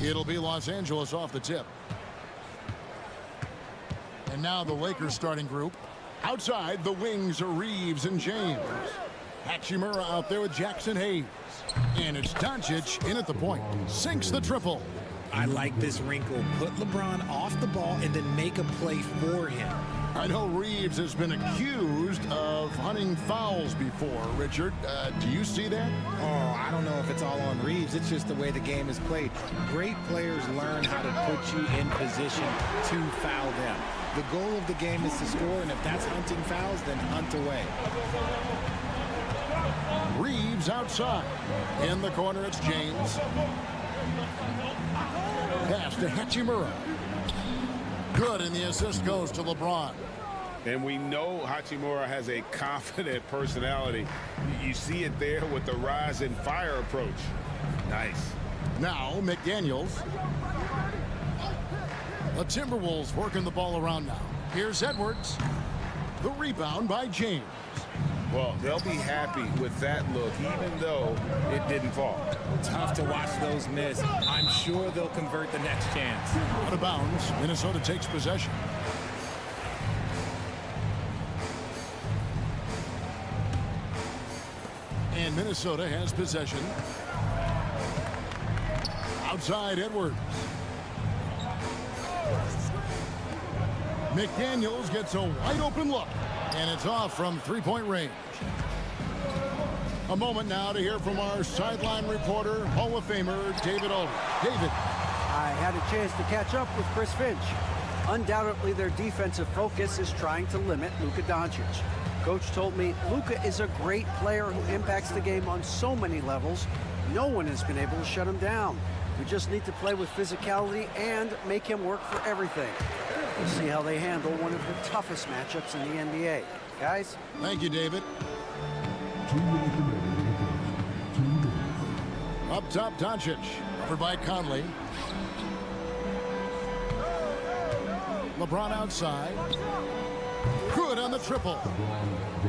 It'll be Los Angeles off the tip. And now the Lakers starting group. Outside, the wings are Reeves and James. Hachimura out there with Jackson Hayes. And it's Doncic in at the point. Sinks the triple. I like this wrinkle. Put LeBron off the ball and then make a play for him. I know Reeves has been accused of hunting fouls before, Richard. Do you see that? Oh, I don't know if it's all on Reeves. It's just the way the game is played. Great players learn how to put you in position to foul them. The goal of the game is to score, and if that's hunting fouls, then hunt away. Reeves outside. In the corner, it's James. Pass to Hachimura. Good, and the assist goes to LeBron. And we know Hachimura has a confident personality. You see it there with the rise and fire approach. Nice. Now McDaniels. The Timberwolves working the ball around now. Here's Edwards. The rebound by James. Well, they'll be happy with that look, even though it didn't fall. Tough to watch those miss. I'm sure they'll convert the next chance. Out of bounds. Minnesota takes possession. And Minnesota has possession. Outside Edwards. McDaniels gets a wide open look. And it's off from three-point range. A moment now to hear from our sideline reporter, Hall of Famer David Aldridge. David. I had a chance to catch up with Chris Finch. Undoubtedly, their defensive focus is trying to limit Luka Doncic. Coach told me Luka is a great player who impacts the game on so many levels. No one has been able to shut him down. We just need to play with physicality and make him work for everything. We'll see how they handle one of the toughest matchups in the NBA. Guys? Thank you, David. Up top, Doncic. Over by Conley. LeBron outside. Good on the triple.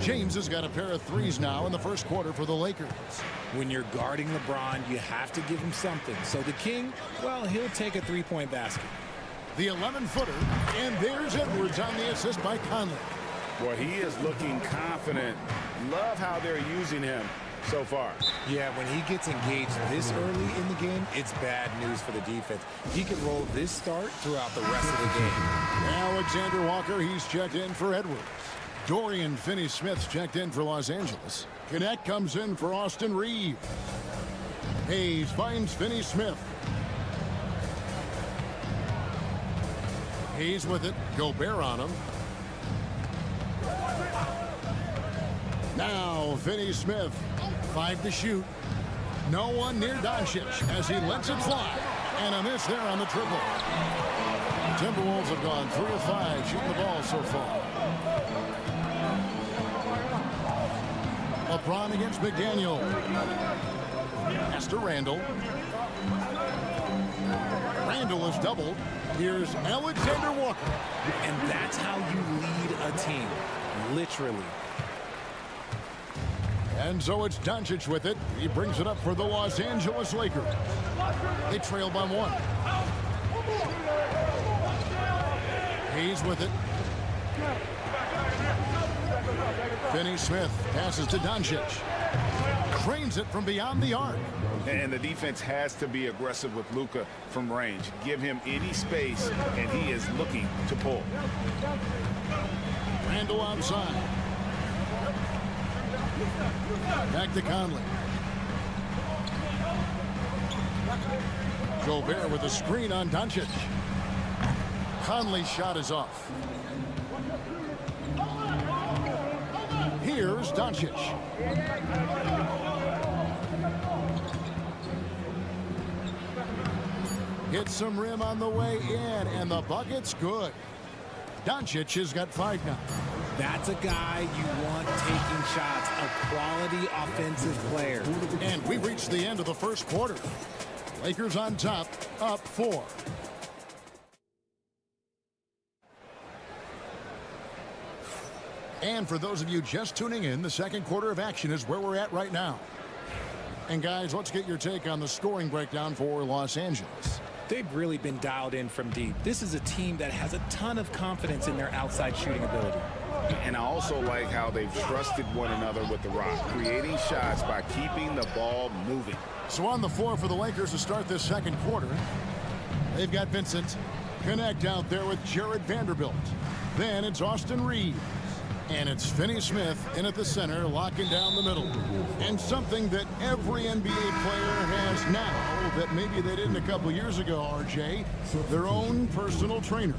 James has got a pair of threes now in the first quarter for the Lakers. When you're guarding LeBron, you have to give him something. So the King, well, he'll take a three-point basket. The 11-footer, and there's Edwards on the assist by Conley. Boy, he is looking confident. Love how they're using him so far. Yeah, when he gets engaged this early in the game, it's bad news for the defense. He could roll this start throughout the rest of the game. Alexander Walker, he's checked in for Edwards. Dorian Finney-Smith's checked in for Los Angeles. Connect comes in for Austin Reeves. Hayes finds Finney-Smith. Hayes with it. Gobert on him. Now Finney-Smith. 5 to shoot. No one near Doncic as he lets it fly. And a miss there on the triple. Timberwolves have gone 3 of 5 shooting the ball so far. LeBron against McDaniel. Pass to Randall. Randall is doubled. Here's Alexander Walker. And that's how you lead a team. Literally. And so it's Doncic with it. He brings it up for the Los Angeles Lakers. They trail by 1. Hayes with it. Finney-Smith passes to Doncic. Trains it from beyond the arc. And the defense has to be aggressive with Luka from range. Give him any space, and he is looking to pull. Randall outside. Back to Conley. Gobert with a screen on Doncic. Conley's shot is off. Here's Doncic. Hits some rim on the way in, and the bucket's good. Doncic has got 5 now. That's a guy you want taking shots, a quality offensive player. And we reached the end of the first quarter. Lakers on top, up 4. And for those of you just tuning in, the second quarter of action is where we're at right now. And guys, let's get your take on the scoring breakdown for Los Angeles. They've really been dialed in from deep. This is a team that has a ton of confidence in their outside shooting ability. And I also like how they've trusted one another with the rock, creating shots by keeping the ball moving. So on the floor for the Lakers to start this second quarter, they've got Vincent. Connect out there with Jared Vanderbilt. Then it's Austin Reeves. And it's Finney-Smith in at the center, locking down the middle. And something that every NBA player has now that maybe they didn't a couple years ago, RJ, their own personal trainer.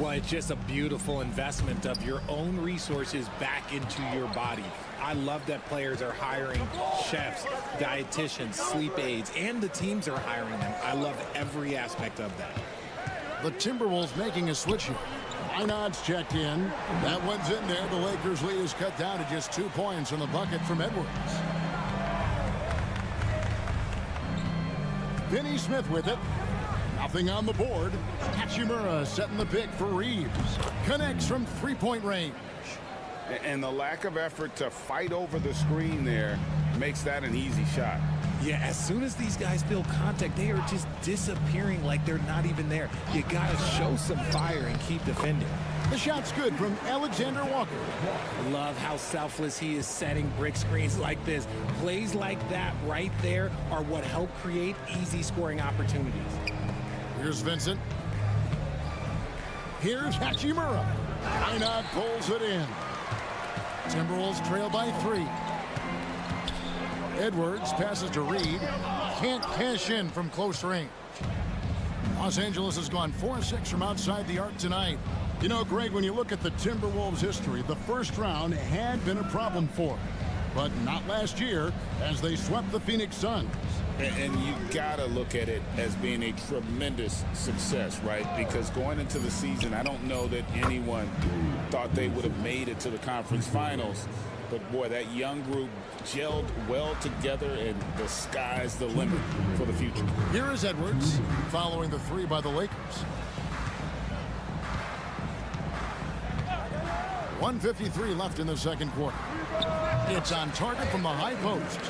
Well, it's just a beautiful investment of your own resources back into your body. I love that players are hiring chefs, dietitians, sleep aides, and the teams are hiring them. I love every aspect of that. The Timberwolves making a switch here. Inod's checked in. That one's in there. The Lakers lead is cut down to just 2 points on the bucket from Edwards. Finney-Smith with it. Nothing on the board. Hachimura setting the pick for Reeves. Connects from 3-point range. And the lack of effort to fight over the screen there makes that an easy shot. Yeah, as soon as these guys feel contact, they are just disappearing like they're not even there. You got to show some fire and keep defending. The shot's good from Alexander Walker. Love how selfless he is setting brick screens like this. Plays like that right there are what help create easy scoring opportunities. Here's Vincent. Here's Hachimura. Einad pulls it in. Timberwolves trail by 3. Edwards passes to Reed. Can't cash in from close range. Los Angeles has gone 4-6 from outside the arc tonight. You know, Greg, when you look at the Timberwolves' history, the first round had been a problem for them. But not last year, as they swept the Phoenix Suns. And you got to look at it as being a tremendous success, right? Because going into the season, I don't know that anyone thought they would have made it to the conference finals. But, boy, that young group gelled well together, and the sky's the limit for the future. Here is Edwards, following the 3 by the Lakers. 1:53 left in the second quarter. It's on target from the high post.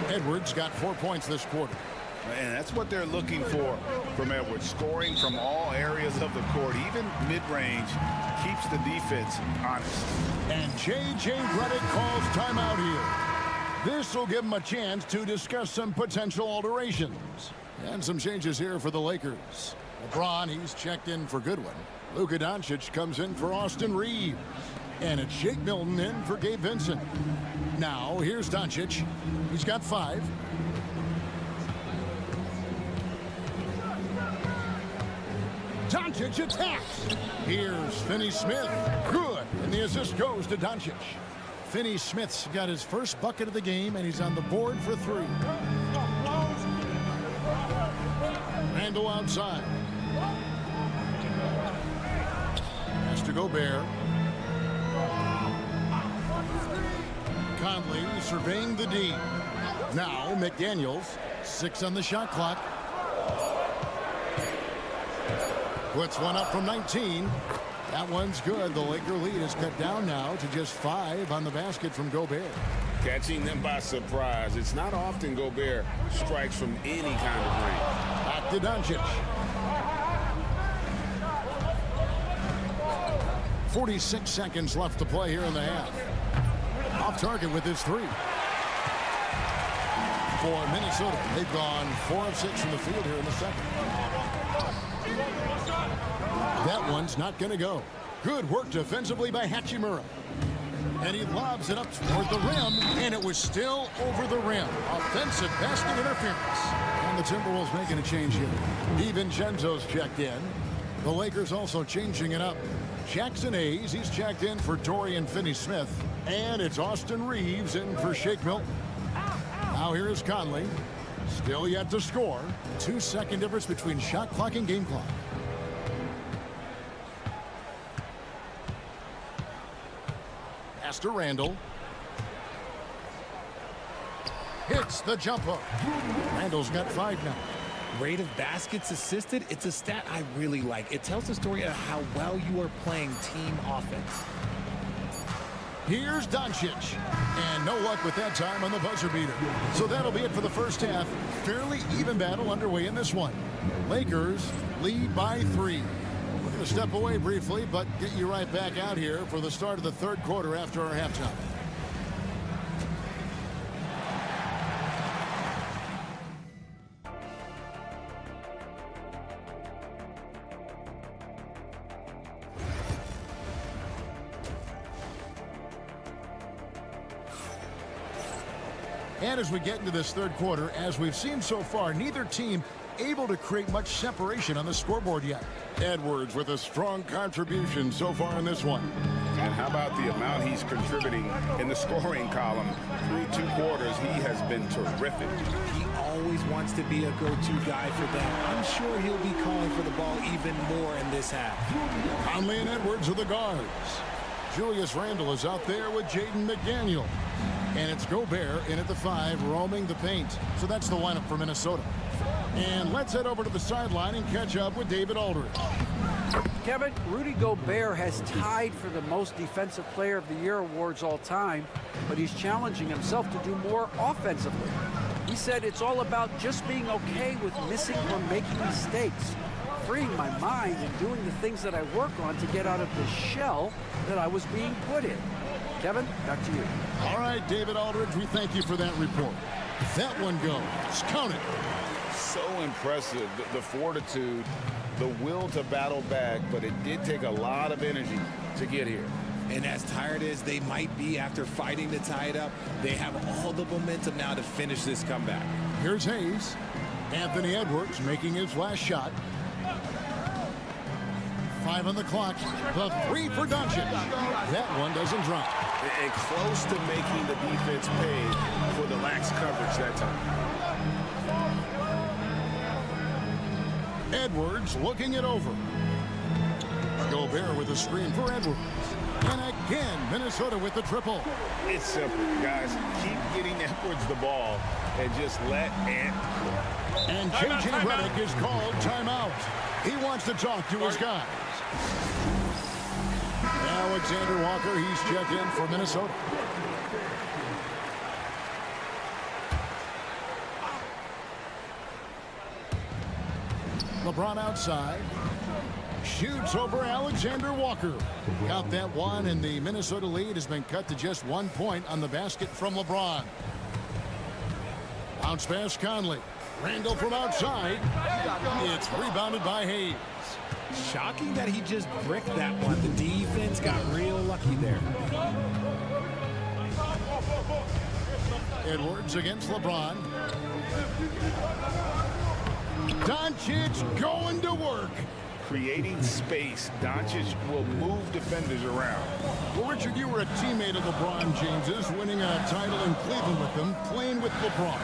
Edwards got 4 points this quarter. And that's what they're looking for from Edwards, scoring from all areas of the court, even mid-range, keeps the defense honest. And J.J. Redick calls timeout here. This will give him a chance to discuss some potential alterations. And some changes here for the Lakers. LeBron, he's checked in for Goodwin. Luka Doncic comes in for Austin Reeves. And it's Shake Milton in for Gabe Vincent. Now, here's Doncic. He's got 5. Doncic attacks. Here's Finney Smith. Good. And the assist goes to Doncic. Finney Smith's got his first bucket of the game, and he's on the board for 3. Randle outside. Has to Gobert. Conley surveying the D. Now McDaniels. 6 on the shot clock. Puts one up from 19. That one's good. The Laker lead is cut down now to just 5 on the basket from Gobert. Catching them by surprise. It's not often Gobert strikes from any kind of range. Back to Doncic. 46 seconds left to play here in the half. Off target with his 3. For Minnesota, they've gone 4 of 6 from the field here in the second. That one's not going to go. Good work defensively by Hachimura. And he lobs it up toward the rim, and it was still over the rim. Offensive basket interference. And the Timberwolves making a change here. DiVincenzo's checked in. The Lakers also changing it up. Jackson Hayes, he's checked in for Dorian Finney-Smith. And it's Austin Reeves in for Shake Milton. Now here is Conley. Still yet to score. 2-second difference between shot clock and game clock. Pass to Randle. Hits the jump hook. Randle's got 5 now. Rate of baskets assisted, it's a stat I really like. It tells the story of how well you are playing team offense. Here's Doncic. And no luck with that time on the buzzer beater. So that'll be it for the first half. Fairly even battle underway in this one. Lakers lead by 3. We're going to step away briefly, but get you right back out here for the start of the third quarter after our halftime. And as we get into this third quarter, as we've seen so far, neither team able to create much separation on the scoreboard yet. Edwards with a strong contribution so far in this one. And how about the amount he's contributing in the scoring column? Through 2 quarters, he has been terrific. He always wants to be a go-to guy for them. I'm sure he'll be calling for the ball even more in this half. Conley and Edwards are the guards. Julius Randle is out there with Jaden McDaniel. And it's Gobert in at the 5, roaming the paint. So that's the lineup for Minnesota. And let's head over to the sideline and catch up with David Aldridge. Kevin, Rudy Gobert has tied for the most Defensive Player of the Year awards all time, but he's challenging himself to do more offensively. He said it's all about just being okay with missing or making mistakes, freeing my mind and doing the things that I work on to get out of the shell that I was being put in. Kevin, back to you. All right, David Aldridge, we thank you for that report. That one goes. Count it. So impressive, the fortitude, the will to battle back, but it did take a lot of energy to get here. And as tired as they might be after fighting to tie it up, they have all the momentum now to finish this comeback. Here's Hayes. Anthony Edwards making his last shot. 5 on the clock. The 3 for Doncic. That one doesn't drop. And close to making the defense pay for the lax coverage that time. Edwards looking it over. Gobert with a screen for Edwards. And again, Minnesota with the triple. It's simple, guys. Keep getting Edwards the ball and just let Ant. And J.J. Redick is called timeout. He wants to talk to his guys. Alexander Walker, he's checked in for Minnesota. LeBron outside. Shoots over Alexander Walker. Got that one, and the Minnesota lead has been cut to just 1 point on the basket from LeBron. Bounce pass Conley. Randall from outside. It's rebounded by Hayes. Shocking that he just bricked that one. The defense got real lucky there. Edwards against LeBron. Doncic going to work. Creating space. Doncic will move defenders around. Well, Richard, you were a teammate of LeBron James's, winning a title in Cleveland with him, playing with LeBron.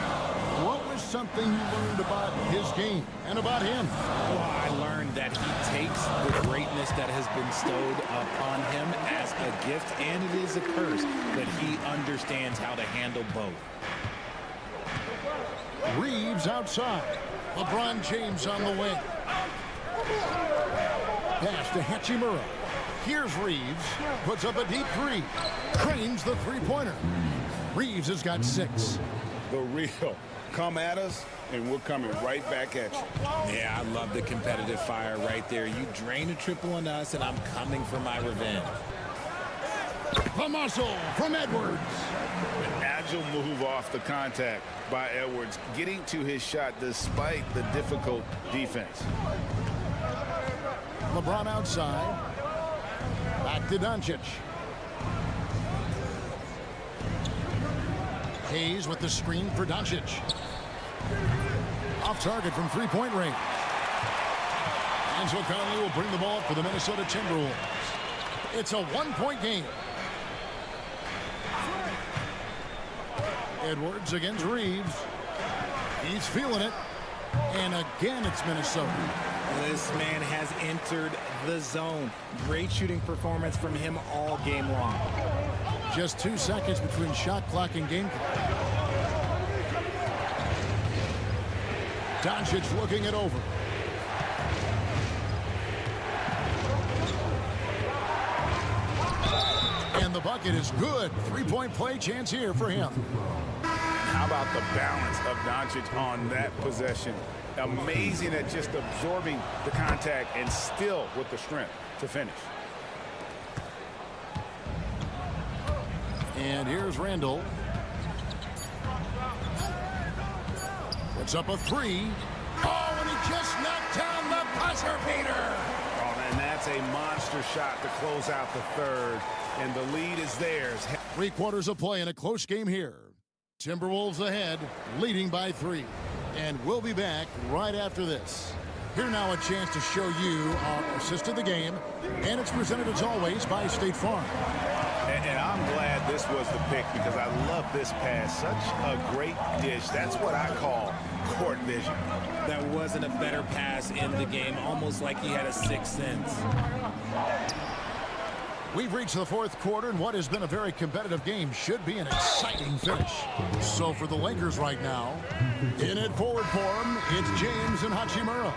What was something you learned about his game and about him? Well, I learned that he takes the greatness that has been bestowed upon him as a gift, and it is a curse, but he understands how to handle both. Reeves outside. LeBron James on the wing. Pass to Hachimura. Here's Reeves. Puts up a deep 3. Cranes the three-pointer. Reeves has got 6. The real. Come at us, and we're coming right back at you. Yeah, I love the competitive fire right there. You drain a triple on us, and I'm coming for my revenge. The muscle from Edwards. An agile move off the contact by Edwards, getting to his shot despite the difficult defense. LeBron outside. Back to Doncic. Hayes with the screen for Doncic. Off target from three-point range. Angelo Conley will bring the ball up for the Minnesota Timberwolves. It's a 1-point game. Edwards against Reeves. He's feeling it. And again, it's Minnesota. This man has entered the zone. Great shooting performance from him all game long. Just 2 seconds between shot clock and game clock. Doncic looking it over. And the bucket is good. 3-point play chance here for him. How about the balance of Doncic on that possession? Amazing at just absorbing the contact and still with the strength to finish. And here's Randall. Puts up a 3. Oh, and he just knocked down the buzzer beater. Oh, and that's a monster shot to close out the third. And the lead is theirs. 3 quarters of play in a close game here. Timberwolves ahead, leading by 3. And we'll be back right after this. Here now a chance to show you our assist of the game. And it's presented as always by State Farm. And I'm glad this was the pick because I love this pass. Such a great dish. That's what I call court vision. That wasn't a better pass in the game, almost like he had a sixth sense. We've reached the 4th quarter, and what has been a very competitive game should be an exciting finish. So for the Lakers right now, in at forward form, it's James and Hachimura.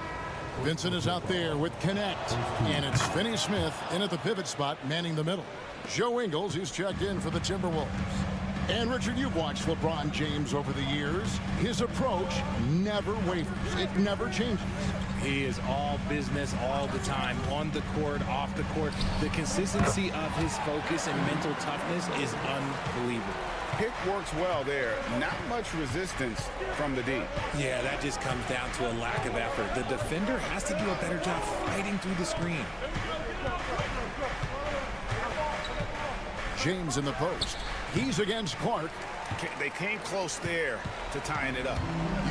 Vincent is out there with Connect, and it's Finney Smith in at the pivot spot, manning the middle. Joe Ingles, who's checked in for the Timberwolves. And Richard, you've watched LeBron James over the years. His approach never wavers. It never changes. He is all business all the time, on the court, off the court. The consistency of his focus and mental toughness is unbelievable. Pick works well there. Not much resistance from the D. Yeah, that just comes down to a lack of effort. The defender has to do a better job fighting through the screen. James in the post. He's against Clark. They came close there to tying it up.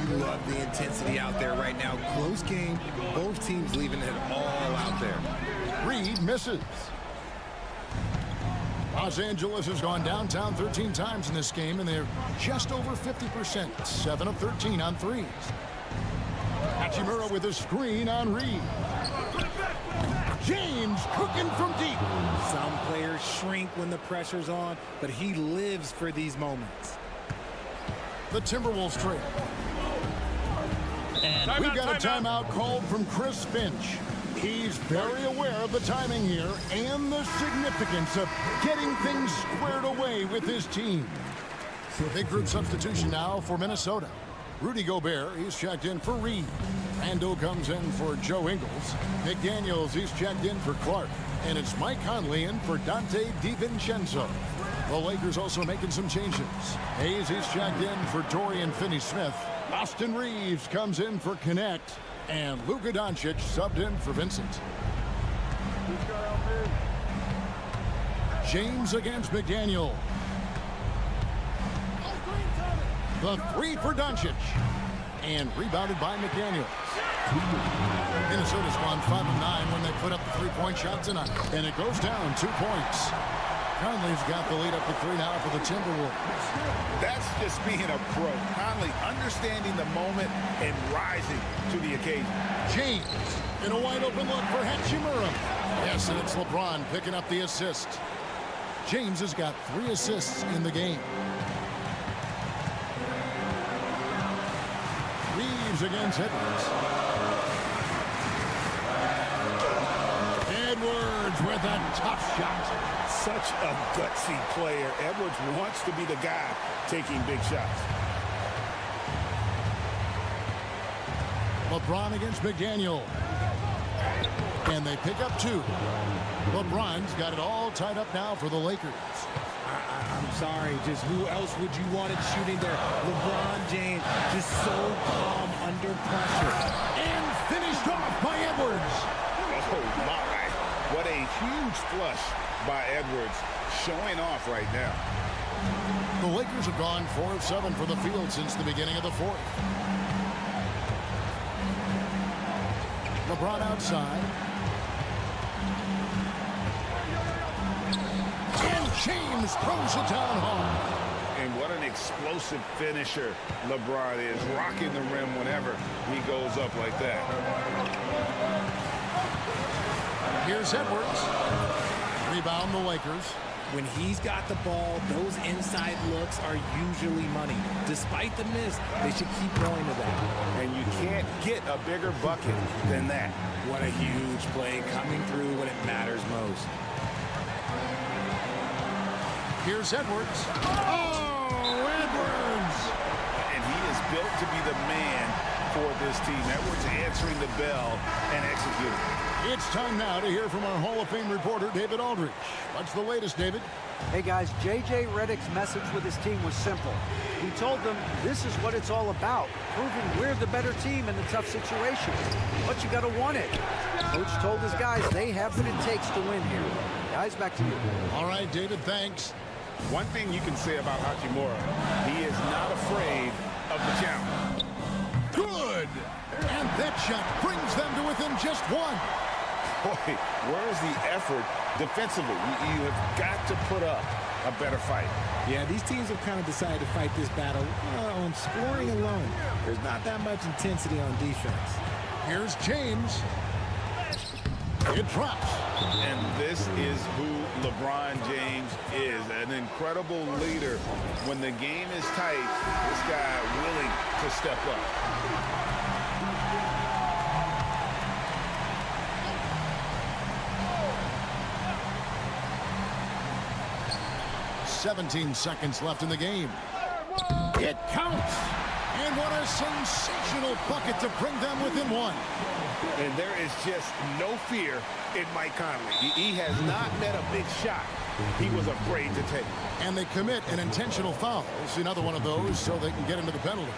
You love the intensity out there right now. Close game. Both teams leaving it all out there. Reed misses. Los Angeles has gone downtown 13 times in this game, and they're just over 50%. 7 of 13 on threes. Hachimura with a screen on Reed. James cooking from deep. Some players shrink when the pressure's on, but he lives for these moments. The Timberwolves trail. And we've got a timeout called from Chris Finch. He's very aware of the timing here and the significance of getting things squared away with his team. Big group substitution now for Minnesota. Rudy Gobert, he's checked in for Reed. Randall comes in for Joe Ingles. McDaniels, he's checked in for Clark. And it's Mike Conley in for Dante DiVincenzo. The Lakers also making some changes. Hayes, he's checked in for Dorian Finney-Smith. Austin Reeves comes in for Connect. And Luka Doncic subbed in for Vincent. James against McDaniel. The three for Doncic. And rebounded by McDaniel. Minnesota's gone 5 of 9 when they put up the three-point shot tonight. And it goes down 2 points. Conley's got the lead up to 3 now for the Timberwolves. That's just being a pro. Conley understanding the moment and rising to the occasion. James in a wide open look for Hachimura. Yes, and it's LeBron picking up the assist. James has got 3 assists in the game. Reeves against Edwards. Edwards with a tough shot. Such a gutsy player. Edwards wants to be the guy taking big shots. LeBron against McDaniel. And they pick up 2. LeBron's got it all tied up now for the Lakers. I'm sorry, just who else would you want it shooting there? LeBron James, just so calm under pressure. And finished off by Edwards. Oh, my. What a huge flush by Edwards, showing off right now. The Lakers have gone 4 of 7 for the field since the beginning of the 4th. LeBron outside. And James throws it down hard. And what an explosive finisher LeBron is, rocking the rim whenever he goes up like that. Here's Edwards. Rebound the Lakers. When he's got the ball, those inside looks are usually money. Despite the miss, they should keep going to that. And you can't get a bigger bucket than that. What a huge play coming through when it matters most. Here's Edwards. Oh, Edwards! And he is built to be the man for this team. Edwards answering the bell and executing. It's time now to hear from our Hall of Fame reporter, David Aldridge. What's the latest, David? Hey, guys, J.J. Redick's message with his team was simple. He told them this is what it's all about, proving we're the better team in the tough situations. But you got to want it. Coach told his guys they have what it takes to win here. Guys, back to you. All right, David, thanks. One thing you can say about Hachimura, he is not afraid of the challenge. Good! And that shot brings them to within just 1. Boy, where's the effort defensively? You have got to put up a better fight. Yeah, these teams have kind of decided to fight this battle on scoring alone. There's not that much intensity on defense. Here's James. It drops. And this is who LeBron James is, an incredible leader. When the game is tight, this guy willing to step up. 17 seconds left in the game. It counts. And what a sensational bucket to bring them within one. And there is just no fear in Mike Conley. He has not met a big shot he was afraid to take. And they commit an intentional foul. It's another one of those so they can get into the penalty.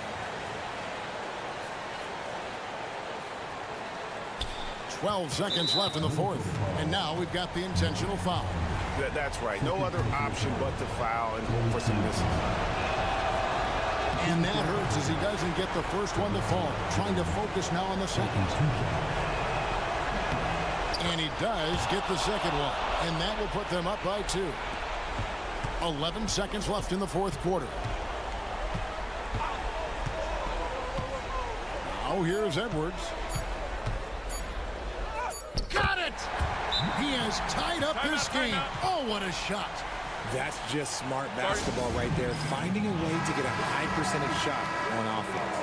12 seconds left in the fourth. And now we've got the intentional foul. That's right. No other option but to foul and hope for some misses. And that hurts as he doesn't get the first one to fall. Trying to focus now on the second. And he does get the second one. And that will put them up by 2. 11 seconds left in the fourth quarter. Now here's Edwards. Got it! He has tied up this game. Oh, what a shot. That's just smart basketball right there, finding a way to get a high percentage shot on offense.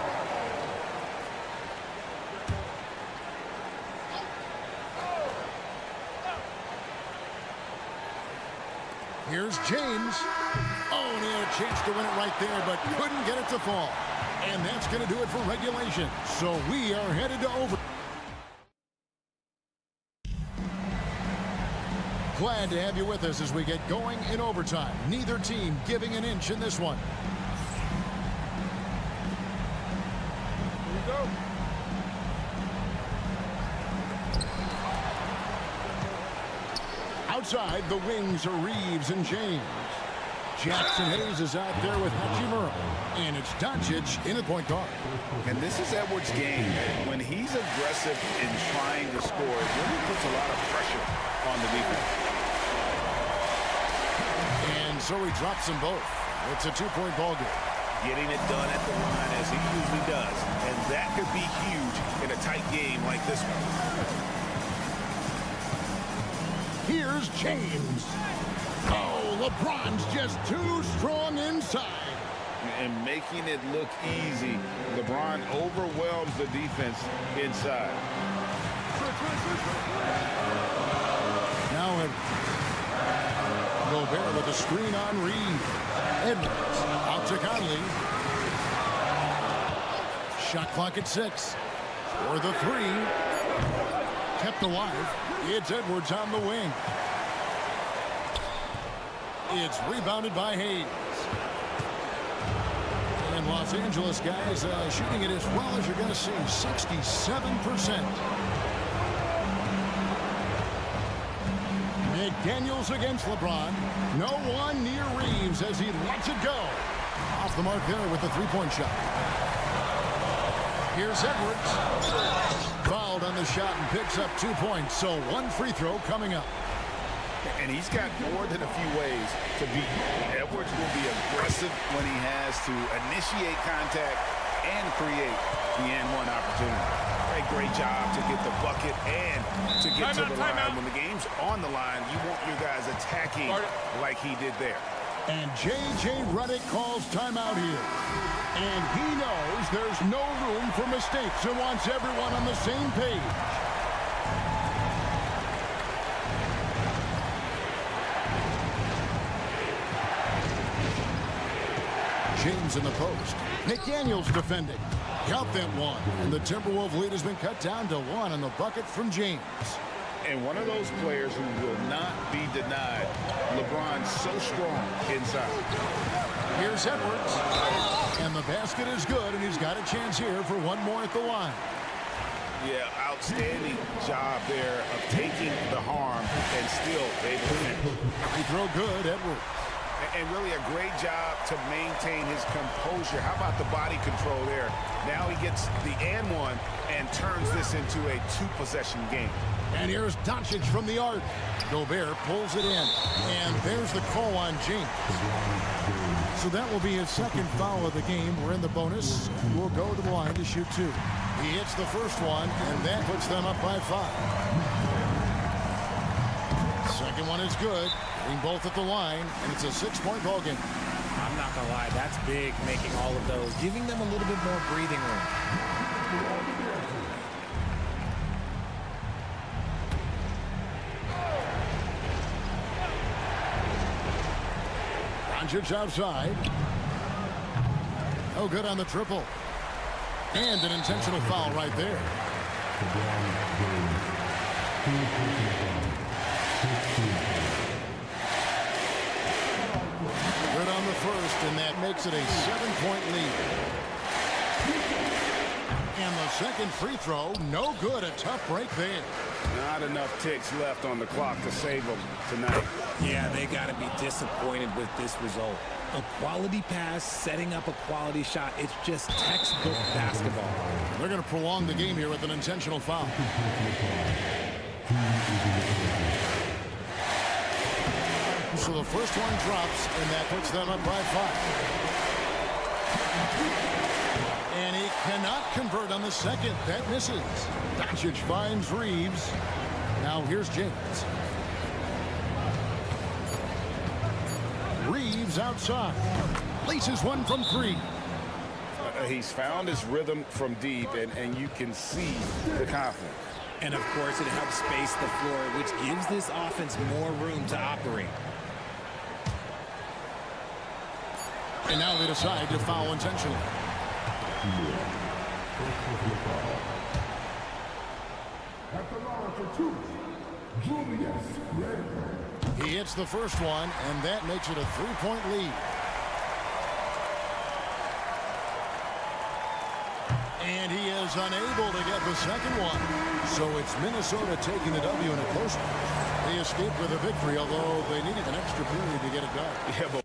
Here's James. Oh, and he had a chance to win it right there, but couldn't get it to fall. And that's going to do it for regulation. So we are headed to over. Glad to have you with us as we get going in overtime. Neither team giving an inch in this one. Here we go. Outside, the wings are Reeves and James. Jackson Hayes is out there with Hachimura. And it's Doncic in the point guard. And this is Edwards' game. When he's aggressive in trying to score, it really puts a lot of pressure on the defense. And so he drops them both. It's a two-point ball game. Getting it done at the line as he usually does. And that could be huge in a tight game like this one. Here's James. Oh, LeBron's just too strong inside. And making it look easy. LeBron overwhelms the defense inside. Now Gobert with a screen on Reed. Edwards out to Conley. Shot clock at 6. For the 3. Kept alive. It's Edwards on the wing. It's rebounded by Hayes. And Los Angeles guys shooting it as well as you're going to see. 67%. McDaniels against LeBron. No one near Reeves as he lets it go. Off the mark there with the three-point shot. Here's Edwards. Fouled on the shot and picks up 2 points. So one free throw coming up. And he's got more than a few ways to beat. Edwards will be aggressive when he has to initiate contact and create the and-one opportunity. A great job to get the bucket and to get to the line. When the game's on the line, you want your guys attacking like he did there. And J.J. Redick calls timeout here. And he knows there's no room for mistakes and wants everyone on the same page. James in the post. McDaniels defending. Count that one. And the Timberwolves lead has been cut down to 1 on the bucket from James. And one of those players who will not be denied. LeBron's so strong inside. Here's Edwards. And the basket is good, and he's got a chance here for one more at the line. Yeah, outstanding job there of taking the harm and still able to finish. Free throw good, Edwards. And really a great job to maintain his composure. How about the body control there? Now he gets the and-one and turns this into a 2-possession game. And here's Doncic from the arc. Gobert pulls it in. And there's the call on James. So that will be his second foul of the game. We're in the bonus. We'll go to the line to shoot 2. He hits the first one, and that puts them up by 5. Second one is good. Getting both at the line, and it's a 6-point ball game. I'm not going to lie, that's big, making all of those, giving them a little bit more breathing room. Doncic outside. No good on the triple. And an intentional foul right there. Good on the first, and that makes it a 7-point lead. And the second free throw, no good. A tough break there. Not enough ticks left on the clock to save them tonight. Yeah, they got to be disappointed with this result. A quality pass, setting up a quality shot. It's just textbook basketball. They're going to prolong the game here with an intentional foul. So the first one drops, and that puts them up by 5. And he cannot convert on the second. That misses. Doncic finds Reeves. Now here's James. Reeves outside. Laces one from 3. He's found his rhythm from deep, and you can see the confidence. And, of course, it helps space the floor, which gives this offense more room to operate. And now they decide to foul intentionally. He hits the first one, and that makes it a 3-point lead. And he is unable to get the second one. So it's Minnesota taking the W in a close one. They escaped with a victory, although they needed an extra period to get it done. Yeah, but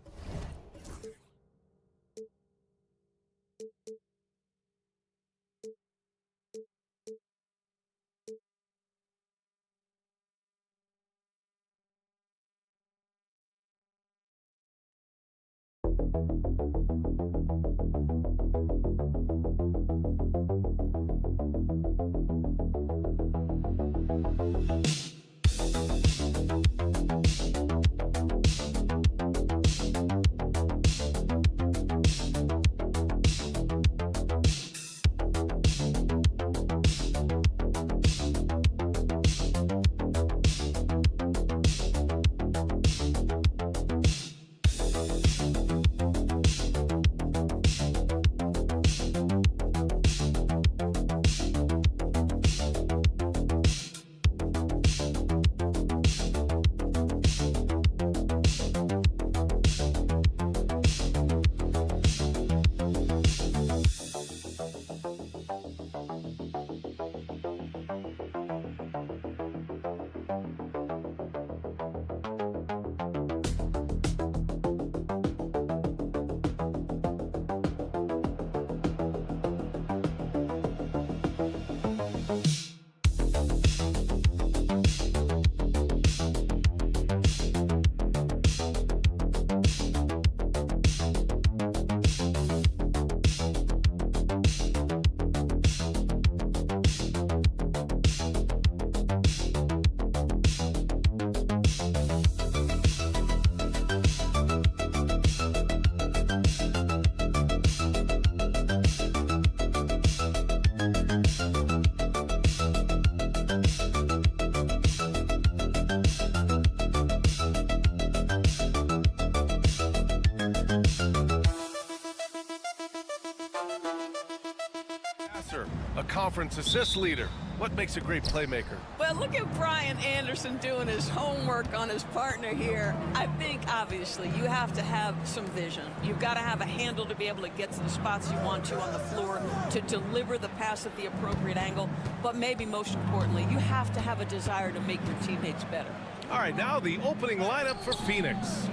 a conference assist leader. What makes a great playmaker? Well, look at Brian Anderson doing his homework on his partner here. I think, obviously, you have to have some vision. You've got to have a handle to be able to get to the spots you want to on the floor, to deliver the pass at the appropriate angle. But maybe most importantly, you have to have a desire to make your teammates better. All right, now the opening lineup for Phoenix.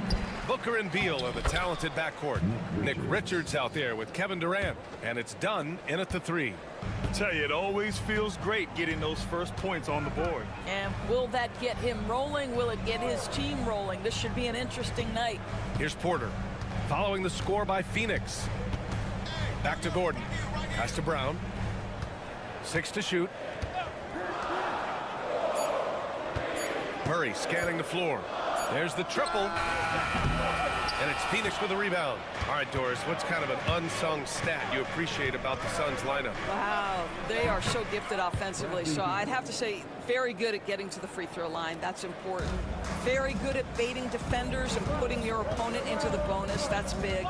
Booker and Beal are the talented backcourt. Nick Richards out there with Kevin Durant. And it's done in at the 3. I tell you, it always feels great getting those first points on the board. And will that get him rolling? Will it get his team rolling? This should be an interesting night. Here's Porter, following the score by Phoenix. Back to Gordon. Pass to Brown. 6 to shoot. Murray scanning the floor. There's the triple. And it's Phoenix with a rebound. All right, Doris, what's kind of an unsung stat you appreciate about the Suns lineup? Wow, they are so gifted offensively. So I'd have to say very good at getting to the free throw line. That's important. Very good at baiting defenders and putting your opponent into the bonus. That's big.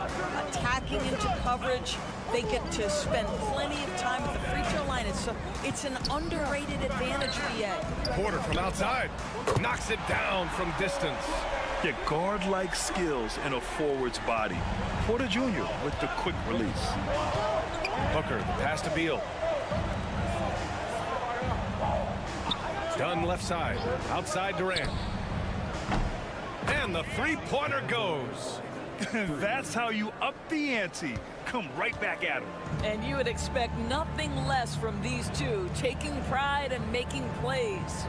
Attacking into coverage. They get to spend plenty of time at the free throw line. It's an underrated advantage, BA. Porter from outside. Knocks it down from distance. Yeah, guard-like skills in a forward's body. Porter Jr. with the quick release. Booker, the pass to Beal. Dunn left side. Outside Durant. And the three-pointer goes. That's how you up the ante. Come right back at him. And you would expect nothing less from these two, taking pride and making plays.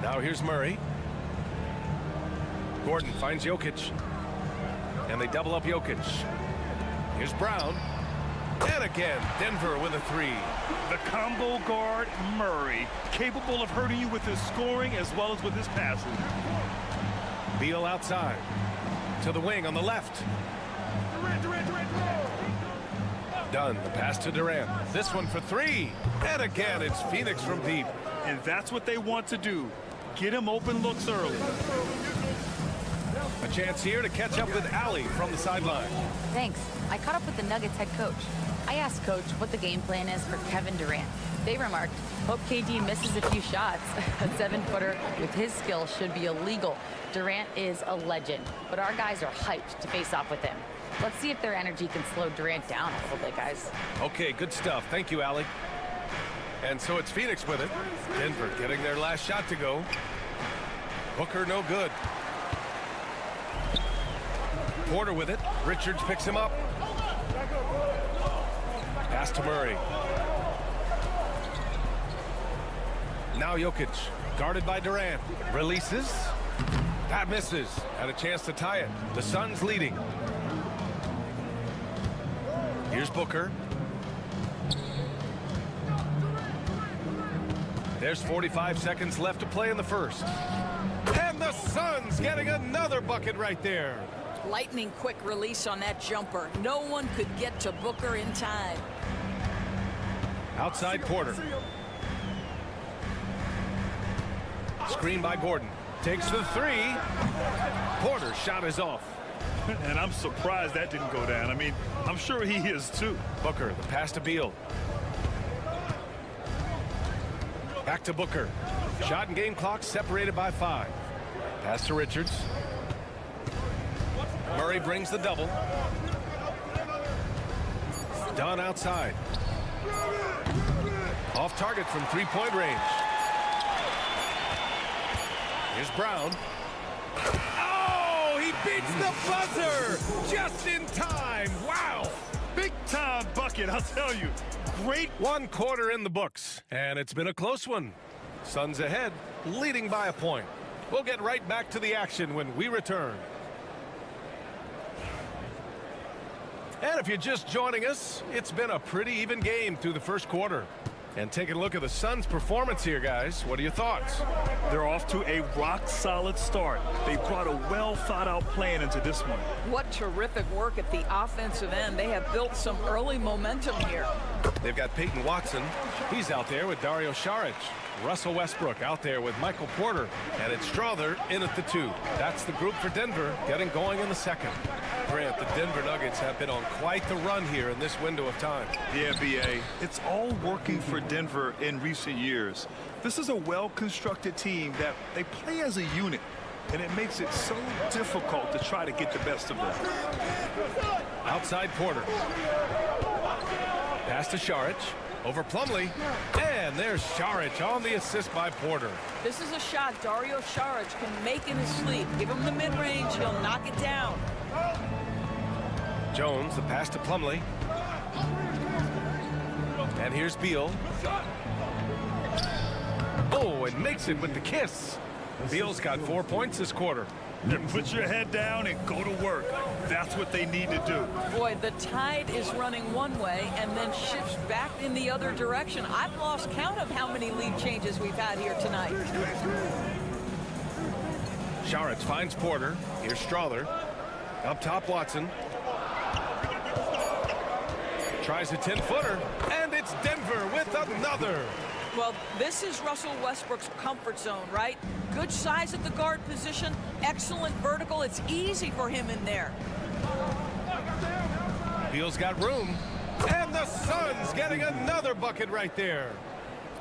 Now here's Murray. Gordon finds Jokic. And they double up Jokic. Here's Brown. And again, Denver with a three. The combo guard, Murray, capable of hurting you with his scoring as well as with his passing. Beal outside. To the wing on the left. Dunn, the pass to Durant. This one for three. And again, it's Phoenix from deep. And that's what they want to do. Get him open looks early. A chance here to catch up with Allie from the sideline. Thanks. I caught up with the Nuggets head coach. I asked Coach what the game plan is for Kevin Durant. They remarked, hope KD misses a few shots. A 7-footer with his skill should be illegal. Durant is a legend, but our guys are hyped to face off with him. Let's see if their energy can slow Durant down a little bit, guys. Okay, good stuff. Thank you, Allie. And so it's Phoenix with it. Denver getting their last shot to go. Booker no good. Porter with it. Richards picks him up. Pass to Murray. Now Jokic, guarded by Durant. Releases. That misses. Had a chance to tie it. The Suns leading. Here's Booker. There's 45 seconds left to play in the first. And the Suns getting another bucket right there. Lightning quick release on that jumper. No one could get to Booker in time. Outside Porter. Screen by Gordon. Takes the three. Porter's shot is off. And I'm surprised that didn't go down. I mean, I'm sure he is too. Booker, the pass to Beal. Back to Booker. Shot and game clock separated by 5. Pass to Richards. Murray brings the double. Dunn outside. Off target from three-point range. Here's Brown. Oh, he beats the buzzer just in time. Wow. Big time bucket, I'll tell you. Great. 1 quarter in the books, and it's been a close one. Suns ahead, leading by a point. We'll get right back to the action when we return. And if you're just joining us, it's been a pretty even game through the first quarter. And taking a look at the Suns' performance here, guys. What are your thoughts? They're off to a rock-solid start. They brought a well-thought-out plan into this one. What terrific work at the offensive end. They have built some early momentum here. They've got Peyton Watson. He's out there with Dario Saric. Russell Westbrook out there with Michael Porter. And it's Strother in at the 2. That's the group for Denver getting going in the second. Grant, the Denver Nuggets have been on quite the run here in this window of time. Yeah, B.A. It's all working for Denver in recent years. This is a well-constructed team that they play as a unit, and it makes it so difficult to try to get the best of them. Outside Porter. Pass to Saric. Over Plumlee. And there's Saric on the assist by Porter. This is a shot Dario Saric can make in his sleep. Give him the mid-range, he'll knock it down. Jones, the pass to Plumlee. And here's Beal. Oh, and makes it with the kiss. Beal's got 4 points this quarter. Then put your head down and go to work. That's what they need to do. Boy, the tide is running one way and then shifts back in the other direction. I've lost count of how many lead changes we've had here tonight. Saric finds Porter. Here's Strother. Up top, Watson. Tries a 10-footer, and it's Denver with another. Well, this is Russell Westbrook's comfort zone, right? Good size at the guard position, excellent vertical. It's easy for him in there. Beal's got room, and the Suns getting another bucket right there.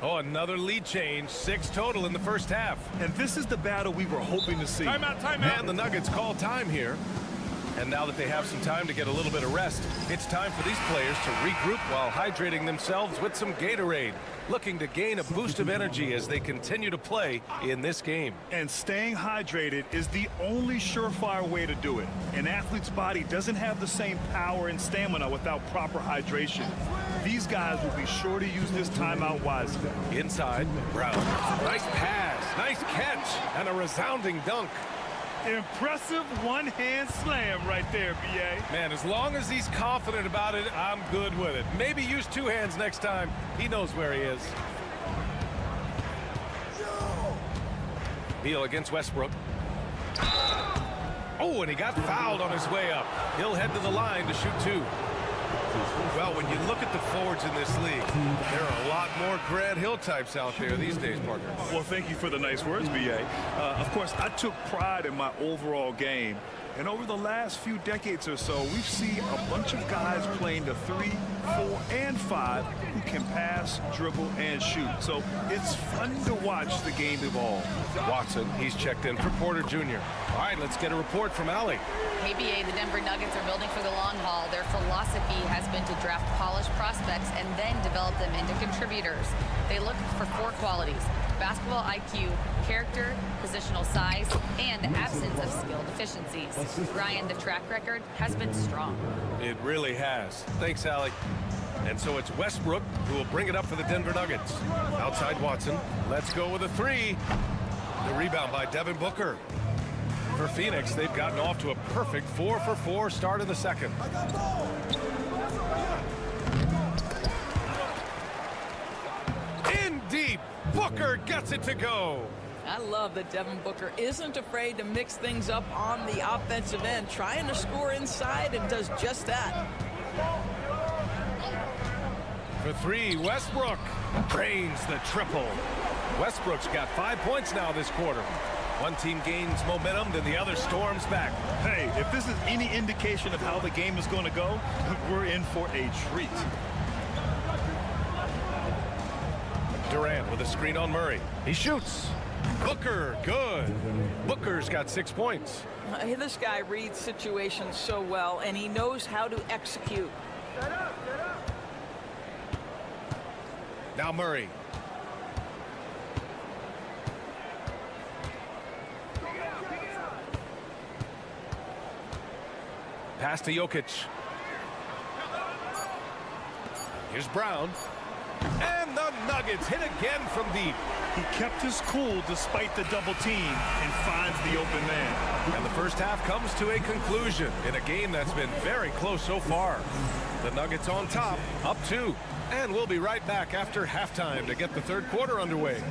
Oh, another lead change. 6 total in the first half. And this is the battle we were hoping to see. Timeout. And the Nuggets call time here. And now that they have some time to get a little bit of rest, it's time for these players to regroup while hydrating themselves with some Gatorade, looking to gain a boost of energy as they continue to play in this game. And staying hydrated is the only surefire way to do it. An athlete's body doesn't have the same power and stamina without proper hydration. These guys will be sure to use this timeout wisely. Inside, Brown. Nice pass, nice catch, and a resounding dunk. Impressive one-hand slam right there, B.A. Man, as long as he's confident about it, I'm good with it. Maybe use 2 hands next time. He knows where he is. Beal against Westbrook. Oh, and he got fouled on his way up. He'll head to the line to shoot 2. Well, when you look at the forwards in this league, there are a lot more Grant Hill types out there these days, partner. Well, thank you for the nice words, B.A. Of course, I took pride in my overall game. And over the last few decades or so, we've seen a bunch of guys playing the 3, 4, and 5 who can pass, dribble, and shoot. So it's fun to watch the game evolve. Watson, he's checked in for Porter Jr. All right, let's get a report from Allie. Hey, BA, the Denver Nuggets are building for the long haul. Their philosophy has been to draft polished prospects and then develop them into contributors. They look for 4 qualities: basketball IQ, character, positional size, and absence of skill deficiencies. Ryan, the track record has been strong. It really has. Thanks, Allie. And so it's Westbrook who will bring it up for the Denver Nuggets. Outside Watson. Let's go with a 3. The rebound by Devin Booker. For Phoenix, they've gotten off to a perfect 4-for-4 start in the second. In deep, Booker gets it to go. I love that Devin Booker isn't afraid to mix things up on the offensive end, trying to score inside, and does just that. For 3, Westbrook drains the triple. Westbrook's got 5 points now this quarter. One team gains momentum, then the other storms back. Hey, if this is any indication of how the game is going to go, we're in for a treat. Durant with a screen on Murray. He shoots. Booker, good. Booker's got 6 points. This guy reads situations so well, and he knows how to execute. Now Murray. Pass to Jokic. Here's Brown. And the Nuggets hit again from deep. He kept his cool despite the double team and finds the open man. And the first half comes to a conclusion in a game that's been very close so far. The Nuggets on top, up 2. And we'll be right back after halftime to get the third quarter underway.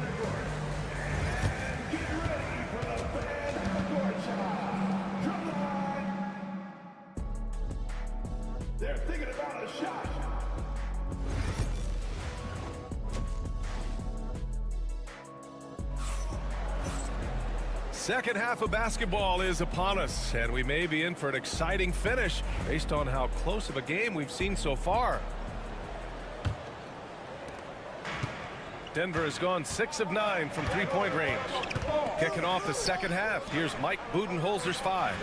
They're thinking about a shot. Second half of basketball is upon us, and we may be in for an exciting finish based on how close of a game we've seen so far. Denver has gone 6 of 9 from 3-point range. Kicking off the second half, here's Mike Budenholzer's 5.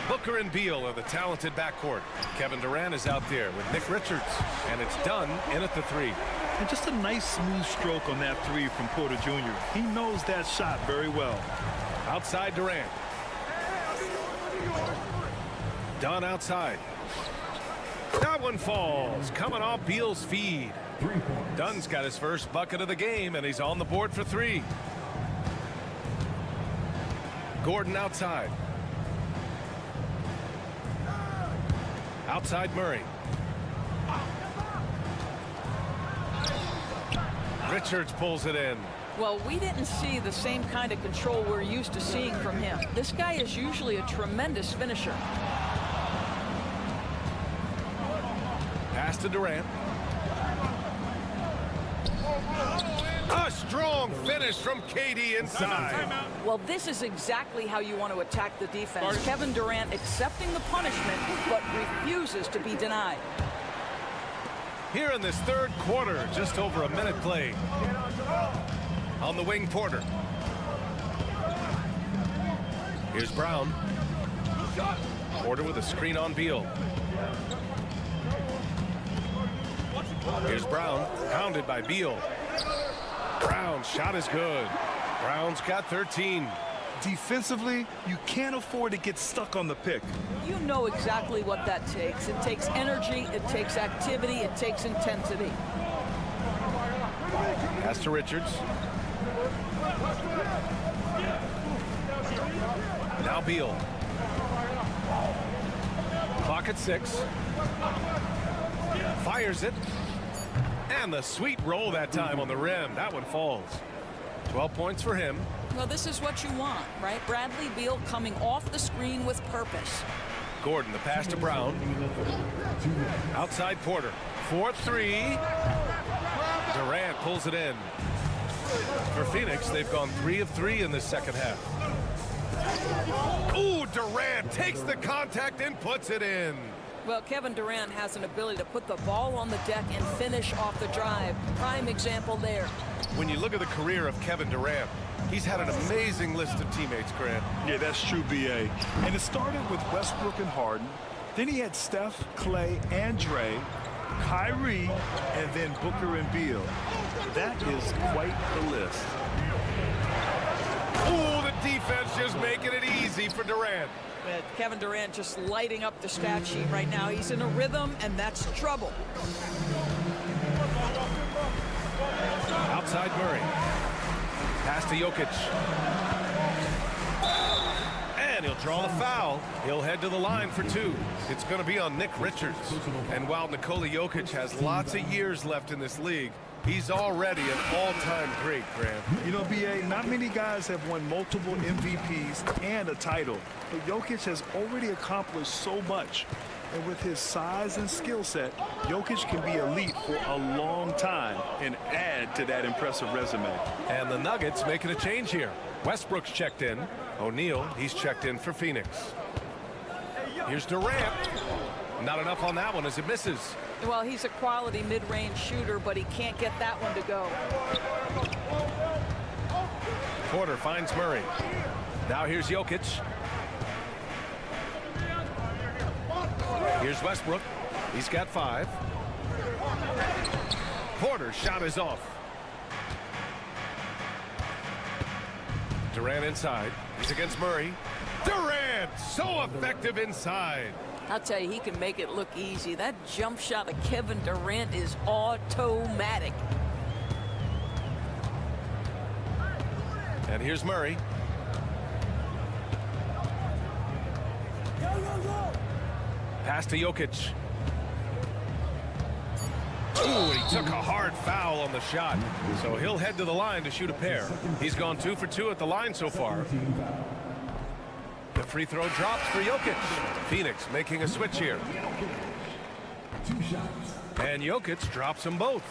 Booker and Beal are the talented backcourt. Kevin Durant is out there with Nick Richards, and it's done in at the 3. And just a nice smooth stroke on that 3 from Porter Jr. He knows that shot very well. Outside Durant. Dunn outside. That one falls, coming off Beal's feed. Dunn's got his first bucket of the game, and he's on the board for 3. Gordon outside. Outside Murray. Richards pulls it in. Well, we didn't see the same kind of control we're used to seeing from him. This guy is usually a tremendous finisher. Pass to Durant. A strong finish from KD inside. Well, this is exactly how you want to attack the defense. Kevin Durant accepting the punishment, but refuses to be denied. Here in this third quarter, just over a minute played. On the wing, Porter. Here's Brown. Porter with a screen on Beal. Here's Brown, pounded by Beal. Brown's shot is good. Brown's got 13. Defensively, you can't afford to get stuck on the pick. You know exactly what that takes. It takes energy, it takes activity, it takes intensity. Pass to Richards. Now Beal. Clock at 6. Fires it. And the sweet roll that time on the rim. That one falls. 12 points for him. Well, this is what you want, right? Bradley Beal coming off the screen with purpose. Gordon, the pass to Brown. Outside Porter. 4-3. Durant pulls it in. For Phoenix, they've gone 3 of 3 in this second half. Ooh, Durant takes the contact and puts it in. Well, Kevin Durant has an ability to put the ball on the deck and finish off the drive. Prime example there. When you look at the career of Kevin Durant, he's had an amazing list of teammates, Grant. Yeah, that's true, B.A. And it started with Westbrook and Harden. Then he had Steph, Clay, and Dre, Kyrie, and then Booker and Beal. That is quite the list. Ooh, the defense just making it easy for Durant. Kevin Durant just lighting up the stat sheet right now. He's in a rhythm, and that's trouble. Outside Murray. Pass to Jokic. And he'll draw the foul. He'll head to the line for 2. It's going to be on Nick Richards. And while Nikola Jokic has lots of years left in this league, he's already an all-time great, Grant. You know, B.A., not many guys have won multiple MVPs and a title. But Jokic has already accomplished so much. And with his size and skill set, Jokic can be elite for a long time and add to that impressive resume. And the Nuggets making a change here. Westbrook's checked in. O'Neal, he's checked in for Phoenix. Here's Durant. Not enough on that one as it misses. Well, he's a quality mid-range shooter, but he can't get that one to go. Porter finds Murray. Now here's Jokic. Here's Westbrook. He's got 5. Porter's shot is off. Durant inside. He's against Murray. Durant, so effective inside. I'll tell you, he can make it look easy. That jump shot of Kevin Durant is automatic. And here's Murray. Pass to Jokic. Ooh, he took a hard foul on the shot. So he'll head to the line to shoot a pair. He's gone 2 for 2 at the line so far. The free throw drops for Jokic. Phoenix making a switch here. And Jokic drops them both.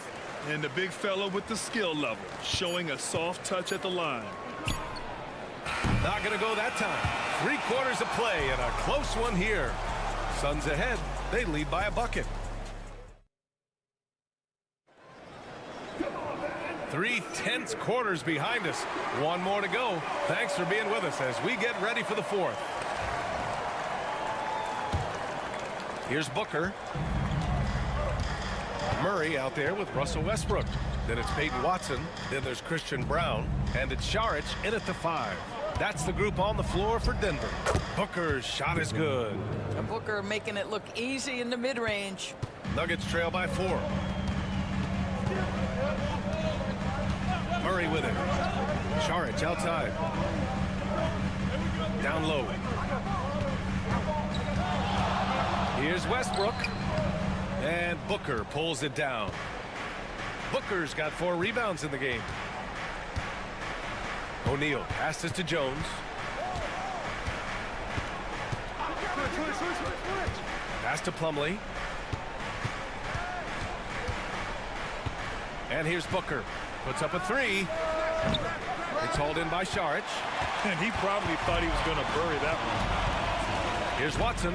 And the big fella with the skill level, showing a soft touch at the line. Not going to go that time. 3 quarters of play and a close one here. Suns ahead. They lead by a bucket. 3 tense quarters behind us. 1 more to go. Thanks for being with us as we get ready for the 4th. Here's Booker. Murray out there with Russell Westbrook. Then it's Peyton Watson. Then there's Christian Brown. And it's Saric in at the 5. That's the group on the floor for Denver. Booker's shot is good. And Booker making it look easy in the mid-range. Nuggets trail by 4. Murray with it. Saric outside. Down low. Here's Westbrook. And Booker pulls it down. Booker's got 4 rebounds in the game. O'Neal passes to Jones. Pass to Plumlee. And here's Booker. Puts up a three. It's hauled in by Saric. And he probably thought he was going to bury that one. Here's Watson.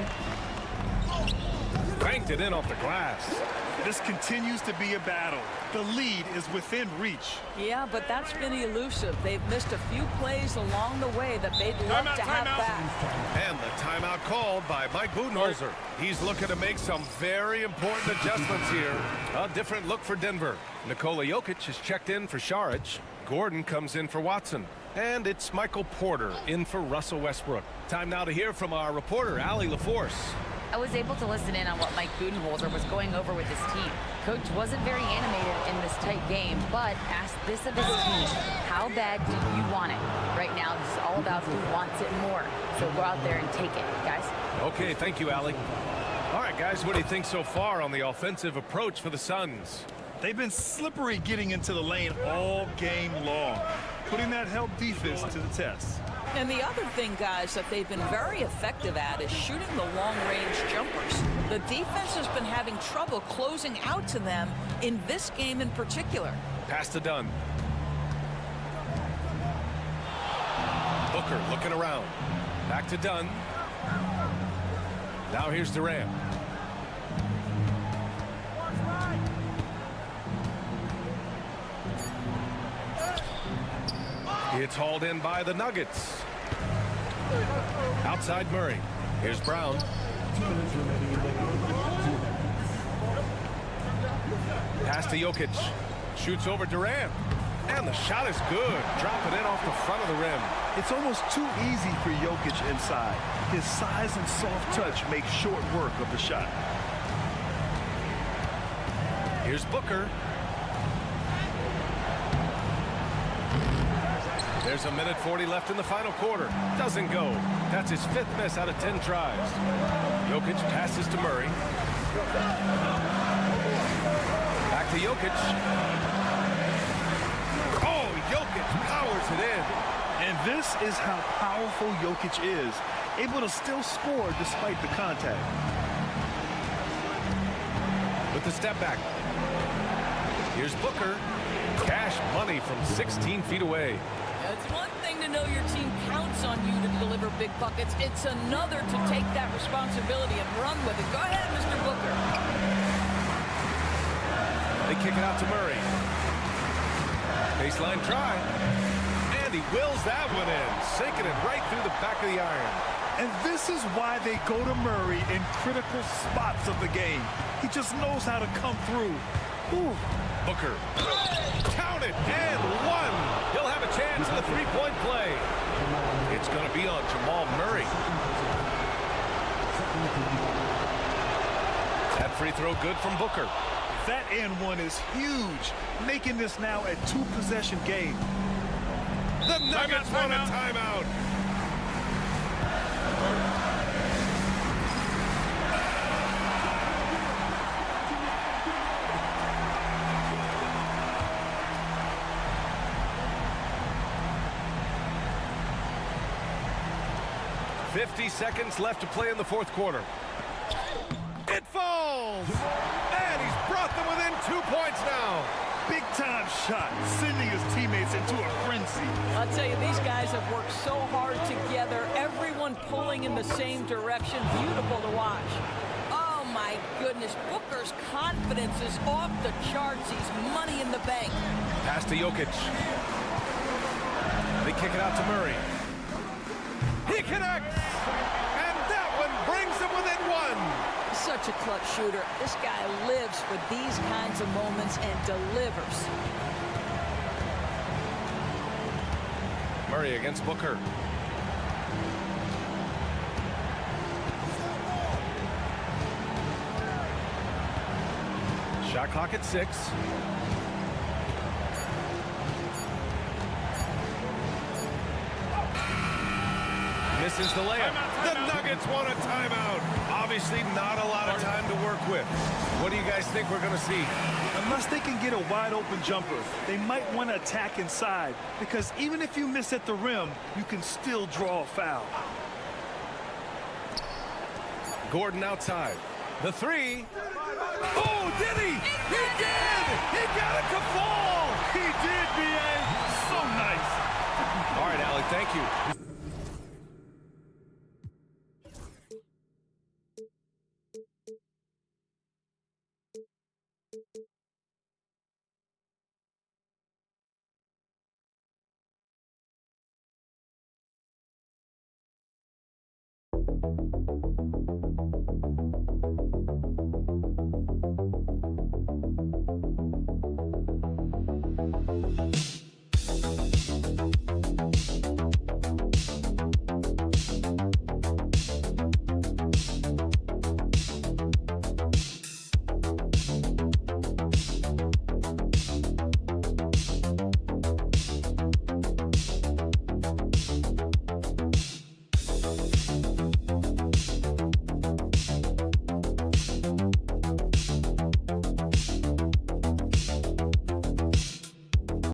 Banked it in off the glass. This continues to be a battle. The lead is within reach. Yeah, but that's been elusive. They've missed a few plays along the way that they'd love to have back. And the timeout called by Mike Budenholzer. He's looking to make some very important adjustments here. A different look for Denver. Nikola Jokic is checked in for Saric. Gordon comes in for Watson. And it's Michael Porter in for Russell Westbrook. Time now to hear from our reporter, Allie LaForce. I was able to listen in on what Mike Budenholzer was going over with his team. Coach wasn't very animated in this tight game, but asked this of his team: how bad do you want it? Right now, this is all about who wants it more. So go out there and take it, guys. Okay, thank you, Allie. All right, guys, what do you think so far on the offensive approach for the Suns? They've been slippery getting into the lane all game long, putting that help defense to the test. And the other thing, guys, that they've been very effective at is shooting the long-range jumpers. The defense has been having trouble closing out to them in this game in particular. Pass to Dunn. Booker looking around. Back to Dunn. Now here's Durant. It's hauled in by the Nuggets. Outside Murray. Here's Brown. Pass to Jokic. Shoots over Durant. And the shot is good. Dropping in off the front of the rim. It's almost too easy for Jokic inside. His size and soft touch make short work of the shot. Here's Booker. There's a minute 40 left in the final quarter. Doesn't go. That's his 5th miss out of 10 tries. Jokic passes to Murray. Back to Jokic. Oh, Jokic powers it in. And this is how powerful Jokic is, able to still score despite the contact. With the step back. Here's Booker. Cash money from 16 feet away. It's one thing to know your team counts on you to deliver big buckets. It's another to take that responsibility and run with it. Go ahead, Mr. Booker. They kick it out to Murray. Baseline try. And he wills that one in, sinking it right through the back of the iron. And this is why they go to Murray in critical spots of the game. He just knows how to come through. Ooh. Booker. Count it, and one. He'll have a chance in the three-point play. It's going to be on Jamal Murray. That free throw good from Booker. That and one is huge, making this now a 2-possession game. The Nuggets want a timeout. .50 seconds left to play in the fourth quarter. It falls! And he's brought them within 2 points now. Big-time shot, sending his teammates into a frenzy. I'll tell you, these guys have worked so hard together, everyone pulling in the same direction. Beautiful to watch. Oh, my goodness. Booker's confidence is off the charts. He's money in the bank. Pass to Jokic. They kick it out to Murray. He connects! And that one brings them within one. Such a clutch shooter. This guy lives for these kinds of moments and delivers. Murray against Booker. Shot clock at 6. Misses the layup. The Nuggets want a timeout. Obviously not a lot of time to work with. What do you guys think we're going to see? Unless they can get a wide-open jumper, they might want to attack inside, because even if you miss at the rim, you can still draw a foul. Gordon outside. The three. Oh, did he? He did! He got it to fall! He did, B.A. So nice. All right, Allie, thank you.